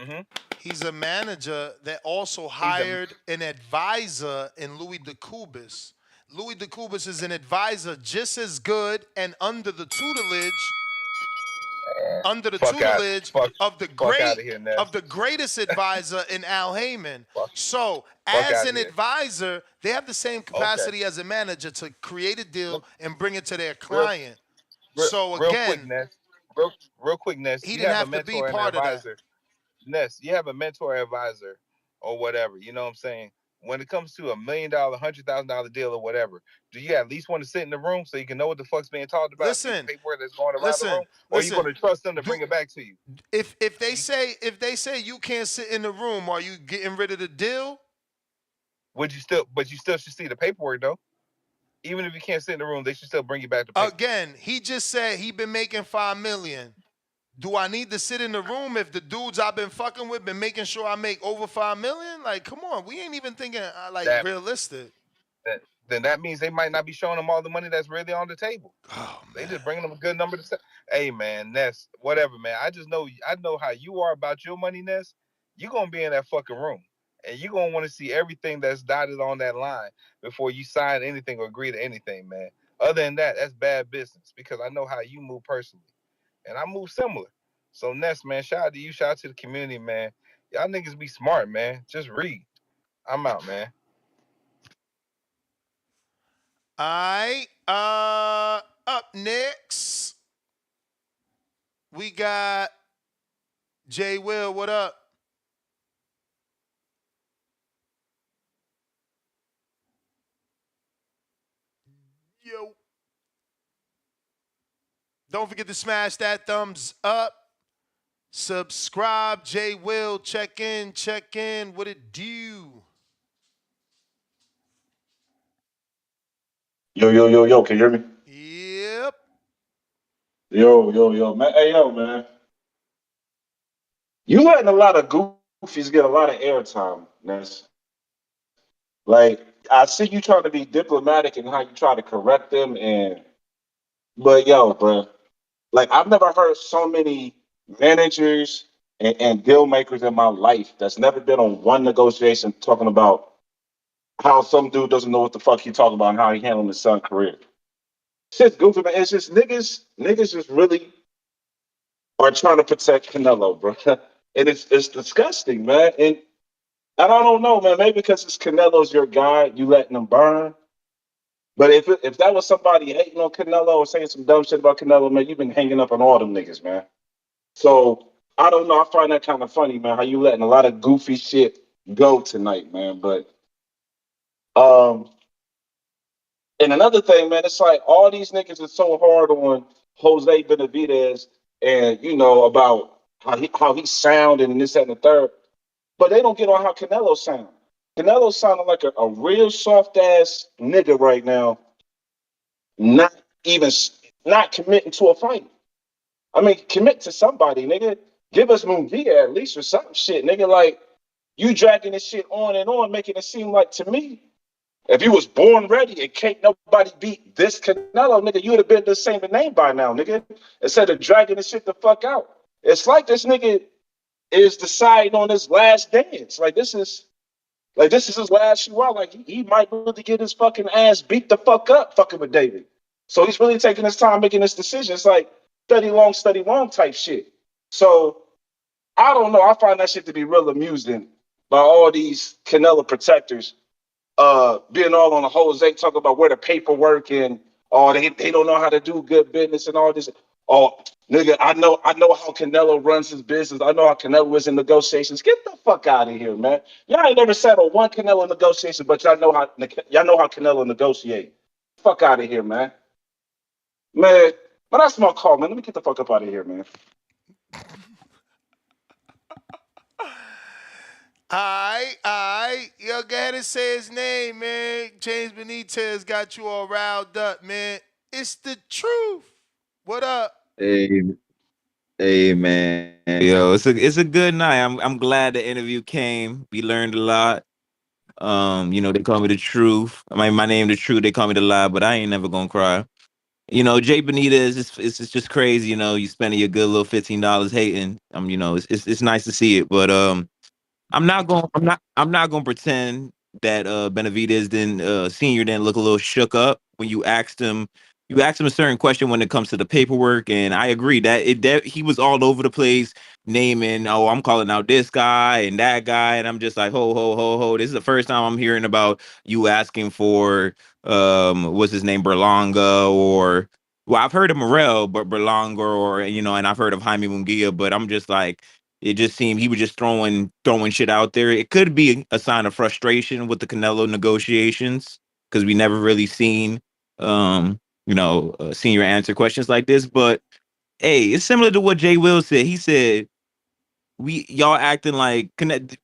Mm-hmm. He's a manager that also He's a hired an advisor in Louis DeCubas. Louis DeCubas is an advisor just as good and under the fuck out, tutelage fuck, of the fuck out of here, Ness. greatest advisor in Al Heyman. Fuck, So, fuck as out of an here. advisor, they have the same Okay. capacity as a manager to create a deal Look, and bring it to their real, client. So real quick, again, Ness. Real quick, Ness. he You didn't have a have to be mentor and an part of that. advisor. Ness, you have a mentor advisor or whatever, you know what I'm saying? When it comes to $1 million, $100,000 deal or whatever, do you at least want to sit in the room so you can know what the fuck's being talked about, see the Listen, paperwork that's going around the listen, room, or are you going listen. to trust them to bring it back to you? If they say you can't sit in the room, are you getting rid of the deal? But you still should see the paperwork though. Even if you can't sit in the room, they should still bring you back the paperwork. Again, he just said he been making $5 million. Do I need to sit in the room if the dudes I've been fucking with been making sure I make over $5 million? Like, come on, we ain't even thinking like That, realistic. then that means they might not be showing them all the money that's really on the table. Oh, they just bringing them a good number to say, hey man, Ness, whatever, man. I know how you are about your money, Ness. You're gonna be in that fucking room. And you're gonna want to see everything that's dotted on that line before you sign anything or agree to anything, man. Other than that, that's bad business because I know how you move personally. And I move similar. So Ness, man, shout out to you, shout out to the community, man. Y'all niggas be smart, man. Just read. I'm out, man. All right. Up next, we got Jay Will. What up? Yo. Don't forget to smash that thumbs up. Subscribe. Jay Will. Check in. What it do? Yo. Can you hear me? Yep. Yo, man. Hey, yo, man. You letting a lot of goofies get a lot of airtime, Ness. Like, I see you trying to be diplomatic and how you try to correct them, but yo, bro, Like I've never heard so many managers and deal makers in my life that's never been on one negotiation talking about how some dude doesn't know what the fuck he talking about and how he handling his son's career. Shit's goofy, man. It's just niggas just really are trying to protect Canelo, bro. And it's disgusting, man. And I don't know, man. Maybe because it's Canelo's your guy, you letting him burn. But if that was somebody hating on Canelo or saying some dumb shit about Canelo, man, you've been hanging up on all them niggas, man. So I don't know. I find that kind of funny, man. How you letting a lot of goofy shit go tonight, man. But um, and another thing, man, it's like all these niggas are so hard on Jose Benavidez and about how he sounded and this that, and the third, but they don't get on how Canelo sound. Canelo sounding like a real soft ass nigga right now, not even not committing to a fight. I mean, commit to somebody, nigga. Give us Munguia at least or some shit, nigga. Like you dragging this shit on, making it seem like to me, if you was born ready and can't nobody beat this Canelo, nigga, you would have been the same name by now, nigga. Instead of dragging this shit the fuck out. It's like this nigga is deciding on his last dance. This is his last shoe out. Like he might really get his fucking ass beat the fuck up fucking with David. So he's really taking his time making this decision. It's like study long type shit. So I don't know. I find that shit to be real amusing by all these Canelo protectors being all on the Jose talking about where the paperwork and they don't know how to do good business and all this. Oh, nigga, I know how Canelo runs his business. I know how Canelo is in negotiations. Get the fuck out of here, man. Y'all ain't never sat on one Canelo negotiation, but y'all know how Canelo negotiate. Fuck out of here, man. Man, but that's my call, man. Let me get the fuck up out of here, man. Alright. Yo, go ahead and say his name, man. James Benitez got you all riled up, man. It's the truth. What up? Hey, hey, man. Yo, it's a good night. I'm glad the interview came. We learned a lot. They call me the truth. I mean, my name the truth. They call me the lie, but I ain't never gonna cry. Jay Benitez, it's just crazy. You spending your good little $15 hating. It's nice to see it, but I'm not gonna pretend that Benavidez didn't senior didn't look a little shook up when you asked him a certain question when it comes to the paperwork, and I agree that he was all over the place naming, oh, I'm calling out this guy and that guy, and I'm just like, ho ho ho ho. This is the first time I'm hearing about you asking for what's his name, Berlanga, or well, I've heard of Morel, but Berlanga, or and I've heard of Jaime Munguia, but I'm just like, it just seemed he was just throwing shit out there. It could be a sign of frustration with the Canelo negotiations because we never really seen senior answer questions like this. But hey, it's similar to what Jay Will said. He said y'all acting like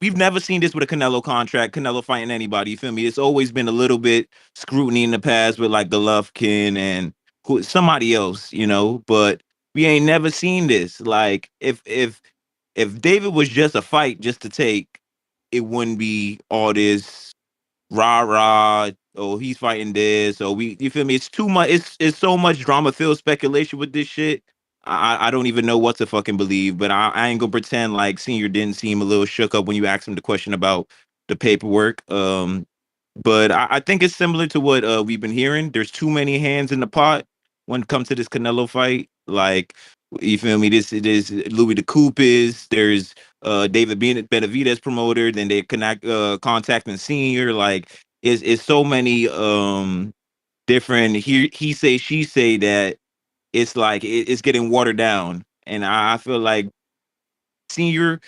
we've never seen this with a Canelo contract, Canelo fighting anybody. You feel me? It's always been a little bit scrutiny in the past with like Golovkin and somebody else, but we ain't never seen this. Like if David was just a fight just to take, it wouldn't be all this rah rah. Oh, he's fighting this. Oh, you feel me? It's too much. It's so much drama filled speculation with this shit. I don't even know what to fucking believe. But I ain't gonna pretend like Senior didn't seem a little shook up when you asked him the question about the paperwork. But I think it's similar to what we've been hearing. There's too many hands in the pot when it comes to this Canelo fight. Like, you feel me? This it is Louis the Coop is. There's David Benavidez promoter. Then they connect contacting Senior. Like, it's so many different he say she say that it's like it's getting watered down, and I feel like Senior,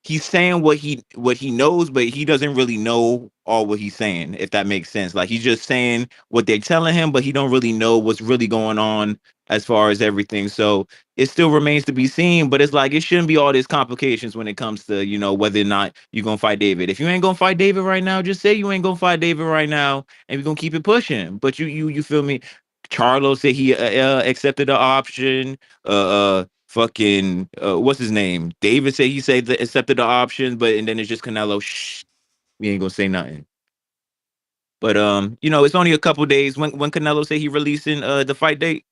he's saying what he knows, but he doesn't really know all what he's saying, if that makes sense. Like he's just saying what they're telling him, but he don't really know what's really going on as far as everything. So it still remains to be seen, but it's like it shouldn't be all these complications when it comes to, whether or not you're gonna fight David. If you ain't gonna fight David right now, just say you ain't gonna fight David right now, and we're gonna keep it pushing. But you feel me? Charlo said he accepted the option. Fucking what's his name? David said he said that accepted the option, but and then it's just Canelo. Shh, we ain't gonna say nothing. But it's only a couple days when Canelo said he releasing the fight date.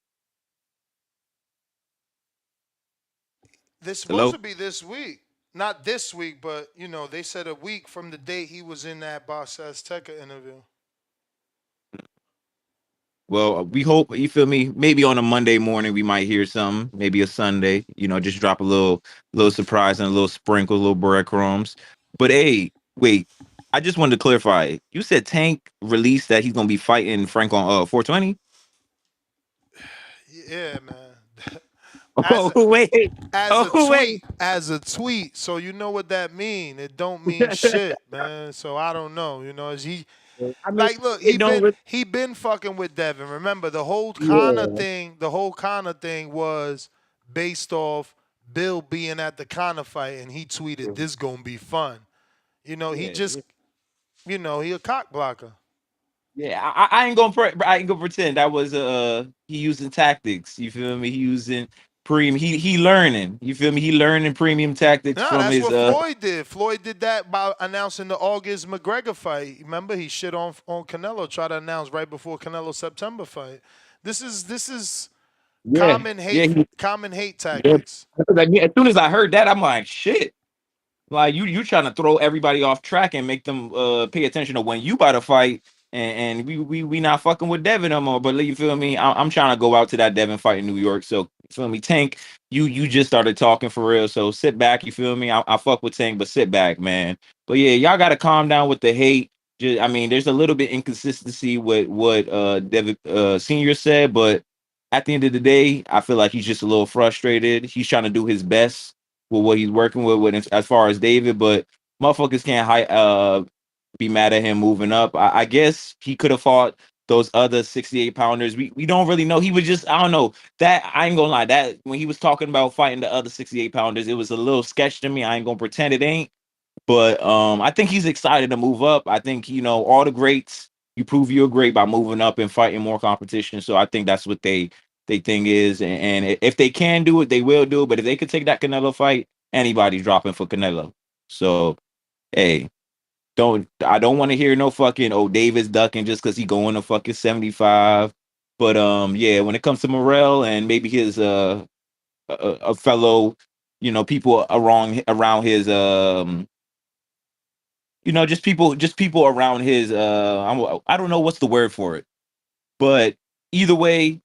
They're supposed Hello? to be this week. Not this week, but they said a week from the date he was in that Boss Azteca interview. Well, we hope, you feel me? Maybe on a Monday morning we might hear something. Maybe a Sunday, just drop a little surprise and a little sprinkle, a little breadcrumbs. But hey, wait, I just wanted to clarify. You said Tank released that he's gonna be fighting Frank on 420? Yeah, man. Oh wait. As a Oh wait. tweet, so you know what that mean. It don't mean shit, man. So I don't know. Is he I mean, like, look, it don't really, he been fucking with Devin. Remember the whole yeah. Connor thing was based off Bill being at the Connor fight, and he tweeted this gonna be fun. He Yeah, just he a cock blocker. yeah, I ain't gonna pretend that was he using tactics. You feel me? He using premium. He learning. You feel me? He learning premium tactics No, from that's his what Floyd did. Floyd did that by announcing the August McGregor fight. Remember, he shit on Canelo. Tried to announce right before Canelo's September fight. This is yeah common hate yeah. tactics. Like, as soon as I heard that, I'm like, shit. Like you trying to throw everybody off track and make them pay attention to when you about to fight, and we not fucking with Devin no more. But you feel me? I'm trying to go out to that Devin fight in New York. So you feel me? Tank, you just started talking for real. So sit back. You feel me? I fuck with Tank, but sit back, man. But yeah, y'all got to calm down with the hate. I mean, there's a little bit inconsistency with what Devin Senior said, but at the end of the day, I feel like he's just a little frustrated. He's trying to do his best with what he's working with as far as David, but motherfuckers can't be mad at him moving up. I guess he could have fought those other 68 pounders. We don't really know. He was just, I don't know. That I ain't gonna lie. That when he was talking about fighting the other 68 pounders, it was a little sketch to me. I ain't gonna pretend it ain't. But I think he's excited to move up. I think, all the greats, you prove you're great by moving up and fighting more competition. So I think that's what they thing is. And if they can do it, they will do it. But if they could take that Canelo fight, anybody's dropping for Canelo. So hey, I don't want to hear no fucking Davis ducking just because he going to fucking 75. But yeah, when it comes to Morrell and maybe his a fellow, people around his just people around his I don't know what's the word for it, but either way,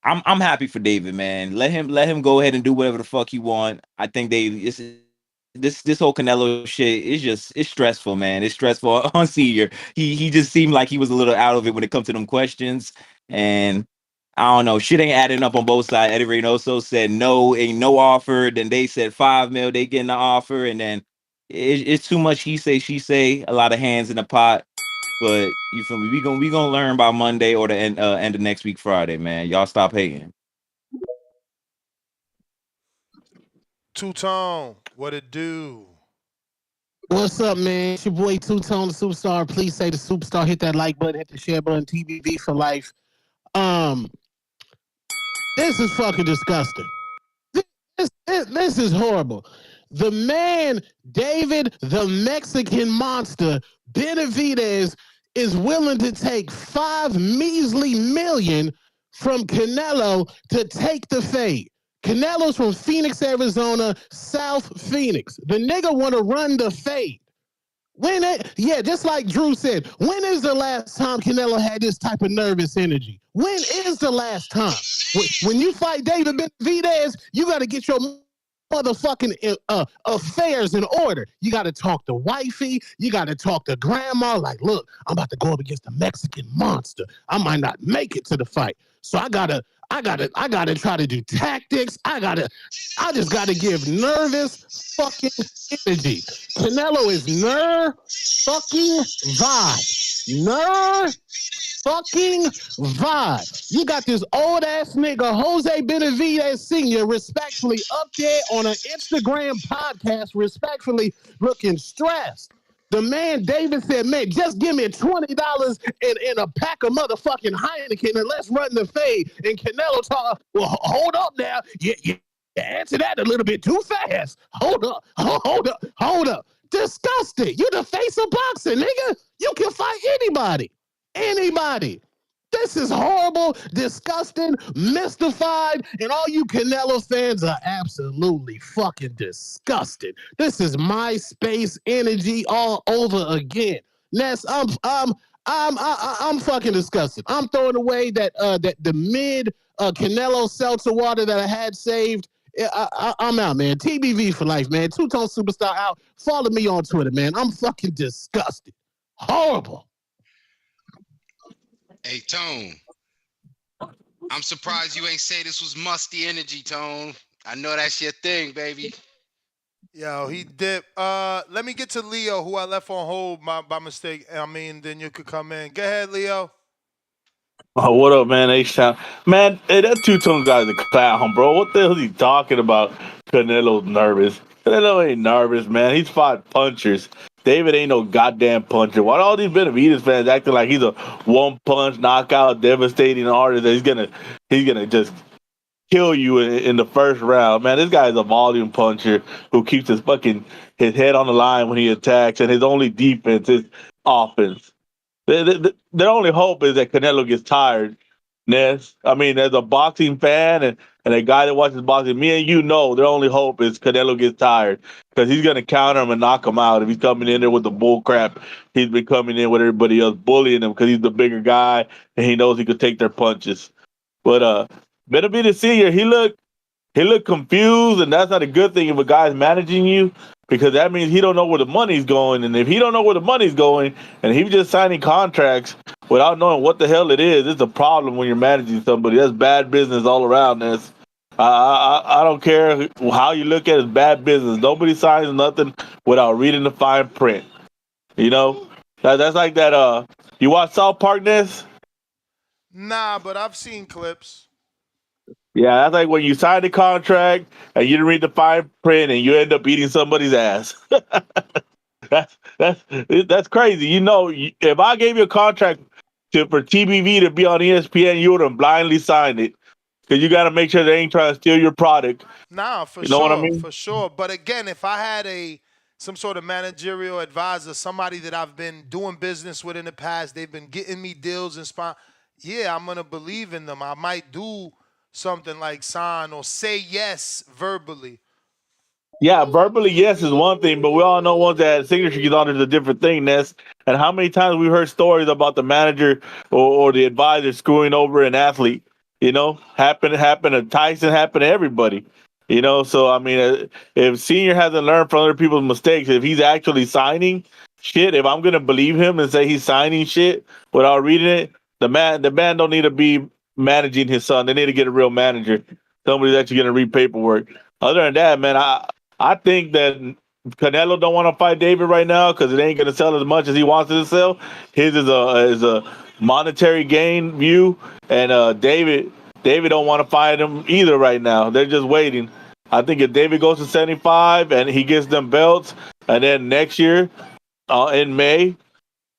I'm happy for David, man. Let him go ahead and do whatever the fuck he want. I think this whole Canelo shit is just, it's stressful, man. It's stressful on Senior. He just seemed like he was a little out of it when it comes to them questions, and I don't know, shit ain't adding up on both sides. Eddie Reynoso said no, ain't no offer. Then they said 5 mil, they getting the offer, and then it's too much he say she say. A lot of hands in the pot. But you feel me? We gonna learn by Monday or the end of next week Friday, man. Y'all stop hating. Two Tone, what it do? What's up, man? It's your boy Two Tone the Superstar. Please say the superstar. Hit that like button. Hit the share button. TBV for life. Um, this is fucking disgusting. This is horrible. The man, David, the Mexican monster, Benavidez, is willing to take 5 measly million from Canelo to take the fade. Canelo's from Phoenix, Arizona, South Phoenix. The nigga want to run the fade. Just like Drew said, when is the last time Canelo had this type of nervous energy? When is the last time? When you fight David Benavidez, you got to get your motherfucking affairs in order. You got to talk to wifey. You got to talk to grandma. Like, look, I'm about to go up against the Mexican monster. I might not make it to the fight, so I gotta try to do tactics. I just gotta give nervous fucking energy. Canelo is fucking vibe. Fucking vibe. You got this old ass nigga, Jose Benavidez Sr., respectfully up there on an Instagram podcast, respectfully looking stressed. The man, David, said, man, just give me $20 and a pack of motherfucking Heineken and let's run the fade. And Canelo talk, well, hold up now. Yeah, answer that a little bit too fast. Hold up. Disgusting. You the face of boxing, nigga. You can fight anybody. This is horrible, disgusting, mystified, and all you Canelo fans are absolutely fucking disgusted. This is MySpace energy all over again. Ness, I'm fucking disgusted. I'm throwing away that the mid Canelo seltzer water that I had saved. I'm out, man. TBV for life, man. Two-tone superstar out. Follow me on Twitter, man. I'm fucking disgusted. Horrible. Hey, Tone. I'm surprised you ain't say this was musty energy, Tone. I know that's your thing, baby. Yo, he dipped. Let me get to Leo, who I left on hold by mistake. I mean, then you could come in. Go ahead, Leo. Oh, what up, man? H-Town. Man, hey, that two-tone guy's a clown, bro. What the hell is he talking about? Canelo's nervous. Canelo ain't nervous, man. He's fought punchers. David ain't no goddamn puncher. Why all these Benavidez fans acting like he's a one-punch knockout, devastating artist that he's gonna just kill you in the first round, man? This guy is a volume puncher who keeps his head on the line when he attacks, and his only defense is offense. Their only hope is that Canelo gets tired. Ness, I mean, as a boxing fan and a guy that watches boxing, me and you know their only hope is Canelo gets tired because he's gonna counter him and knock him out if he's coming in there with the bull crap. He's been coming in with everybody else bullying him because he's the bigger guy and he knows he could take their punches. But Benavidez Senior, he looked confused, and that's not a good thing if a guy's managing you because that means he don't know where the money's going. And if he don't know where the money's going, and he's just signing contracts without knowing what the hell it is, it's a problem when you're managing somebody. That's bad business all around. This. I don't care how you look at it, it's bad business. Nobody signs nothing without reading the fine print. You know, that's like that. You watch South Park, Ness? Nah, but I've seen clips. Yeah, that's like when you sign the contract and you didn't read the fine print and you end up eating somebody's ass. That's crazy. You know, if I gave you a contract for TBV to be on ESPN, you would have blindly signed it because you got to make sure they ain't trying to steal your product. Nah, for You know what I sure, mean? for sure. But again, if I had some sort of managerial advisor, somebody that I've been doing business with in the past, they've been getting me deals and yeah, I'm gonna believe in them. I might do something like sign or say yes verbally. Yeah, verbally, yes, is one thing, but we all know once that signature gets on, there's a different thing, Ness. And how many times we've heard stories about the manager or the advisor screwing over an athlete? You know, happened to Tyson, happened to everybody. You know, so I mean, if Senior hasn't learned from other people's mistakes, if he's actually signing shit, if I'm gonna believe him and say he's signing shit without reading it, the man don't need to be managing his son. They need to get a real manager, somebody that's actually gonna read paperwork. Other than that, man, I think that Canelo don't want to fight David right now because it ain't going to sell as much as he wants it to sell. His is a monetary gain view, and David don't want to fight him either right now. They're just waiting. I think if David goes to 75 and he gets them belts, and then next year in May,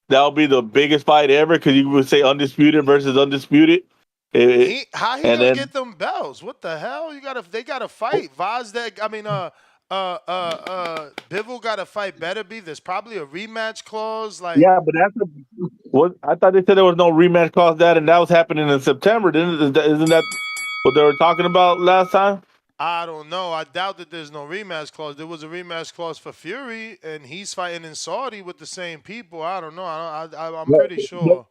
that'll be the biggest fight ever because you would say undisputed versus undisputed. How he And gonna then get them belts? What the hell? They gotta fight. Bivol gotta fight Beterbiev. There's probably a rematch clause. Like, yeah, but what I thought they said there was no rematch clause that, and that was happening in September. Isn't that what they were talking about last time? I don't know. I doubt that there's no rematch clause. There was a rematch clause for Fury, and he's fighting in Saudi with the same people. I don't know. I'm pretty But, sure.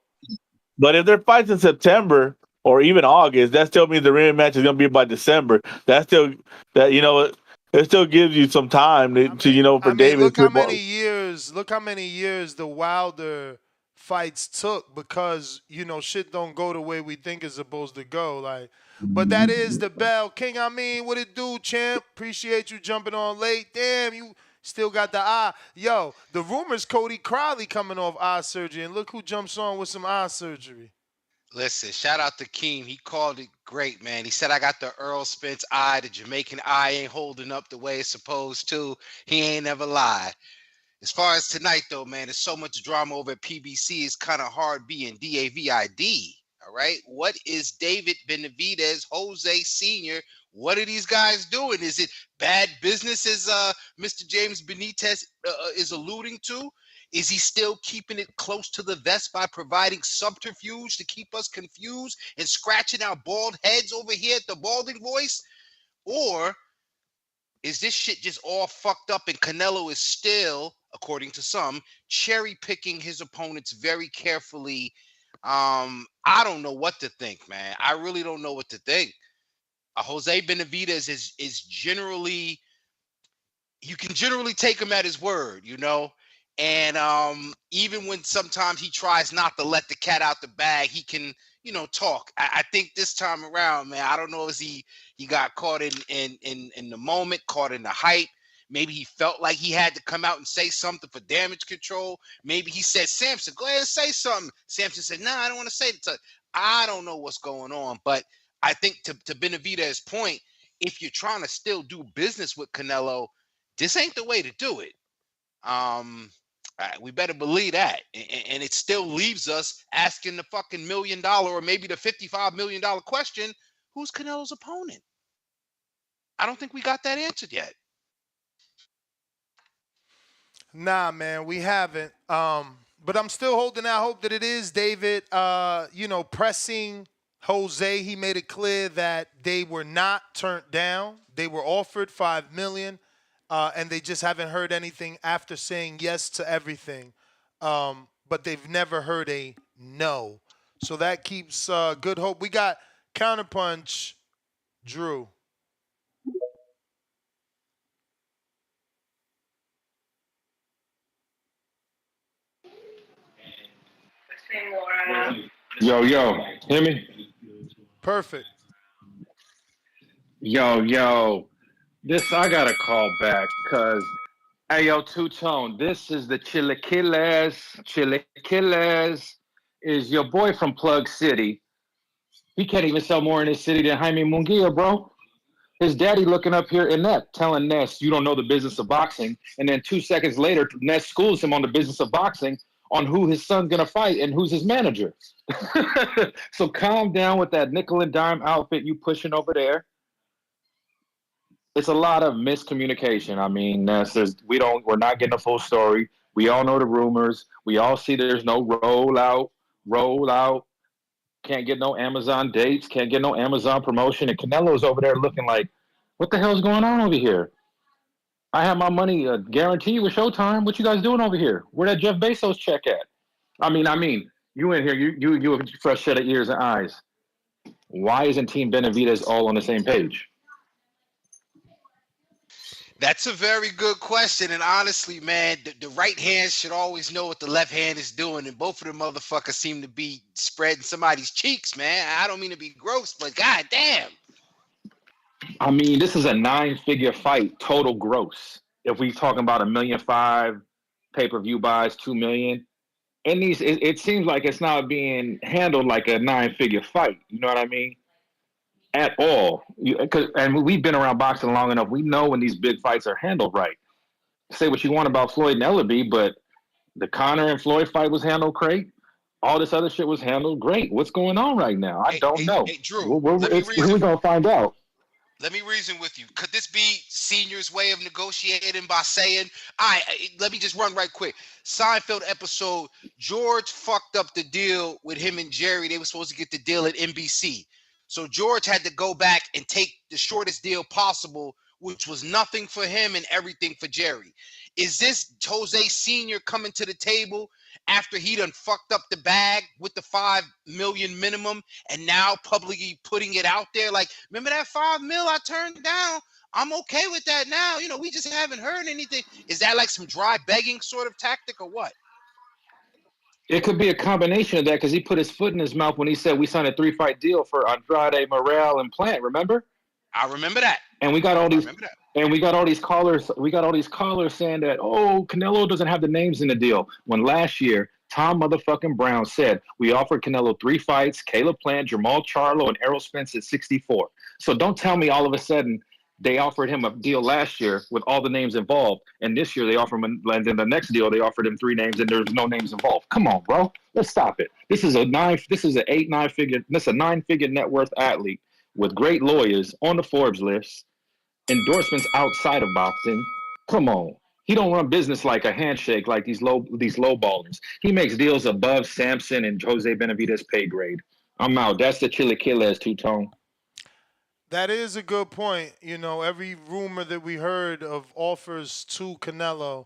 but if their fights in September or even August, that still means the rematch is going to be by December. It still gives you some time for David Look how to. many years. Look how many years the Wilder fights took because shit don't go the way we think it's supposed to go. Like, but that is the bell, King. I mean, what it do, champ? Appreciate you jumping on late. Damn, you still got the eye. Yo, the rumors Cody Crowley coming off eye surgery, and look who jumps on with some eye surgery. Listen, shout out to Keem. He called it great, man. He said, I got the Earl Spence eye. The Jamaican eye ain't holding up the way it's supposed to. He ain't never lied. As far as tonight, though, man, there's so much drama over at PBC. It's kind of hard being DAVID. All right. What is David Benavidez, Jose Sr.? What are these guys doing? Is it bad business, as Mr. James Benitez is alluding to? Is he still keeping it close to the vest by providing subterfuge to keep us confused and scratching our bald heads over here at the Balding Voice? Or is this shit just all fucked up and Canelo is still, according to some, cherry picking his opponents very carefully? I don't know what to think, man. I really don't know what to think. Jose Benavidez is generally, you can generally take him at his word, you know. And even when sometimes he tries not to let the cat out the bag, he can, you know, talk. I think this time around, man, I don't know if he got caught in the moment, caught in the hype. Maybe he felt like he had to come out and say something for damage control. Maybe he said, Samson, go ahead and say something. Samson said, nah, I don't want to say it. I don't know what's going on. But I think to Benavidez's point, if you're trying to still do business with Canelo, this ain't the way to do it. We better believe that. And it still leaves us asking the fucking $1 million or maybe the $55 million question, who's Canelo's opponent? I don't think we got that answered yet. Nah, man, we haven't. But I'm still holding out hope that it is David. Pressing Jose, he made it clear that they were not turned down. They were offered $5 million, and they just haven't heard anything after saying yes to everything. But they've never heard a no. So that keeps good hope. We got Counterpunch, Drew. Yo, hear me? Perfect. Yo, this I gotta call back because, hey, yo, Two Tone, this is the Chilaquiles is your boy from Plug City. He can't even sell more in his city than Jaime Munguia, bro. His daddy looking up here Inept, telling Ness, you don't know the business of boxing. And then 2 seconds later, Ness schools him on the business of boxing, on who his son's going to fight and who's his manager. So calm down with that nickel and dime outfit you pushing over there. It's a lot of miscommunication. I mean, Ness, we're not getting a full story. We all know the rumors. We all see there's no rollout. Can't get no Amazon dates, can't get no Amazon promotion. And Canelo's over there looking like, what the hell's going on over here? I have my money guaranteed with Showtime. What you guys doing over here? Where that Jeff Bezos check at? I mean, you in here, you a fresh set of ears and eyes. Why isn't Team Benavidez all on the same page? That's a very good question. And honestly, man, the right hand should always know what the left hand is doing. And both of the motherfuckers seem to be spreading somebody's cheeks, man. I don't mean to be gross, but goddamn. I mean, this is a 9-figure fight, total gross. If we talking about $1.5 million pay-per-view buys, $2 million. And it seems like it's not being handled like a 9-figure fight. You know what I mean? At all. And we've been around boxing long enough. We know when these big fights are handled right. Say what you want about Floyd and Ellaby, but the Conor and Floyd fight was handled great. All this other shit was handled great. What's going on right now? I don't know. Hey, Drew, we're going to find out. Let me reason with you. Could this be Senior's way of negotiating by saying, all right, let me just run right quick. Seinfeld episode, George fucked up the deal with him and Jerry. They were supposed to get the deal at NBC. So George had to go back and take the shortest deal possible, which was nothing for him and everything for Jerry. Is this Jose Sr. coming to the table after he done fucked up the bag with the $5 million minimum and now publicly putting it out there? Like, remember that $5 million I turned down? I'm okay with that now. You know, we just haven't heard anything. Is that like some dry begging sort of tactic or what? It could be a combination of that because he put his foot in his mouth when he said we signed a 3-fight deal for Andrade, Morrell, and Plant. Remember? I remember that. And we got all these callers. We got all these callers saying that, oh, Canelo doesn't have the names in the deal. When last year, Tom motherfucking Brown said we offered Canelo 3 fights, Caleb Plant, Jamal Charlo, and Errol Spence at 64. So don't tell me all of a sudden they offered him a deal last year with all the names involved, and this year they offer him, and then the next deal they offered him 3 names, and there's no names involved. Come on, bro, let's stop it. This is a 9-figure net worth athlete with great lawyers on the Forbes list, endorsements outside of boxing. Come on, He don't run business like a handshake, like these low ballers. He makes deals above Samson and Jose Benavidez pay grade. I'm out. That's the Chile Killers, Two-Tone. That is a good point. You know, every rumor that we heard of offers to Canelo,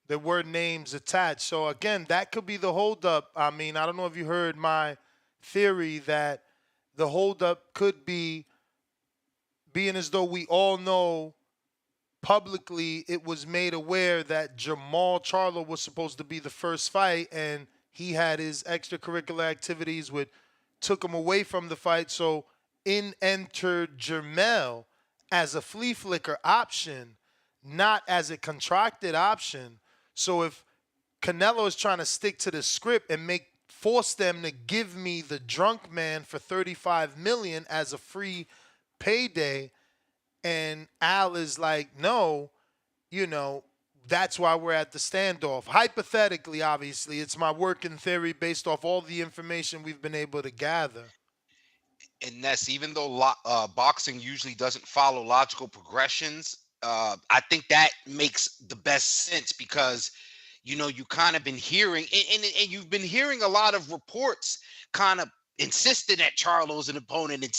there were names attached. So again, that could be the holdup. I mean, I don't know if you heard my theory that the holdup could be being as though we all know publicly it was made aware that Jamal Charlo was supposed to be the first fight, and he had his extracurricular activities which took him away from the fight. So in entered Jermel as a flea flicker option, not as a contracted option. So if Canelo is trying to stick to the script and force them to give me the drunk man for 35 million as a free payday, and Al is like, no, you know, that's why we're at the standoff. Hypothetically, obviously, it's my working theory based off all the information we've been able to gather. And that's even though boxing usually doesn't follow logical progressions. I think that makes the best sense because, you know, you kind of been hearing, and you've been hearing a lot of reports kind of insisting that Charlo's an opponent, and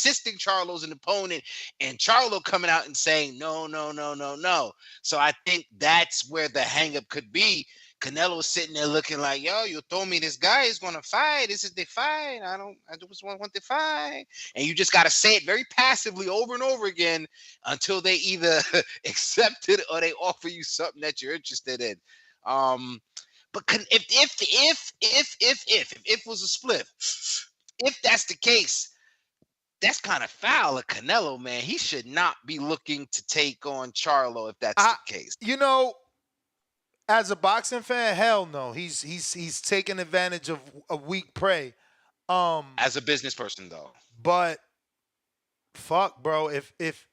Charlo coming out and saying, no, no, no, no, no. So I think that's where the hangup could be. Canelo's sitting there looking like, yo, you told me this guy is going to fight. This is the fight. I just want the fight. And you just got to say it very passively over and over again until they either accept it or they offer you something that you're interested in. But if was a split, if that's the case, that's kind of foul of Canelo, man. He should not be looking to take on Charlo if that's the case. You know, as a boxing fan, hell no. He's taking advantage of a weak prey. As a business person, though. But fuck, bro. If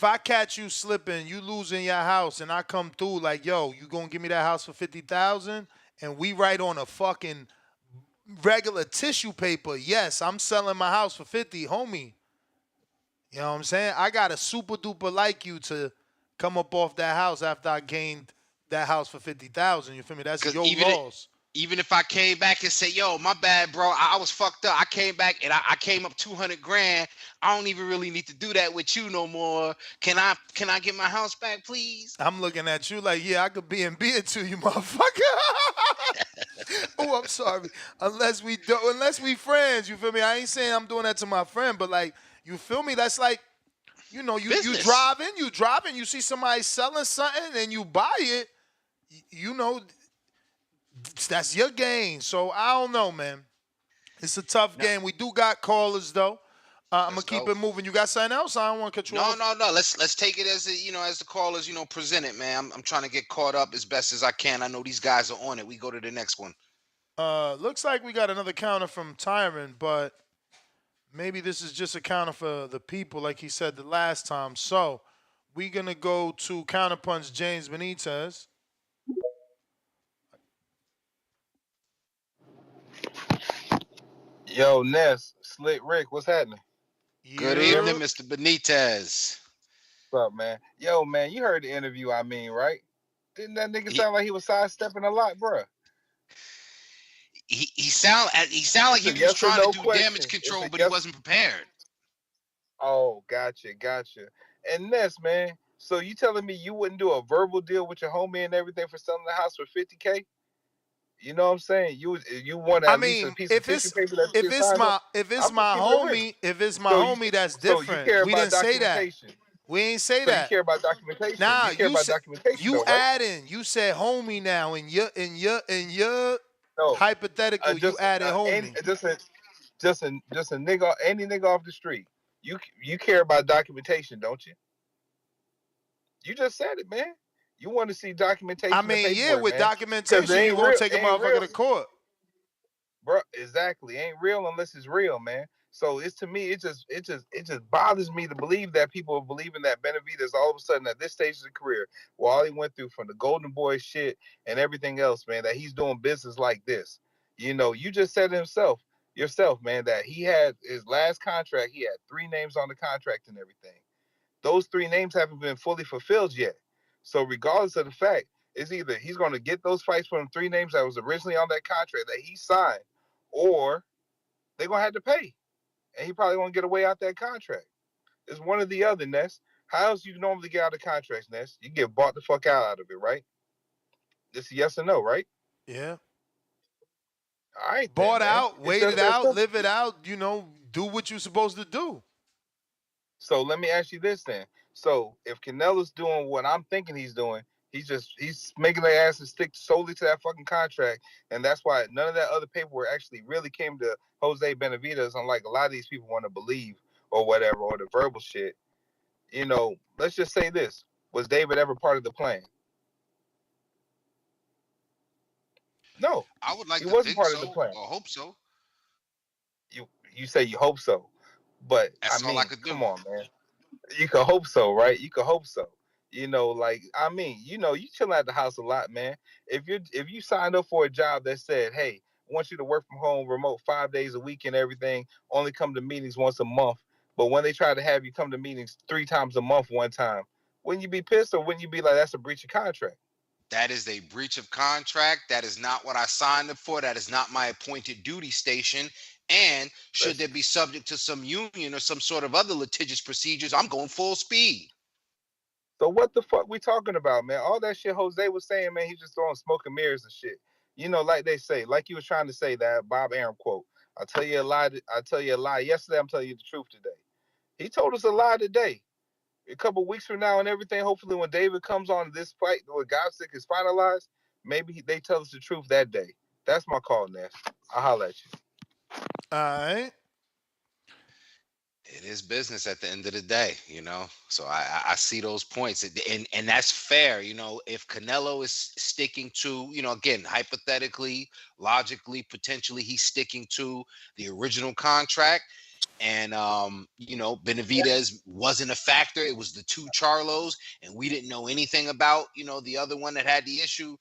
I catch you slipping, you losing your house, and I come through like, yo, you gonna give me that house for 50,000, and we write on a fucking regular tissue paper, yes, I'm selling my house for 50, homie. You know what I'm saying? I got a super duper like you to come up off that house after I gained that house for 50,000. You feel me? That's your loss. Even if I came back and say, yo, my bad, bro, I was fucked up. I came back and I came up 200 grand. I don't even really need to do that with you no more. Can I get my house back, please? I'm looking at you like, yeah, I could be and be it to you, motherfucker. Oh, I'm sorry. Unless we friends, you feel me? I ain't saying I'm doing that to my friend, but like, you feel me? That's like, you know, you driving, you see somebody selling something and you buy it, you know, that's your game. So I don't know, man. It's a tough game. We do got callers though. I'm gonna keep it moving. You got something else? I don't want to cut you off. No. Let's take it as as the callers present it, man. I'm trying to get caught up as best as I can. I know these guys are on it. We go to the next one. Looks like we got another counter from Tyron, but maybe this is just a counter for the people, like he said the last time. So we're gonna go to Counterpunch James Benitez. Yo, Ness, Slick Rick, what's happening? Good evening, Mr. Benitez. What's up, man? Yo, man, you heard the interview, right? Didn't that nigga sound like he was sidestepping a lot, bruh? He sound like he was trying to do damage control, but he wasn't prepared. Oh, gotcha. And Ness, man, so you telling me you wouldn't do a verbal deal with your homie and everything for selling the house for $50K? You know what I'm saying? You want at least a piece of tissue paper that if it's my homie, that's different. We didn't say that. We ain't say that. You care about documentation. Nah, you care about documentation. You adding. You said homie now in your hypothetical. You added homie. Just a nigga, any nigga off the street. You care about documentation, don't you? You just said it, man. You want to see documentation. I mean, yeah, with documentation, you won't take a motherfucker to court. Bro, exactly. Ain't real unless it's real, man. So it's, to me, it just bothers me to believe that people are believing that Benavidez all of a sudden at this stage of his career, where all he went through from the Golden Boy shit and everything else, man, that he's doing business like this. You know, you just said yourself, man, that he had his last contract, he had 3 names on the contract and everything. Those 3 names haven't been fully fulfilled yet. So regardless of the fact, it's either he's going to get those fights from 3 names that was originally on that contract that he signed, or they're going to have to pay, and he probably going to get away out that contract. It's one or the other, Ness. How else you normally get out of contracts, Ness? You get bought the fuck out of it, right? It's a yes or no, right? Yeah. All right then, Bought man. out, It's wait just it that out, simple. live it out, do what you're supposed to do. So let me ask you this then. So if Canelo's doing what I'm thinking he's doing, he's making their asses stick solely to that fucking contract, and that's why none of that other paperwork actually really came to Jose Benavidez, unlike a lot of these people want to believe or whatever, or the verbal shit. Let's just say this: was David ever part of the plan? No, I would like he to wasn't think part of the so plan. or hope so. You say you hope so, but I That's all I mean, could do. come on, man. You could hope so, right? You could hope so. Like I mean, you chill at the house a lot, man. If you signed up for a job that said, "Hey, I want you to work from home, remote 5 days a week and everything, only come to meetings once a month," but when they try to have you come to meetings 3 times a month, one time, wouldn't you be pissed, or wouldn't you be like, "That's a breach of contract"? That is a breach of contract. That is not what I signed up for. That is not my appointed duty station. And should there Listen. be subject to some union or some sort of other litigious procedures, I'm going full speed. So what the fuck we talking about, man? All that shit Jose was saying, man, he's just throwing smoke and mirrors and shit. Like they say, like he was trying to say that Bob Arum quote. I tell you a lie. I tell you a lie yesterday. I'm telling you the truth today. He told us a lie today. A couple weeks from now and everything. Hopefully, when David comes on this fight, when Godsick is finalized, maybe they tell us the truth that day. That's my call, Ness. I'll holler at you. All right. It is business at the end of the day, you know. So I see those points, and that's fair, you know. If Canelo is sticking to, again, hypothetically, logically, potentially, he's sticking to the original contract, and Benavidez wasn't a factor. It was the two Charlos, and we didn't know anything about, the other one that had the issue.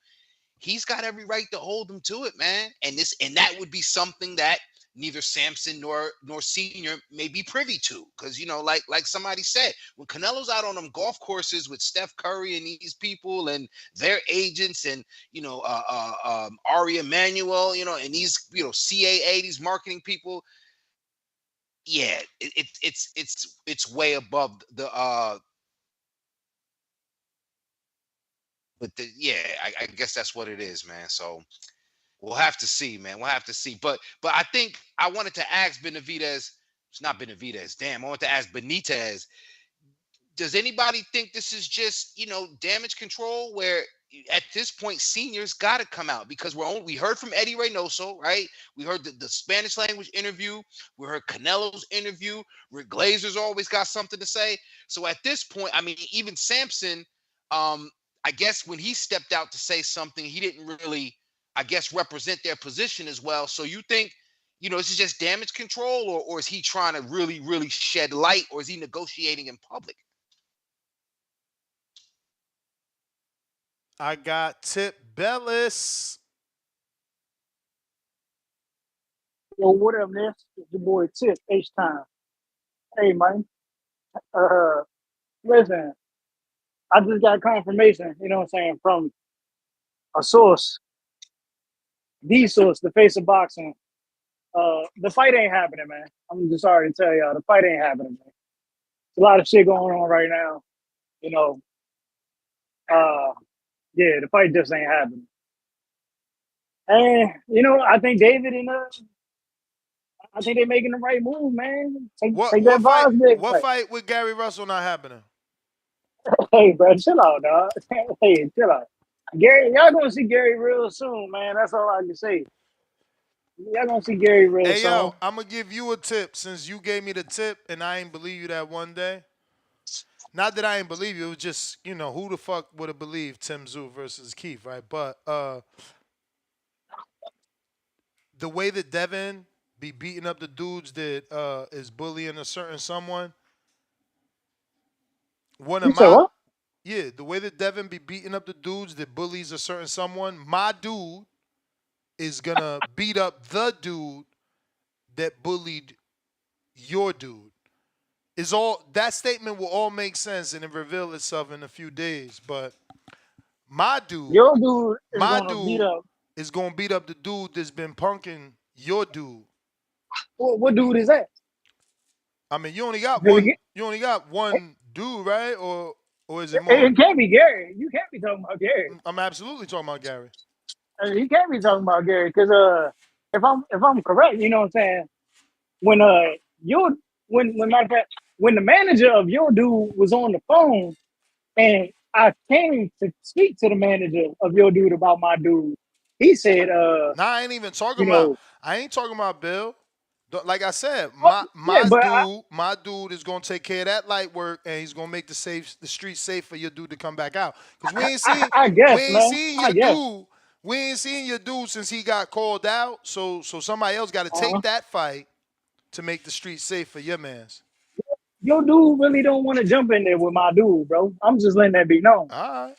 He's got every right to hold them to it, man. And that would be something that neither Sampson nor Senior may be privy to. Because like somebody said, when Canelo's out on them golf courses with Steph Curry and these people and their agents and Ari Emanuel, and these CAA, these marketing people, yeah, it's way above the but yeah, I guess that's what it is, man. So we'll have to see, man. We'll have to see. But I think I wanted to ask Benavidez. It's not Benavidez. Damn, I want to ask Benitez. Does anybody think this is just damage control where at this point seniors got to come out because we heard from Eddie Reynoso, right? We heard the Spanish language interview. We heard Canelo's interview. Rick Glazer's always got something to say. So at this point, I mean, even Sampson, I guess when he stepped out to say something, he didn't really, I guess, represent their position as well. So you think this is just damage control, or is he trying to really, really shed light, or is he negotiating in public? I got Tip Bellis. Yo, what up, man? It's your boy Tip, H-Time. Hey, man. Uh, Listen, I just got confirmation, you know what I'm saying, from a source, the source, the face of boxing. The fight ain't happening, man. I'm just sorry to tell y'all, the fight ain't happening, man. There's a lot of shit going on right now, you know. Uh, yeah, the fight just ain't happening. And, I think David and I think they're making the right move, man. What Take that what fight? Vosburg What fight. fight with Gary Russell not happening? Hey, bro, chill out, dog. Hey, chill out. Gary, y'all gonna see Gary real soon, man. That's all I can say. Y'all gonna see Gary real Hey soon. yo, I'm gonna give you a tip since you gave me the tip and I ain't believe you that one day. Not that I ain't believe you, it was just who the fuck would have believed Tim Zoo versus Keith, right? But the way that Devin be beating up the dudes that is bullying a certain someone, one of You said my what? yeah, the way that Devin be beating up the dudes that bullies a certain someone, my dude is gonna beat up the dude that bullied your dude. Is all that statement will all make sense and it reveal itself in a few days. But My dude, Your dude is my gonna beat dude up. is gonna beat up the dude that's been punking your dude. What dude is that? I mean, you only got 'Cause one. You only got one dude, right? Or is it more? it can't be Gary. You can't be talking about Gary. I'm absolutely talking about Gary. You can't be talking about Gary because if I'm correct, you know what I'm saying. When your when matter of fact when the manager of your dude was on the phone and I came to speak to the manager of your dude about my dude, he said Nah, I ain't even talking you about. know I ain't talking about Bill. Like I said, oh, yeah, but my dude is gonna take care of that light work, and he's gonna make the street safe for your dude to come back out. Cause I we guess ain't man seen I your guess dude. We ain't seen your dude since he got called out. So somebody else got to uh take that fight to make the street safe for your man's. your dude really don't want to jump in there with my dude, bro. I'm just letting that be known. All right.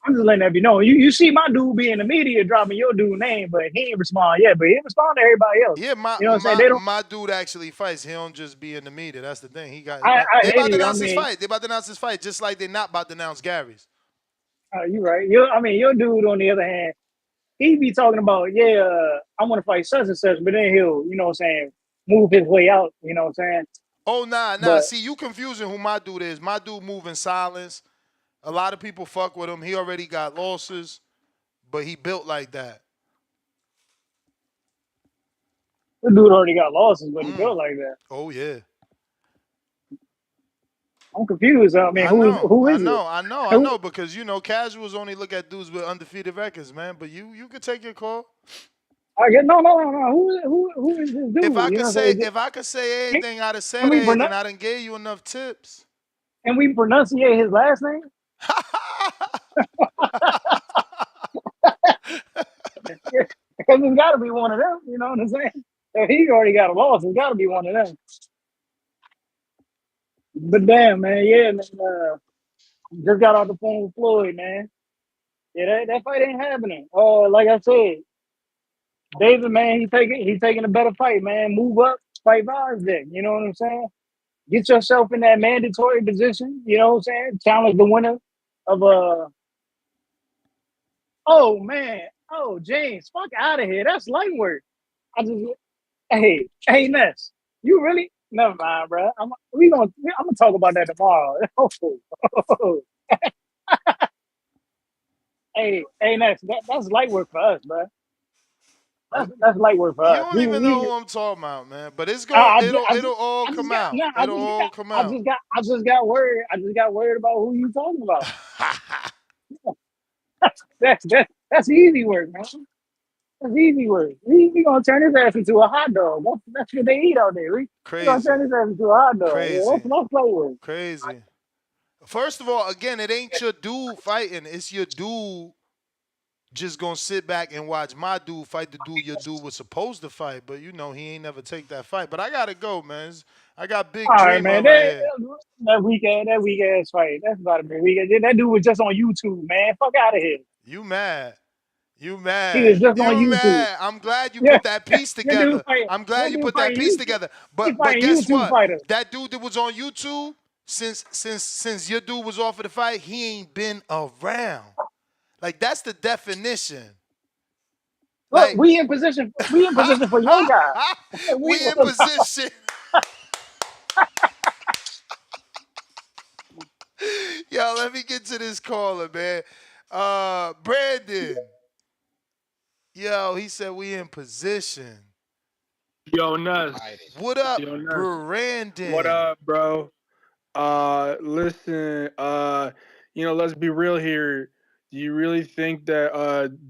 I'm just letting that be known. You see my dude be in the media dropping your dude name, but he ain't respond yet. But he respond to everybody else. Yeah, You know what I'm saying? They don't. my dude actually fights. He don't just be in the media. That's the thing. I They about to hey, I announce his mean, fight. They about to announce his fight, just like they not about to announce Gary's. you right. I mean, your dude on the other hand, he be talking about, yeah, I want to fight such and such, but then he'll, you know what I'm saying, move his way out. You know what I'm saying? Oh nah. But See, you confusing who my dude is. My dude move in silence. A lot of people fuck with him. He already got losses, but he built like that. the dude already got losses, but he Mm. built like that. Oh yeah. I'm confused. I mean, I know, who I is it? know, I know, I Who, know. Because casuals only look at dudes with undefeated records, man. But you could take your call. I get no. Who is this dude? You know what I'm saying? If I could say anything, I'd have And said we it, pronounce and I done gave you enough tips. and we pronunciate his last name because it's got to be one of them. You know what I'm saying? If he already got a loss, it's got to be one of them. But damn, man, yeah, man, just got off the phone with Floyd, man. Yeah, that fight ain't happening. Like I said, David, man, he taking a better fight, man. Move up, fight Isaac. You know what I'm saying? Get yourself in that mandatory position. You know what I'm saying? Challenge the winner of Oh man, oh James, fuck out of here. That's light work. I just hey Ness, you really never mind, bro. I'm gonna talk about that tomorrow. Hey Ness, that's light work for us, bro. That's light work for You us. don't We even know we who I'm talking about, man. But it's going I, it'll I, it'll all I just come got out. no, It'll all come out. I just got worried. I just got worried about who you talking about. That's easy work, man. That's easy work. We gonna turn his ass into a hot dog. That's what they eat out there. We gonna turn Crazy. his ass into a hot dog. Yeah, Crazy. that's light work. Crazy. First of all, again, it ain't your dude fighting. It's your dude just gonna sit back and watch my dude fight the dude your dude was supposed to fight. But he ain't never take that fight. But I gotta go, man. I got Big All right, Dreamer man. right here. That weak ass fight. That's about to be weak. That dude was just on YouTube, man. Fuck out of here. You mad. You He was mad. just on You YouTube. mad. I'm glad you Yeah, put that piece that dude together. fighting. I'm glad That you dude put that fighting piece YouTube. together. He But fighting guess YouTube what? fighters. That dude that was on YouTube, since your dude was offered the fight, he ain't been around. Like that's the definition. Look, Like we in position. We in position for your guy. We we in position. Yo, let me get to this caller, man. Brandon. Yo, he said we in position. Yo, Ness. What up, Yo, Ness. What Brandon? up, bro? Listen, let's be real here. Do you really think that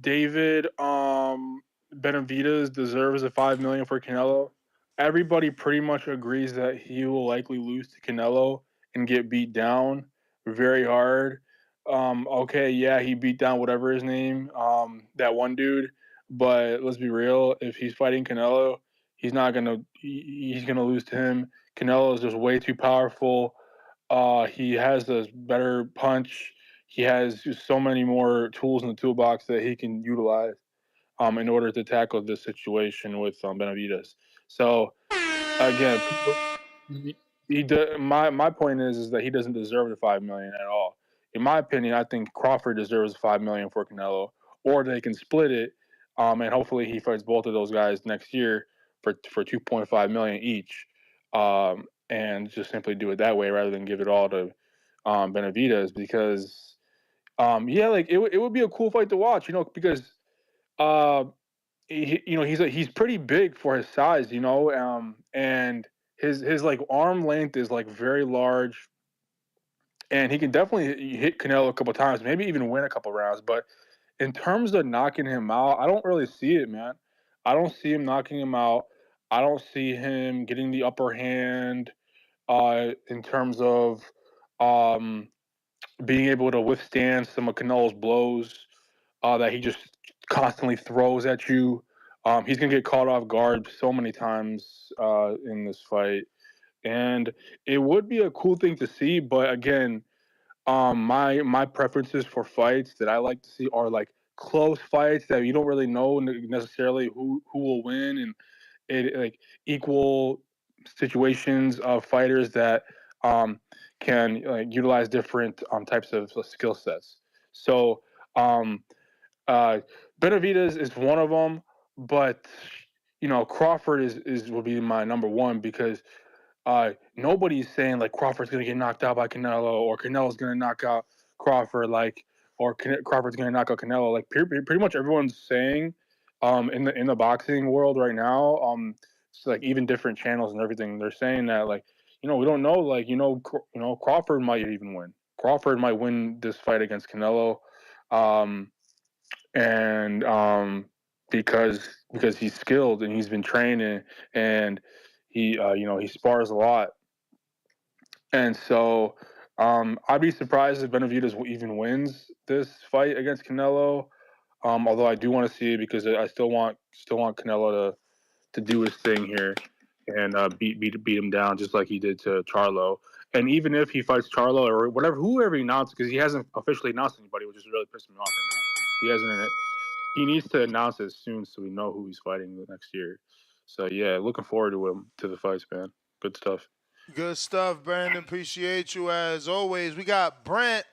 David Benavidez deserves a 5 million for Canelo? Everybody pretty much agrees that he will likely lose to Canelo and get beat down very hard. Okay, yeah, he beat down whatever his name, that one dude. But let's be real, if he's fighting Canelo, he's gonna lose to him. Canelo is just way too powerful. He has a better punch. He has just so many more tools in the toolbox that he can utilize in order to tackle this situation with Benavidez. So again, my point is that he doesn't deserve the 5 million at all. in my opinion, I think Crawford deserves $5 million for Canelo, or they can split it, and hopefully he fights both of those guys next year for 2.5 million each, and just simply do it that way rather than give it all to Benavidez because yeah, like it would be a cool fight to watch, because uh, he's pretty big for his size, and his like arm length is like very large, and he can definitely hit Canelo a couple times, maybe even win a couple rounds. But in terms of knocking him out, I don't really see it, man. I don't see him knocking him out. I don't see him getting the upper hand in terms of um, being able to withstand some of Canelo's blows that he just constantly throws at you. He's gonna get caught off guard so many times in this fight, and it would be a cool thing to see. But again, my preferences for fights that I like to see are like close fights that you don't really know necessarily who will win, and like equal situations of fighters that can utilize different types of skill sets. So um, uh, Benavidez is one of them, but Crawford is will be my number one because nobody's saying like Crawford's gonna get knocked out by Canelo or Canelo's gonna knock out Crawford, or Crawford's gonna knock out Canelo. Like pretty much everyone's saying in the boxing world right now, it's like even different channels and everything, they're saying that like we don't know, like Crawford might even win. Crawford might win this fight against Canelo, um, and because he's skilled and he's been training and he spars a lot, and so I'd be surprised if Benavidez even wins this fight against Canelo. Although I do want to see it because I still want Canelo to do his thing here and beat him down just like he did to Charlo. And even if he fights Charlo or whoever he announced, because he hasn't officially announced anybody, which is really pissing me off right now. He hasn't. He needs to announce it soon so we know who he's fighting the next year. So yeah, looking forward to the fights, man. Good stuff. Good stuff, Brandon. Appreciate you as always. We got Brent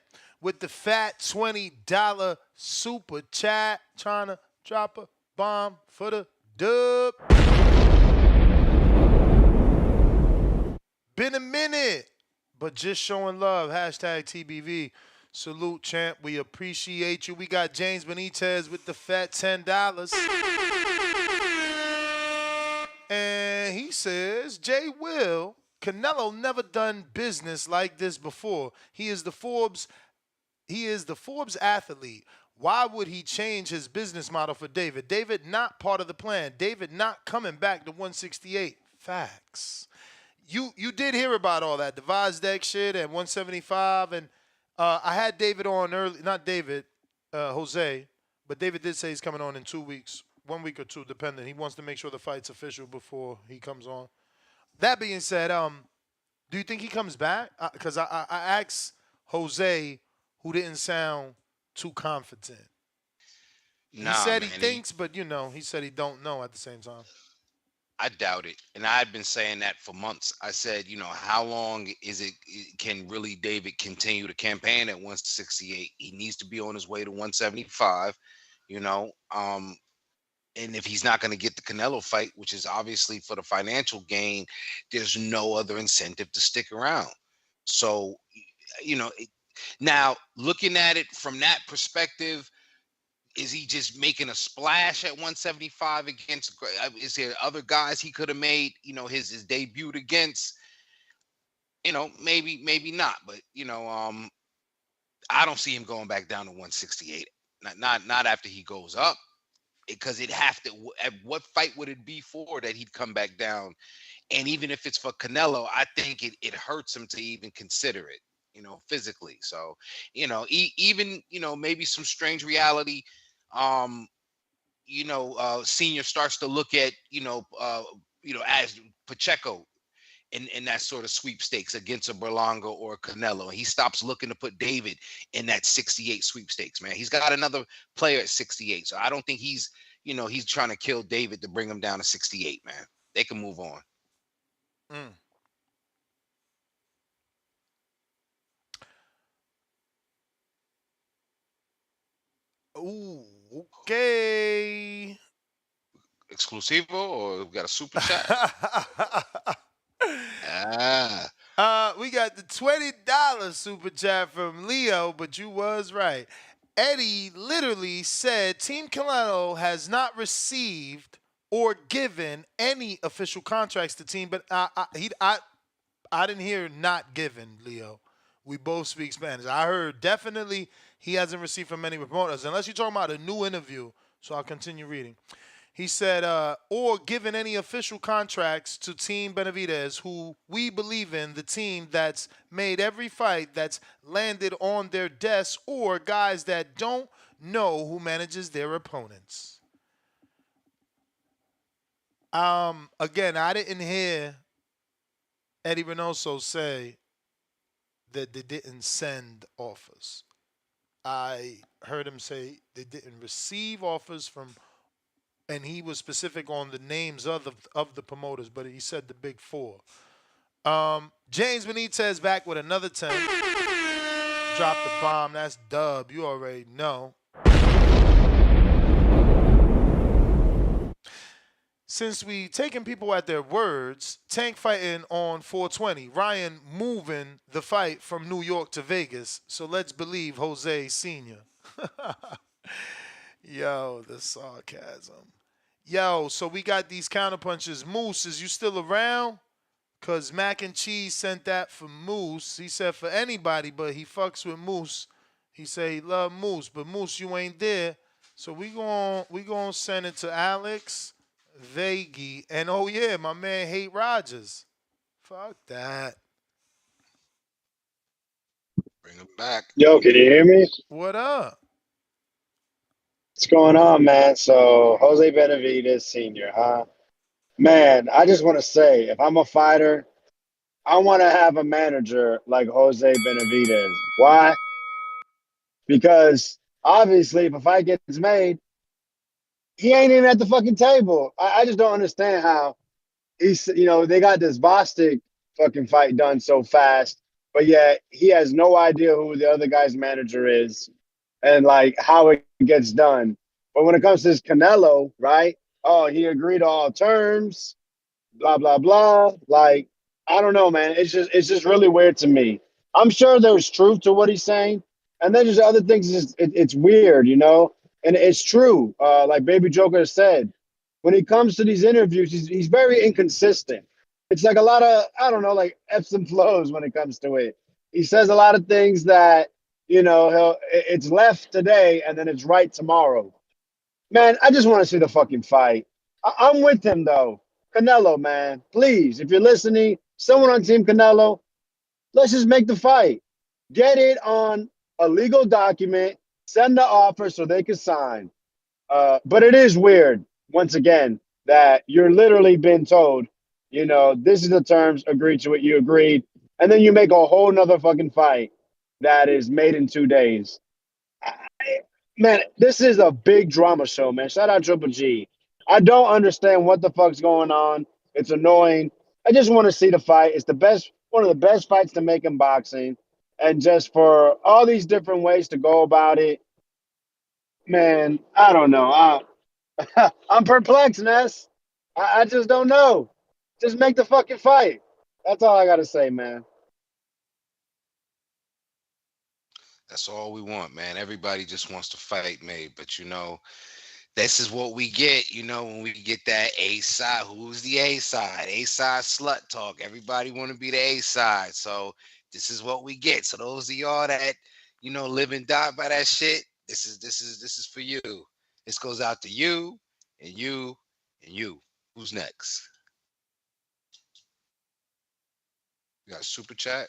with the fat $20 super chat trying to drop a bomb for the dub. Been a minute, but just showing love. Hashtag TBV. Salute, champ. We appreciate you. We got James Benitez with the fat $10. And he says, Jay Will, Canelo never done business like this before. He is the Forbes athlete. Why would he change his business model for David? David not part of the plan. David not coming back to 168. Facts. You did hear about all that, the Vazdeck shit and 175, and I had David on early, not David, Jose, but David did say he's coming on in 2 weeks, 1 week or two, depending. He wants to make sure the fight's official before he comes on. That being said, do you think he comes back? Because I asked Jose, who didn't sound too confident. He Nah, said he man. thinks, but he said he don't know at the same time. I doubt it. And I've been saying that for months. I said, how long can really David continue to campaign at 168? He needs to be on his way to 175, you know. And if he's not going to get the Canelo fight, which is obviously for the financial gain, there's no other incentive to stick around. So, you know, now looking at it from that perspective, is he just making a splash at 175 against? Is there other guys he could have made? His debut against. Maybe not, but I don't see him going back down to 168. Not after he goes up, because it'd have to. At what fight would it be for that he'd come back down? And even if it's for Canelo, I think it hurts him to even consider it. Physically. So, even maybe some strange reality. Senior starts to look at, as Pacheco in that sort of sweepstakes against a Berlanga or a Canelo. He stops looking to put David in that 68 sweepstakes, man. He's got another player at 68. So I don't think he's trying to kill David to bring him down to 68, man. They can move on. Ooh, okay. Exclusivo or we got a super chat? Ah, We got the $20 super chat from Leo, but you was right. Eddie literally said Team Canelo has not received or given any official contracts to team, but I didn't hear not given, Leo. We both speak Spanish. I heard definitely he hasn't received from many promoters, unless you're talking about a new interview. So I'll continue reading. He said, or given any official contracts to Team Benavidez, who we believe in, the team that's made every fight that's landed on their desk, or guys that don't know who manages their opponents. Again, I didn't hear Eddie Reynoso say that they didn't send offers. I heard him say they didn't receive offers from, and he was specific on the names of the promoters, but he said the big four. James Benitez back with another 10. Drop the bomb. That's dub. You already know. Since we taking people at their words, Tank fighting on 420. Ryan moving the fight from New York to Vegas. So let's believe Jose Sr. Yo, the sarcasm. Yo, so we got these counterpunches. Moose, is you still around? Cause Mac and Cheese sent that for Moose. He said for anybody, but he fucks with Moose. He said he love Moose, but Moose, you ain't there. So we gon' send it to Alex, Vagey, and oh yeah, my man Hate Rogers. Fuck that. bring him back. Yo, can you hear me? What up? What's going on, man? So, Jose Benavidez Sr., huh? Man, I just want to say, if I'm a fighter, I want to have a manager like Jose Benavidez. Why? Because obviously, if a fight gets made, he ain't even at the fucking table. I just don't understand how they got this Bostic fucking fight done so fast, but yet he has no idea who the other guy's manager is and like how it gets done. But when it comes to this Canelo, right? Oh, he agreed to all terms, blah blah blah. Like, I don't know, man. It's just really weird to me. I'm sure there's truth to what he's saying, and then there's other things. It's weird, and it's true. Like Baby Joker said, when he comes to these interviews, he's very inconsistent. It's like a lot of, I don't know, like ebbs and flows when it comes to it. He says a lot of things that it's left today and then it's right tomorrow. Man, I just want to see the fucking fight. I'm with him though. Canelo, man, please, if you're listening, someone on Team Canelo, let's just make the fight. Get it on a legal document. Send the offer so they can sign. But it is weird, once again, that you're literally being told, this is the terms, agree to it, you agreed, and then you make a whole nother fucking fight that is made in 2 days. Man, this is a big drama show, man. Shout out Triple G. I don't understand what the fuck's going on. It's annoying. I just want to see the fight. It's the best, one of the best fights to make in boxing. And just for all these different ways to go about it, man, I don't know. I'm perplexed, Ness. I just don't know. Just make the fucking fight. That's all I gotta say, man. That's all we want, man. Everybody just wants to fight made, but this is what we get, when we get that A side. Who's the A side? A side slut talk. Everybody want to be the A side. So this is what we get. So those of y'all that, live and die by that shit, this is for you. This goes out to you and you and you. Who's next? You got a super chat?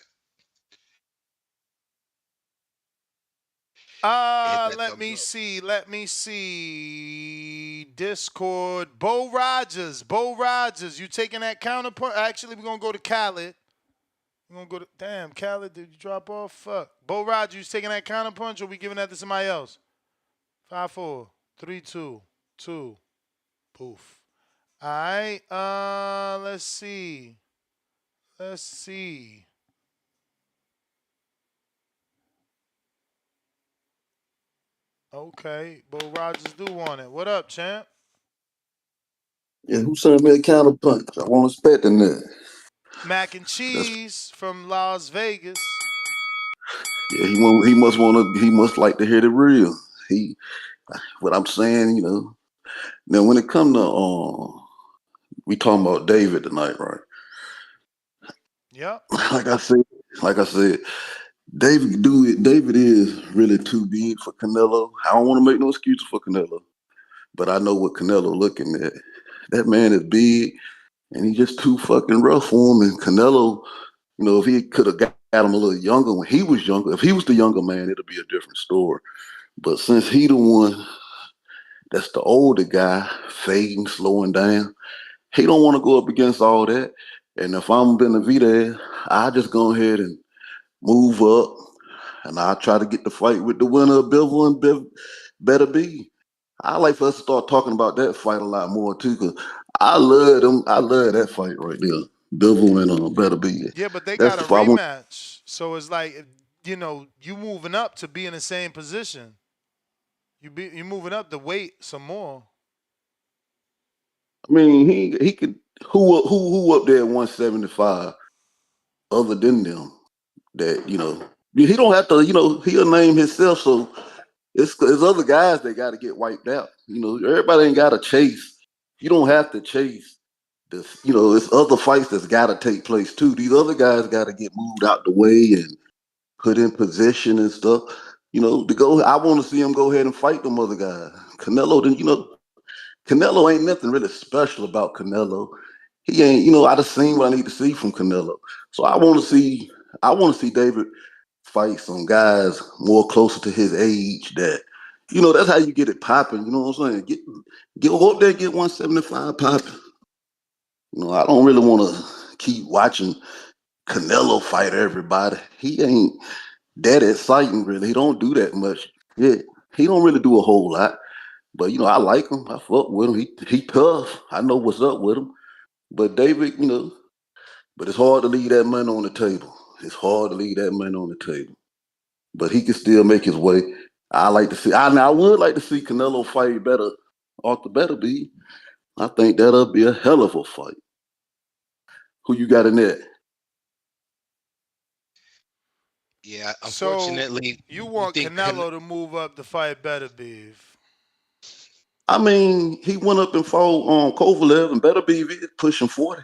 Hit that Let thumbs me up. see. Let me see. Discord. Bo Rogers. Bo Rogers. You taking that counterpoint? Actually, we're gonna go to Khaled. We're gonna go to damn Khaled. Did you drop off? Fuck. Bo Rogers, you taking that counterpunch or we giving that to somebody else? 5, 4, 3, 2, 2. Poof. Alright. Let's see. Let's see. Okay, Bo Rogers do want it. What up, champ? Yeah, who sent me a counter punch? I wasn't expecting that. Mac and That's cheese from Las Vegas. yeah. He must like to hear the real. He, what I'm saying, you know. Now when it come to we talking about David tonight, right? Yep. Like I said, like I said, David do it. David is really too big for Canelo. I don't want to make no excuses for Canelo, but I know what Canelo looking at. That man is big, and he's just too fucking rough for him. And Canelo, you know, if he could have got him a little younger when he was younger, if he was the younger man, it'll be a different story. But since he the one that's the older guy, fading, slowing down, he don't want to go up against all that. And if I'm Benavidez, I just go ahead and move up, and I try to get the fight with the winner of Bivol and Better Be. I like for us to start talking about that fight a lot more too, cause I love them. I love that fight right there, Bivol and Better Be. Yeah, but they That's got the a fight I want. rematch. So it's like, you moving up to be in the same position. You moving up to wait some more. I mean, he could who up there at 175 other than them that he don't have to he'll name himself, so it's other guys that got to get wiped out. Everybody ain't got to chase. You don't have to chase this. It's other fights that's got to take place too. These other guys got to get moved out the way and put in position and stuff. To go. I want to see him go ahead and fight them other guys. Canelo, then Canelo ain't nothing really special about Canelo. He ain't. I just seen what I need to see from Canelo. So I want to see. I want to see David fight some guys more closer to his age that that's how you get it popping. You know what I'm saying? Get go up there, get 175 popping. I don't really want to keep watching Canelo fight everybody. He ain't that exciting really. He don't do that much. Yeah, he don't really do a whole lot. But I like him. I fuck with him. He tough. I know what's up with him. But David, but it's hard to leave that money on the table. It's hard to leave that money on the table. But he can still make his way. I like to see. I would like to see Canelo fight better off the Better Be. I think that'll be a hell of a fight. Who you got in there? Yeah, So unfortunately, you you want think Canelo to move up to fight Better Beef, I mean, he went up and fought on Kovalev and Better Be pushing 40.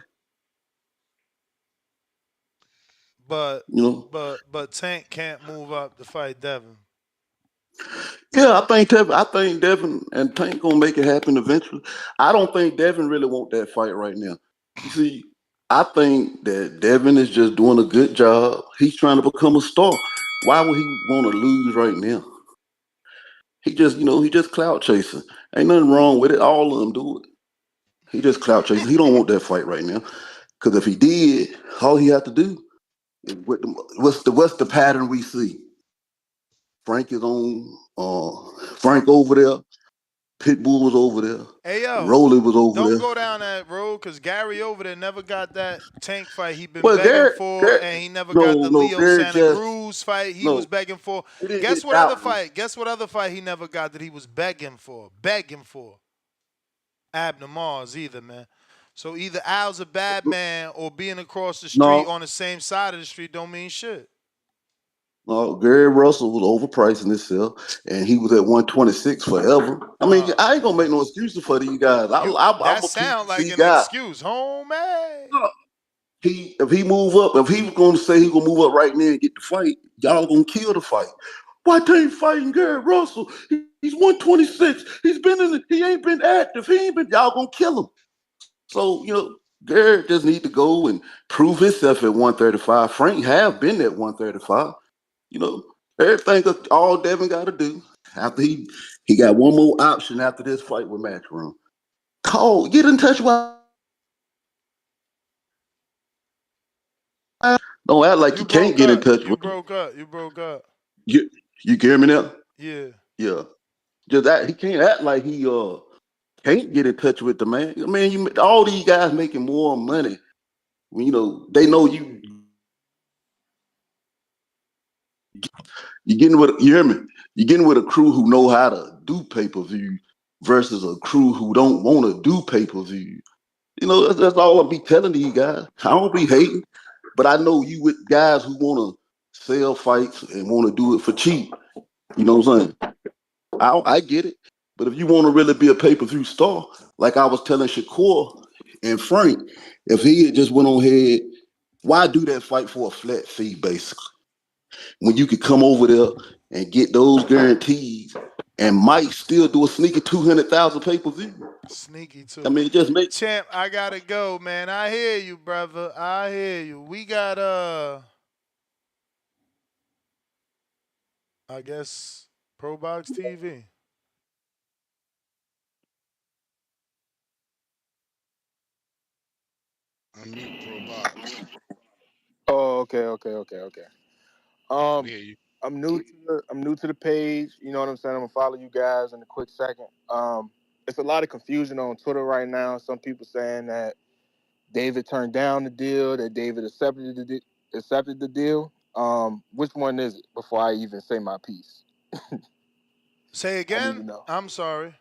but You know. but Tank can't move up to fight Devin. Yeah, I think Devin and Tank gonna make it happen eventually. I don't think Devin really want that fight right now. You see, I think that Devin is just doing a good job. He's trying to become a star. Why would he want to lose right now? He just clout chasing. Ain't nothing wrong with it. All of them do it. He just clout chasing. He don't want that fight right now. Because if he did, all he have to do is what's the pattern we see? Frank is on. Frank over there. Pitbull was over there. Hey yo, Rolly was over don't there. go down that road because Gary over there never got that Tank fight he been Well, begging Garrett, for, Garrett, and he never got no, the no, Leo Garrett Santa just Cruz fight he was no. begging for. He didn't Guess get what that other one. fight? Guess what other fight he never got that he was begging for? Begging for. Abner Mars either, man. So either Al's a bad man or being across the street No, on the same side of the street don't mean shit. no. Gary Russell was overpricing himself, and he was at 126 forever. I mean, Oh I ain't gonna make man. no excuses for these guys. You I'm that a sound like PBC an guy. excuse, homie. If he move up, if he was gonna say he gonna move up right now and get the fight, y'all gonna kill the fight. Why they ain't fighting Gary Russell? He's 126. He ain't been active. He ain't been. Y'all gonna kill him. So Gary just need to go and prove himself at 135. Frank have been at 135. You know, everything all Devin got to do after he got one more option after this fight with Matchroom. Get in touch with. Don't act like You you can't broke get in up. touch You with him. broke up. You broke up. You you hear me now? Yeah. Yeah. Just that he can't act like he can't get in touch with the man. I mean, all these guys making more money. When, they know you You hear me? You're getting with a crew who know how to do pay-per-view versus a crew who don't want to do pay-per-view. That's all I'll be telling these guys. I don't be hating, but I know you with guys who want to sell fights and want to do it for cheap. You know what I'm saying? I get it. But if you want to really be a pay-per-view star, like I was telling Shakur and Frank, if he had just went on ahead, why do that fight for a flat fee, basically? When you could come over there and get those guarantees and might still do a sneaky 200,000 pay-per-view. Sneaky I too. mean, it just makes Champ, I gotta go, man. I hear you, brother. I hear you. We got I guess Pro Box TV. Unmute Pro Box. Oh, okay. We Um, hear you. I'm new to the page. You know what I'm saying? I'm gonna follow you guys in a quick second. It's a lot of confusion on Twitter right now. Some people saying that David turned down the deal, that David accepted the deal. Which one is it? Before I even say my piece, Say I need again? to know. I'm sorry.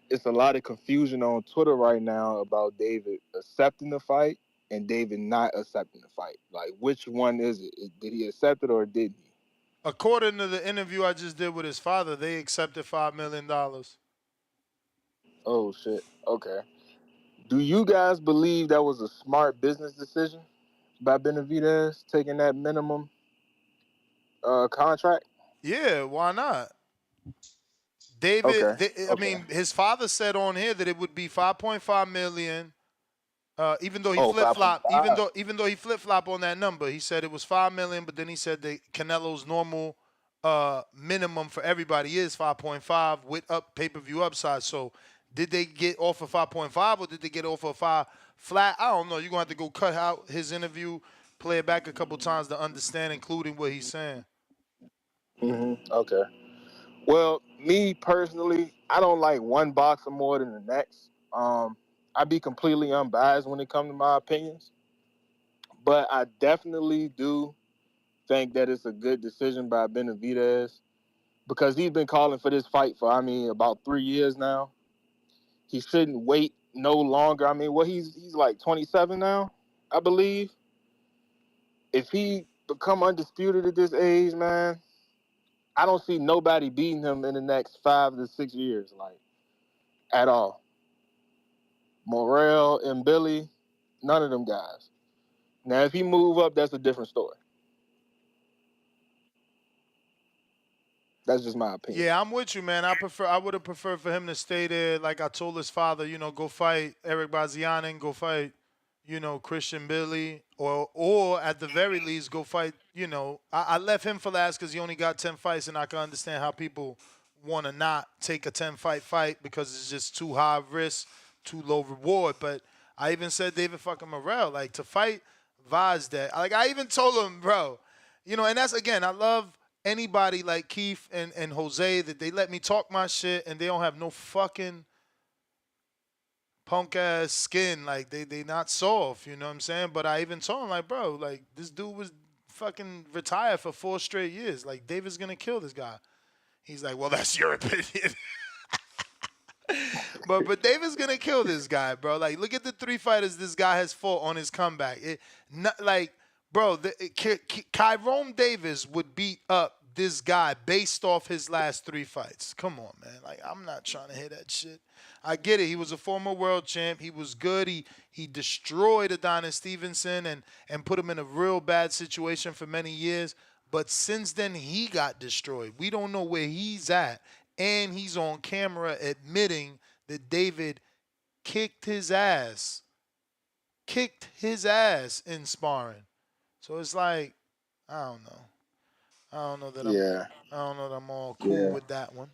It's a lot of confusion on Twitter right now about David accepting the fight and David not accepting the fight. Like, which one is it? Did he accept it or didn't he? According to the interview I just did with his father, they accepted $5 million. Oh shit. Okay. Do you guys believe that was a smart business decision by Benavidez taking that minimum contract? Yeah, why not? David, Okay. I Okay. mean, his father said on here that it would be 5.5 million. Even though he Oh, flip flop, even 5.5. though he flip flop on that number, he said it was 5 million. But then he said that Canelo's normal minimum for everybody is 5.5 with up pay-per-view upside. So did they get off of 5.5 or did they get off of 5 flat? I don't know. You're gonna have to go cut out his interview, play it back a couple times to understand, including what he's saying. Okay. Well, me personally, I don't like one boxer more than the next. I be completely unbiased when it comes to my opinions, but I definitely do think that it's a good decision by Benavidez because he's been calling for this fight for about 3 years now. He shouldn't wait no longer. I mean, he's like 27 now, I believe. If he become undisputed at this age, man, I don't see nobody beating him in the next 5 to 6 years, like at all. Morrell and Billy, none of them guys. Now, if he move up, that's a different story. That's just my opinion. Yeah, I'm with you, man. I would have preferred for him to stay there. Like I told his father, go fight Eric Bazianin, go fight, Christian Billy, or at the very least, go fight. I left him for last because he only got 10 fights, and I can understand how people want to not take a 10 fight because it's just too high risk, too low reward. But I even said David fucking Morrell, like to fight Vaz that. Like I even told him, bro, and that's again, I love anybody like Keith and Jose that they let me talk my shit and they don't have no fucking punk ass skin. Like they not soft, you know what I'm saying? But I even told him like, bro, like this dude was fucking retired for 4 straight years. Like David's gonna kill this guy. He's like, well, that's your opinion. But David's gonna kill this guy, bro. Like, look at the 3 fighters this guy has fought on his comeback. Not like, bro, Kyrone Davis would beat up this guy based off his last 3 fights. Come on, man. Like, I'm not trying to hear that shit. I get it. He was a former world champ. He was good. He destroyed Adonis Stevenson and put him in a real bad situation for many years. But since then, he got destroyed. We don't know where he's at. And he's on camera admitting that David kicked his ass. Kicked his ass in sparring. So it's like, I don't know. I don't know that I'm Yeah. I don't know that I'm all cool Yeah. with that one.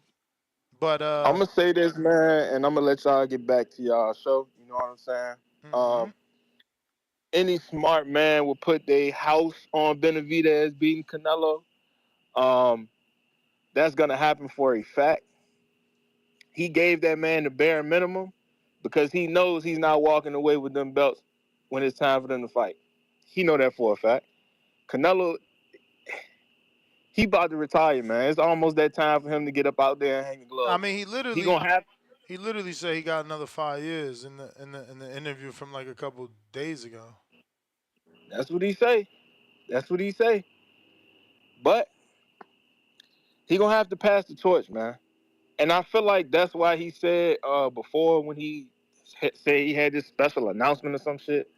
But I'm gonna say this, man, and I'm gonna let y'all get back to y'all show. You know what I'm saying? mhm. Any smart man would put their house on Benavidez beating Canelo. Um, that's gonna happen for a fact. He gave that man the bare minimum because he knows he's not walking away with them belts when it's time for them to fight. He know that for a fact. Canelo, He about to retire, man. It's almost that time for him to get up out there and hang the I gloves mean, up. he He gonna literally have. he literally said he got another 5 years in the interview from like a couple days ago. That's what he say. That's what he say. But he gonna have to pass the torch, man. And I feel like that's why he said before when he said he had this special announcement or some shit.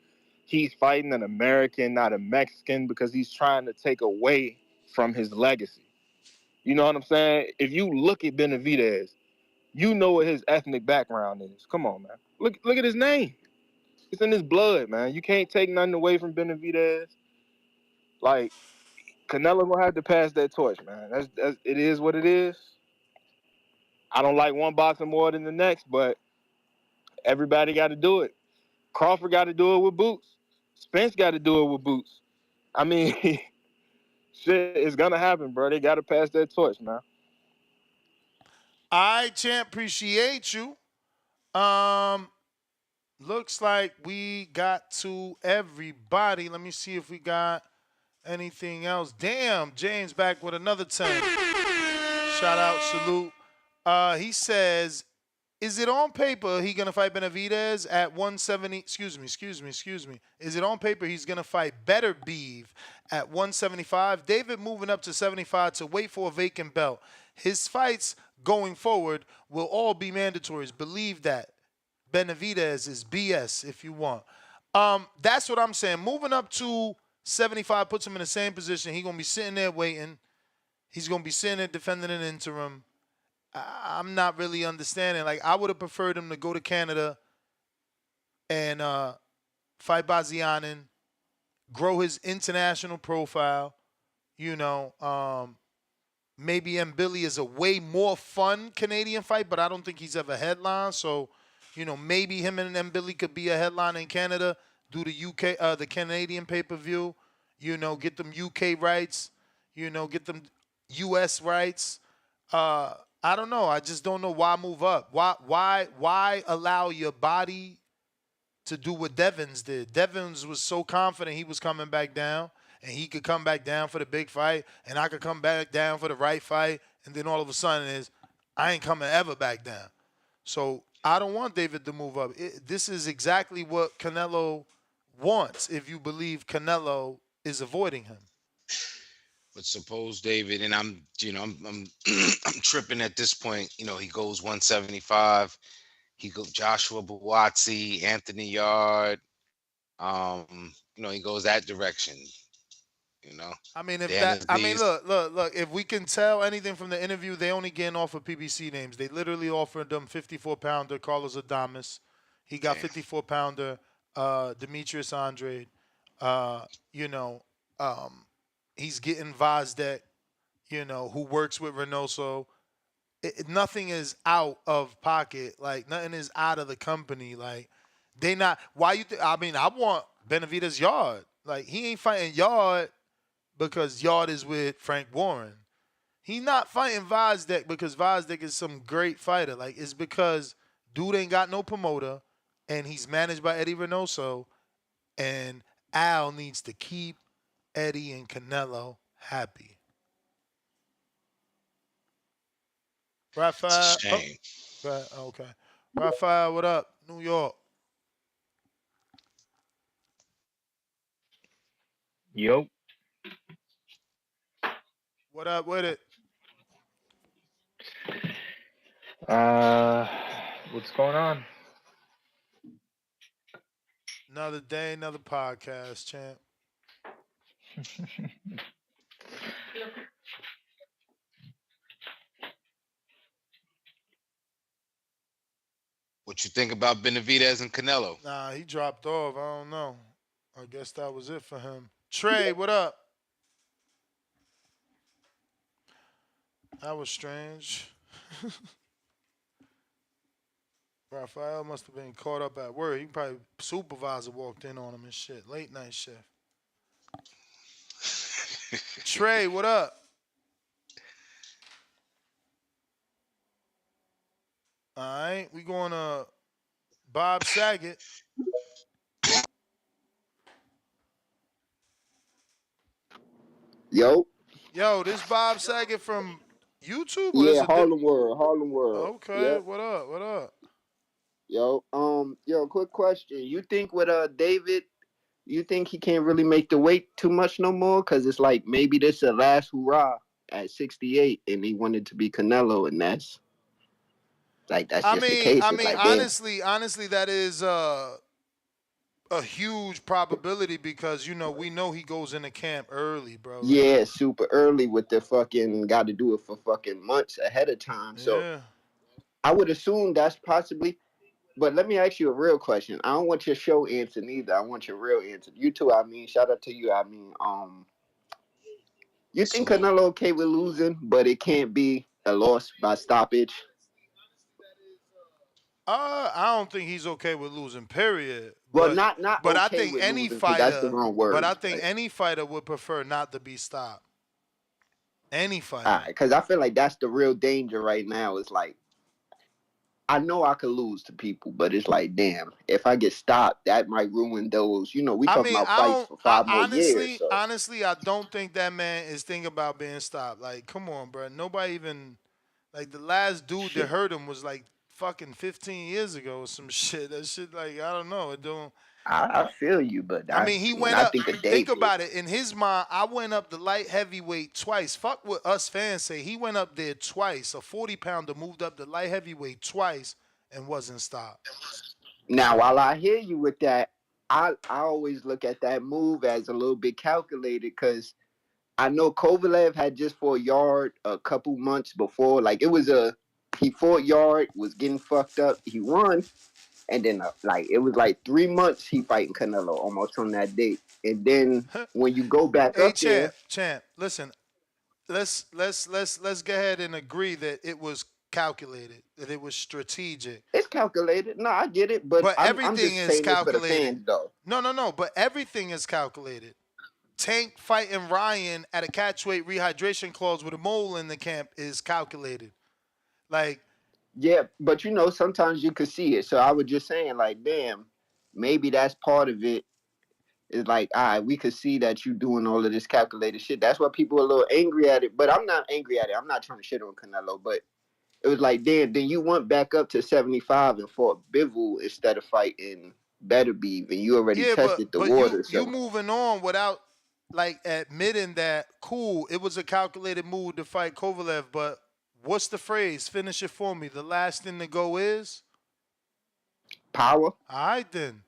He's fighting an American, not a Mexican, because he's trying to take away from his legacy. You know what I'm saying? If you look at Benavidez, you know what his ethnic background is. Come on, man. Look at his name. It's in his blood, man. You can't take nothing away from Benavidez. Like Canelo gonna have to pass that torch, man. That's it is what it is. I don't like one boxer more than the next, but everybody got to do it. Crawford got to do it with boots. Spence got to do it with boots. I mean, shit is gonna happen, bro. They got to pass that torch, man. I champ, appreciate you. Um, looks like we got to everybody. Let me see if we got anything else. Damn, James back with another 10. Shout out, salute. He says, is it on paper he gonna fight Benavidez at 170? Excuse me. Is it on paper he's gonna fight Better Beeve at 175? David moving up to 75 to wait for a vacant belt. His fights going forward will all be mandatories. Believe that. Benavidez is BS if you want. That's what I'm saying. Moving up to 75 puts him in the same position. He's gonna be sitting there waiting. He's gonna be sitting there defending an interim. I'm not really understanding. Like, I would have preferred him to go to Canada and fight Bazianin, grow his international profile. You know, maybe Billy is a way more fun Canadian fight, but I don't think he's ever headlined. So, maybe him and Billy could be a headline in Canada, do the the Canadian pay-per-view. Get them UK rights. Get them US rights. I don't know. I just don't know why move up. Why allow your body to do what Devins did? Devins was so confident he was coming back down, and he could come back down for the big fight, and I could come back down for the right fight, and then all of a sudden I ain't coming ever back down. So I don't want David to move up. This is exactly what Canelo wants. If you believe Canelo is avoiding him. But suppose David, and I'm I'm tripping at this point. He goes 175. He goes Joshua Buatsi, Anthony Yard. He goes that direction. I mean, Benavidez. look. If we can tell anything from the interview, they only getting off of PBC names. They literally offered them 54-pounder Carlos Adames. He got 54-pounder Demetrius Andrade. Uh, you know, he's getting Vazdek. Who works with Reynoso. Nothing is out of pocket. Like, nothing is out of the company. Like, they not. Why you? I mean, I want Benavidez Yard. Like, he ain't fighting Yard because Yard is with Frank Warren. He not fighting Vazdek because Vazdek is some great fighter. Like, it's because dude ain't got no promoter, and he's managed by Eddie Reynoso, and Al needs to keep Eddie and Canelo happy. It's a Raphael. shame. Okay. Raphael, what up? New York. Yo. What up with it? What's going on? Another day, another podcast, champ. What you think about Benavidez and Canelo? Nah, he dropped off. I don't know. I guess that was it for him. Trey, what up? That was strange. Raphael must have been caught up at work. He probably supervisor walked in on him and shit. Late night shift. Trey, what up? All right, we going to Bob Saget. Yo. Yo, this Bob Saget from YouTube or this Yeah, a dip? Harlem World, Harlem World. Okay, Yep. what up? What up? Yo, quick question. You think with David, you think he can't really make the weight too much no more? Cause it's like maybe this the last hurrah at 68, and he wanted to be Canelo, and that's just the case. I It's mean, like, damn. honestly, that is a huge probability because we know he goes into camp early, bro. Like, Yeah, super early with the fucking got to do it for fucking months ahead of time. So yeah. I would assume that's possibly. But let me ask you a real question. I don't want your show answer neither. I want your real answer. You too. I mean, shout out to you. I mean, you think Salute. Canelo okay with losing, but it can't be a loss by stoppage? I don't think he's okay with losing. Period. Well, But not but I okay think with any losing because that's the fighter, wrong but word. I think any fighter would prefer not to be stopped. Any All fighter. right, because I feel like that's the real danger right now. It's like I know I could lose to people, but it's like, damn, if I get stopped, that might ruin those. We I talking mean, about I fights don't. for I 5 more years. So honestly, I don't think that man is thinking about being stopped. Like, come on, bro. Nobody even like the last dude that shit, hurt him was like fucking 15 years ago or some shit. That shit, like, I don't know. It don't. I feel you, but I mean, he when went I up. think of Think David, about it. In his mind, I went up the light heavyweight twice. Fuck what us fans say. He went up there twice. A 40-pounder moved up the light heavyweight twice and wasn't stopped. now while I hear you with that, I always look at that move as a little bit calculated because I know Kovalev had just fought Yard a couple months before. Like he fought Yard, was getting fucked up, he won, and then like it was like 3 months he fighting Canelo almost from that date, and then when you go back Hey, up there, champ. Listen, let's go ahead and agree that it was calculated, that it was strategic. it's calculated. No, I get it, but But I'm everything just is saying this for the calculated. fans though. No. But everything is calculated. Tank fighting Ryan at a catchweight rehydration clause with a mole in the camp is calculated. Like, Yeah, but sometimes you could see it. So I was just saying, like, damn, maybe that's part of it. It's like, all right, we could see that you doing all of this calculated shit. That's why people are a little angry at it. But I'm not angry at it. I'm not trying to shit on Canelo. But it was like, damn, then you went back up to 75 and fought Bivol instead of fighting Better Beef, and you already yeah, tested the but you water. you So moving on without like admitting that cool, it was a calculated move to fight Kovalev, but what's the phrase? Finish it for me. The last thing to go is power. all right then.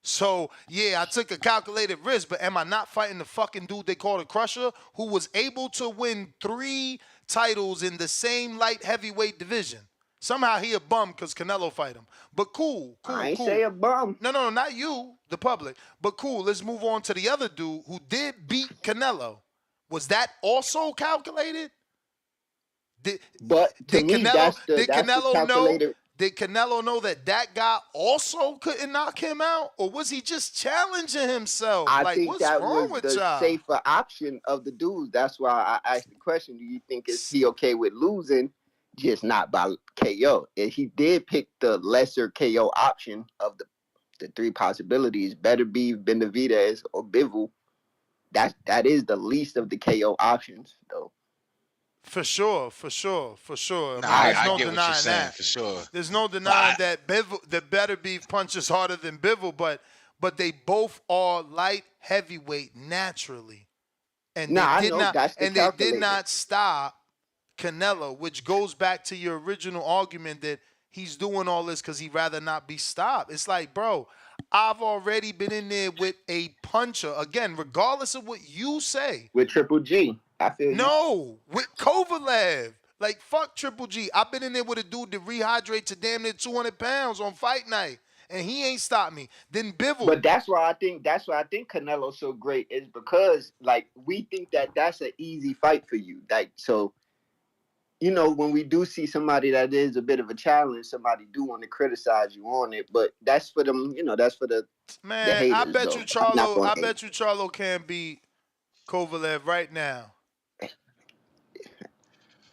So yeah, I took a calculated risk, but am I not fighting the fucking dude they call the Crusher, who was able to win 3 titles in the same light heavyweight division? Somehow he a bum because Canelo fight him. But cool. I ain't say a bum. No, not you, the public. But cool. Let's move on to the other dude who did beat Canelo. Was that also calculated? Did But to did me, Canelo did that's the Canelo know calculated. did Canelo know that that guy also couldn't knock him out, or was he just challenging himself? I Like, think what's that wrong was with the y'all? safer option of the dudes. That's why I asked the question: do you think is he okay with losing, just not by KO? And he did pick the lesser KO option of the 3 possibilities: Better be Benavidez or Bivol. That is the least of the KO options, though. For sure. I Nah, mean, I there's I no get what you're denying saying that. for sure. There's no But denying that the Better Beef punches harder than Bivol, but they both are light heavyweight naturally, and nah, I know that's the they did calculated. not stop Canelo, which goes back to your original argument that he's doing all this because he'd rather not be stopped. It's like, bro, I've already been in there with a puncher again, regardless of what you say. With Triple G. I feel you. No, with Kovalev. Like, fuck Triple G. I've been in there with a dude that rehydrate to damn near 200 pounds on fight night, and he ain't stopped me. Then Bivol. But that's why I think Canelo's so great is because like we think that that's an easy fight for you. Like so, when we do see somebody that is a bit of a challenge, somebody do want to criticize you on it. But that's for them. That's for the Man, haters though. I'm not going I to hate. bet you Charlo can beat Kovalev right now.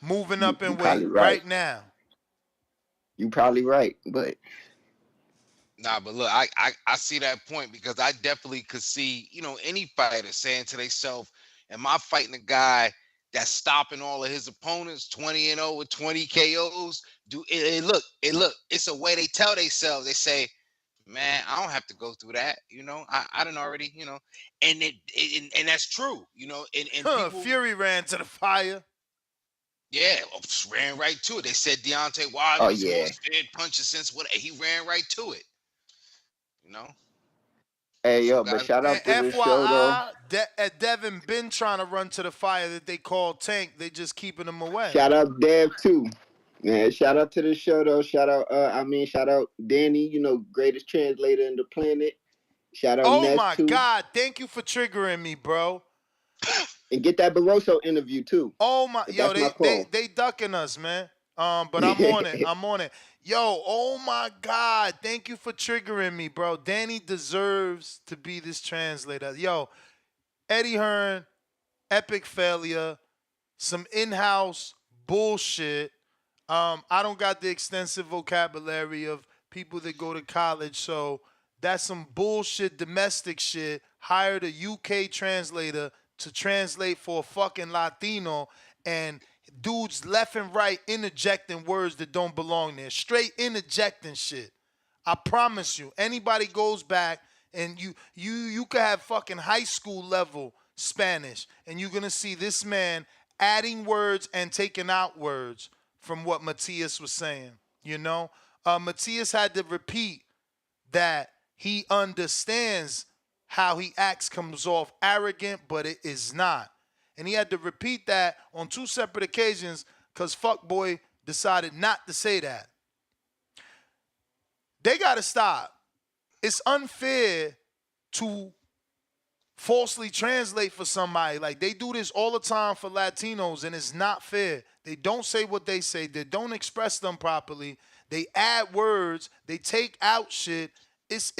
Moving up You in probably weight right. right now. You probably right. But nah, but look, I see that point because I definitely could see, any fighter saying to themselves, am I fighting a guy that's stopping all of his opponents, 20-0 with 20 KOs. Look, it's a way they tell themselves. They say, man, I don't have to go through that. I done already, and that's true, and people, Fury ran to the fire. yeah, ran right to it. They said Deontay Wilder Oh was the yeah. most feared puncher since what he ran right to it. You know, Hey some yo, but guys. shout And out to the show though. FYI, Devin been trying to run to the fire that they call Tank. They just keeping him away. Shout out Dev too. Man, shout out to the show though. Shout out Danny, greatest translator in the planet. Shout out Oh Ness my too. God! Thank you for triggering me, bro. And get that Barroso interview too. Oh my, But yo, that's my call. they ducking us, man. But I'm on it. I'm on it. Yo, oh my God! Thank you for triggering me, bro. Danny deserves to be this translator. Yo, Eddie Hearn, epic failure, some in-house bullshit. I don't got the extensive vocabulary of people that go to college, so that's some bullshit domestic shit. Hired a UK translator to translate for a fucking Latino, and dudes left and right interjecting words that don't belong there. Straight interjecting shit. I promise you, anybody goes back and you could have fucking high school level Spanish, and you're gonna see this man adding words and taking out words from what Matthias was saying. Matthias had to repeat that he understands how he acts comes off arrogant, but it is not. And he had to repeat that on two separate occasions because Fuckboy decided not to say that. They got to stop. It's unfair to falsely translate for somebody. Like, they do this all the time for Latinos, and it's not fair. They don't say what they say. They don't express them properly. They add words. They take out shit. It's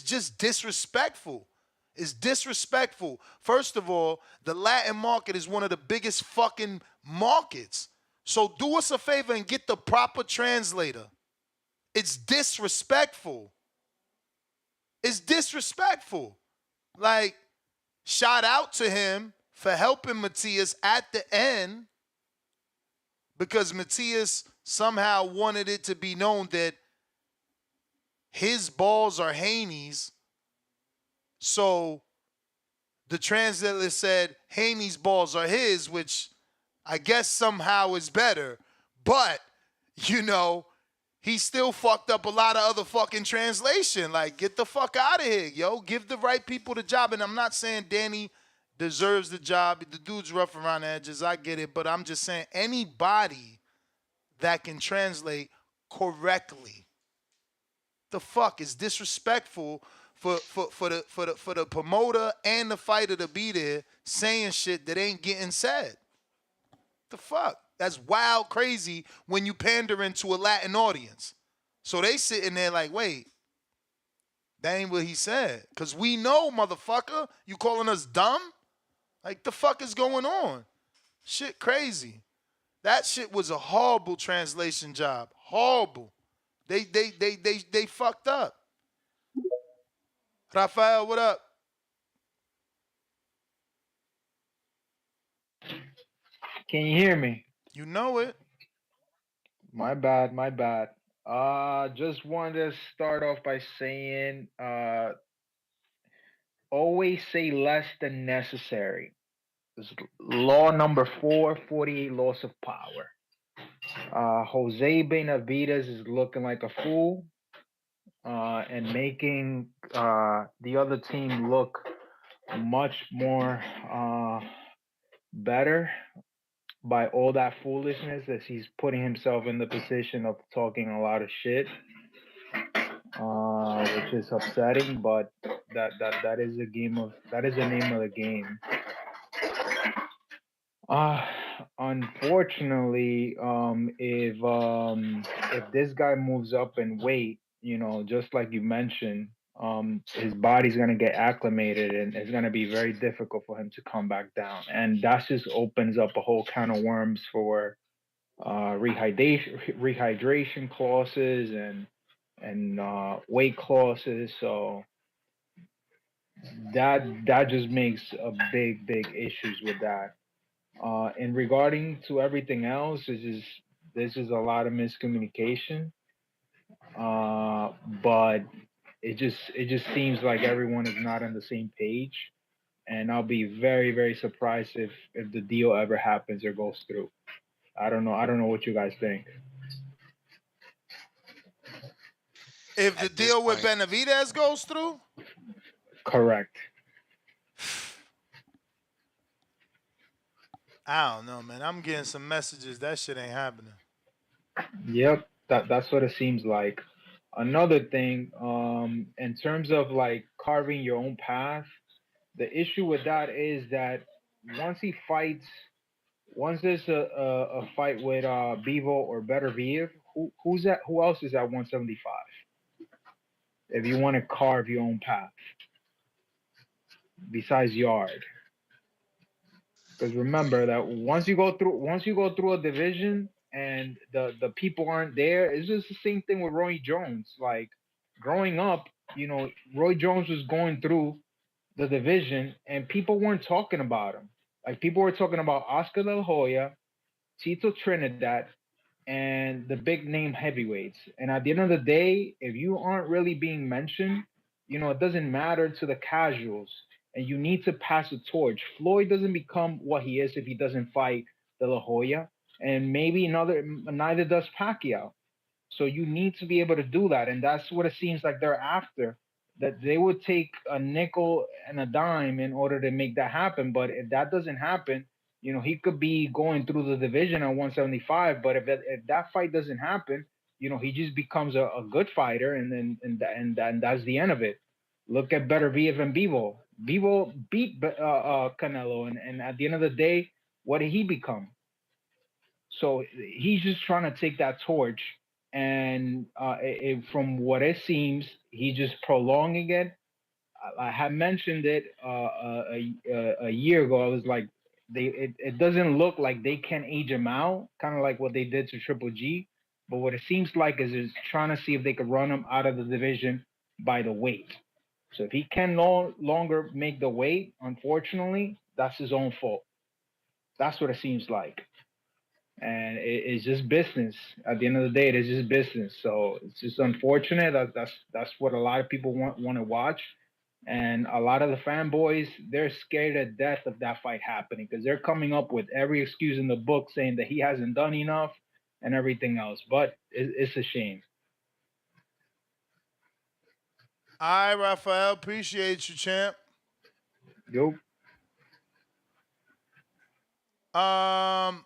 just disrespectful. It's disrespectful. First of all, the Latin market is one of the biggest fucking markets. So do us a favor and get the proper translator. It's disrespectful. It's disrespectful. Like, shout out to him for helping Matthias at the end, because Matthias somehow wanted it to be known that his balls are Haney's. So the translator said Haney's balls are his, which I guess somehow is better. But, he still fucked up a lot of other fucking translation. Like, get the fuck out of here, yo. Give the right people the job. And I'm not saying Danny deserves the job. The dude's rough around the edges. I get it. But I'm just saying anybody that can translate correctly, the fuck is disrespectful for the promoter and the fighter to be there saying shit that ain't getting said. The fuck? That's wild crazy when you pandering to a Latin audience. So they sitting there like, wait, that ain't what he said. Because we know, motherfucker, you calling us dumb? Like, the fuck is going on? Shit crazy. That shit was a horrible translation job. Horrible. They fucked up. Rafael, what up? Can you hear me? You know it. My bad, my bad. Just wanted to start off by saying, always say less than necessary. This is law number 448, loss of power. Jose Benavidez is looking like a fool, and making the other team look much more better by all that foolishness, as he's putting himself in the position of talking a lot of shit, which is upsetting. But that is the name of the game. Unfortunately, if this guy moves up in weight, just like you mentioned, his body's gonna get acclimated, and it's gonna be very difficult for him to come back down. And that just opens up a whole can of worms for rehydration clauses and weight clauses. So that just makes a big issues with that. In regarding to everything else, there's just a lot of miscommunication. Uh, but it just seems like everyone is not on the same page, and I'll be very very surprised if the deal ever happens or goes through. I don't know what you guys think. If the At this deal with point, Benavidez goes through, Correct. I don't know, man. I'm getting some messages that shit ain't happening. Yep, that's what it seems like. Another thing, in terms of like carving your own path, the issue with that is that once he fights, once there's a fight with Bevo or Beterbiev, who's that? Who else is at 175? If you want to carve your own path besides Yard, because remember that once you go through a division and the people aren't there, it's just the same thing with Roy Jones. Like growing up, Roy Jones was going through the division and people weren't talking about him. Like people were talking about Oscar De La Hoya, Tito Trinidad, and the big name heavyweights. And at the end of the day, if you aren't really being mentioned, it doesn't matter to the casuals. And you need to pass the torch. Floyd doesn't become what he is if he doesn't fight De La Hoya, and maybe neither does Pacquiao. So you need to be able to do that, and that's what it seems like they're after. That they would take a nickel and a dime in order to make that happen. But if that doesn't happen, he could be going through the division at 175. But if that fight doesn't happen, he just becomes a good fighter, and then that's the end of it. Look at better Beterbiev and Bevo. Bevo beat Canelo, and at the end of the day, what did he become? So he's just trying to take that torch, and from what it seems, he's just prolonging it. I had mentioned it a year ago. I was like, it doesn't look like they can age him out, kind of like what they did to Triple G. But what it seems like is trying to see if they could run him out of the division by the weight. So if he can no longer make the weight, unfortunately, that's his own fault. That's what it seems like, and it's just business. At the end of the day, it is just business. So it's just unfortunate that's what a lot of people want to watch, and a lot of the fanboys, they're scared to death of that fight happening because they're coming up with every excuse in the book saying that he hasn't done enough and everything else. But it's a shame. All right, Raphael, appreciate you, champ. Yo, Um,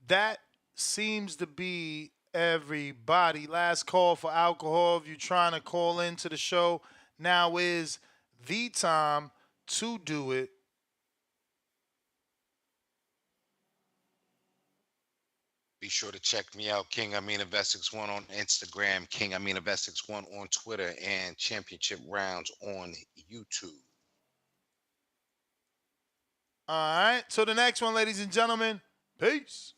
that seems to be everybody. Last call for alcohol. If you're trying to call into the show, now is the time to do it. be sure to check me out, King Amin of Essex1 on Instagram, King Amin of Essex1 on Twitter, and Championship Rounds on YouTube. All right. So the next one, ladies and gentlemen, peace.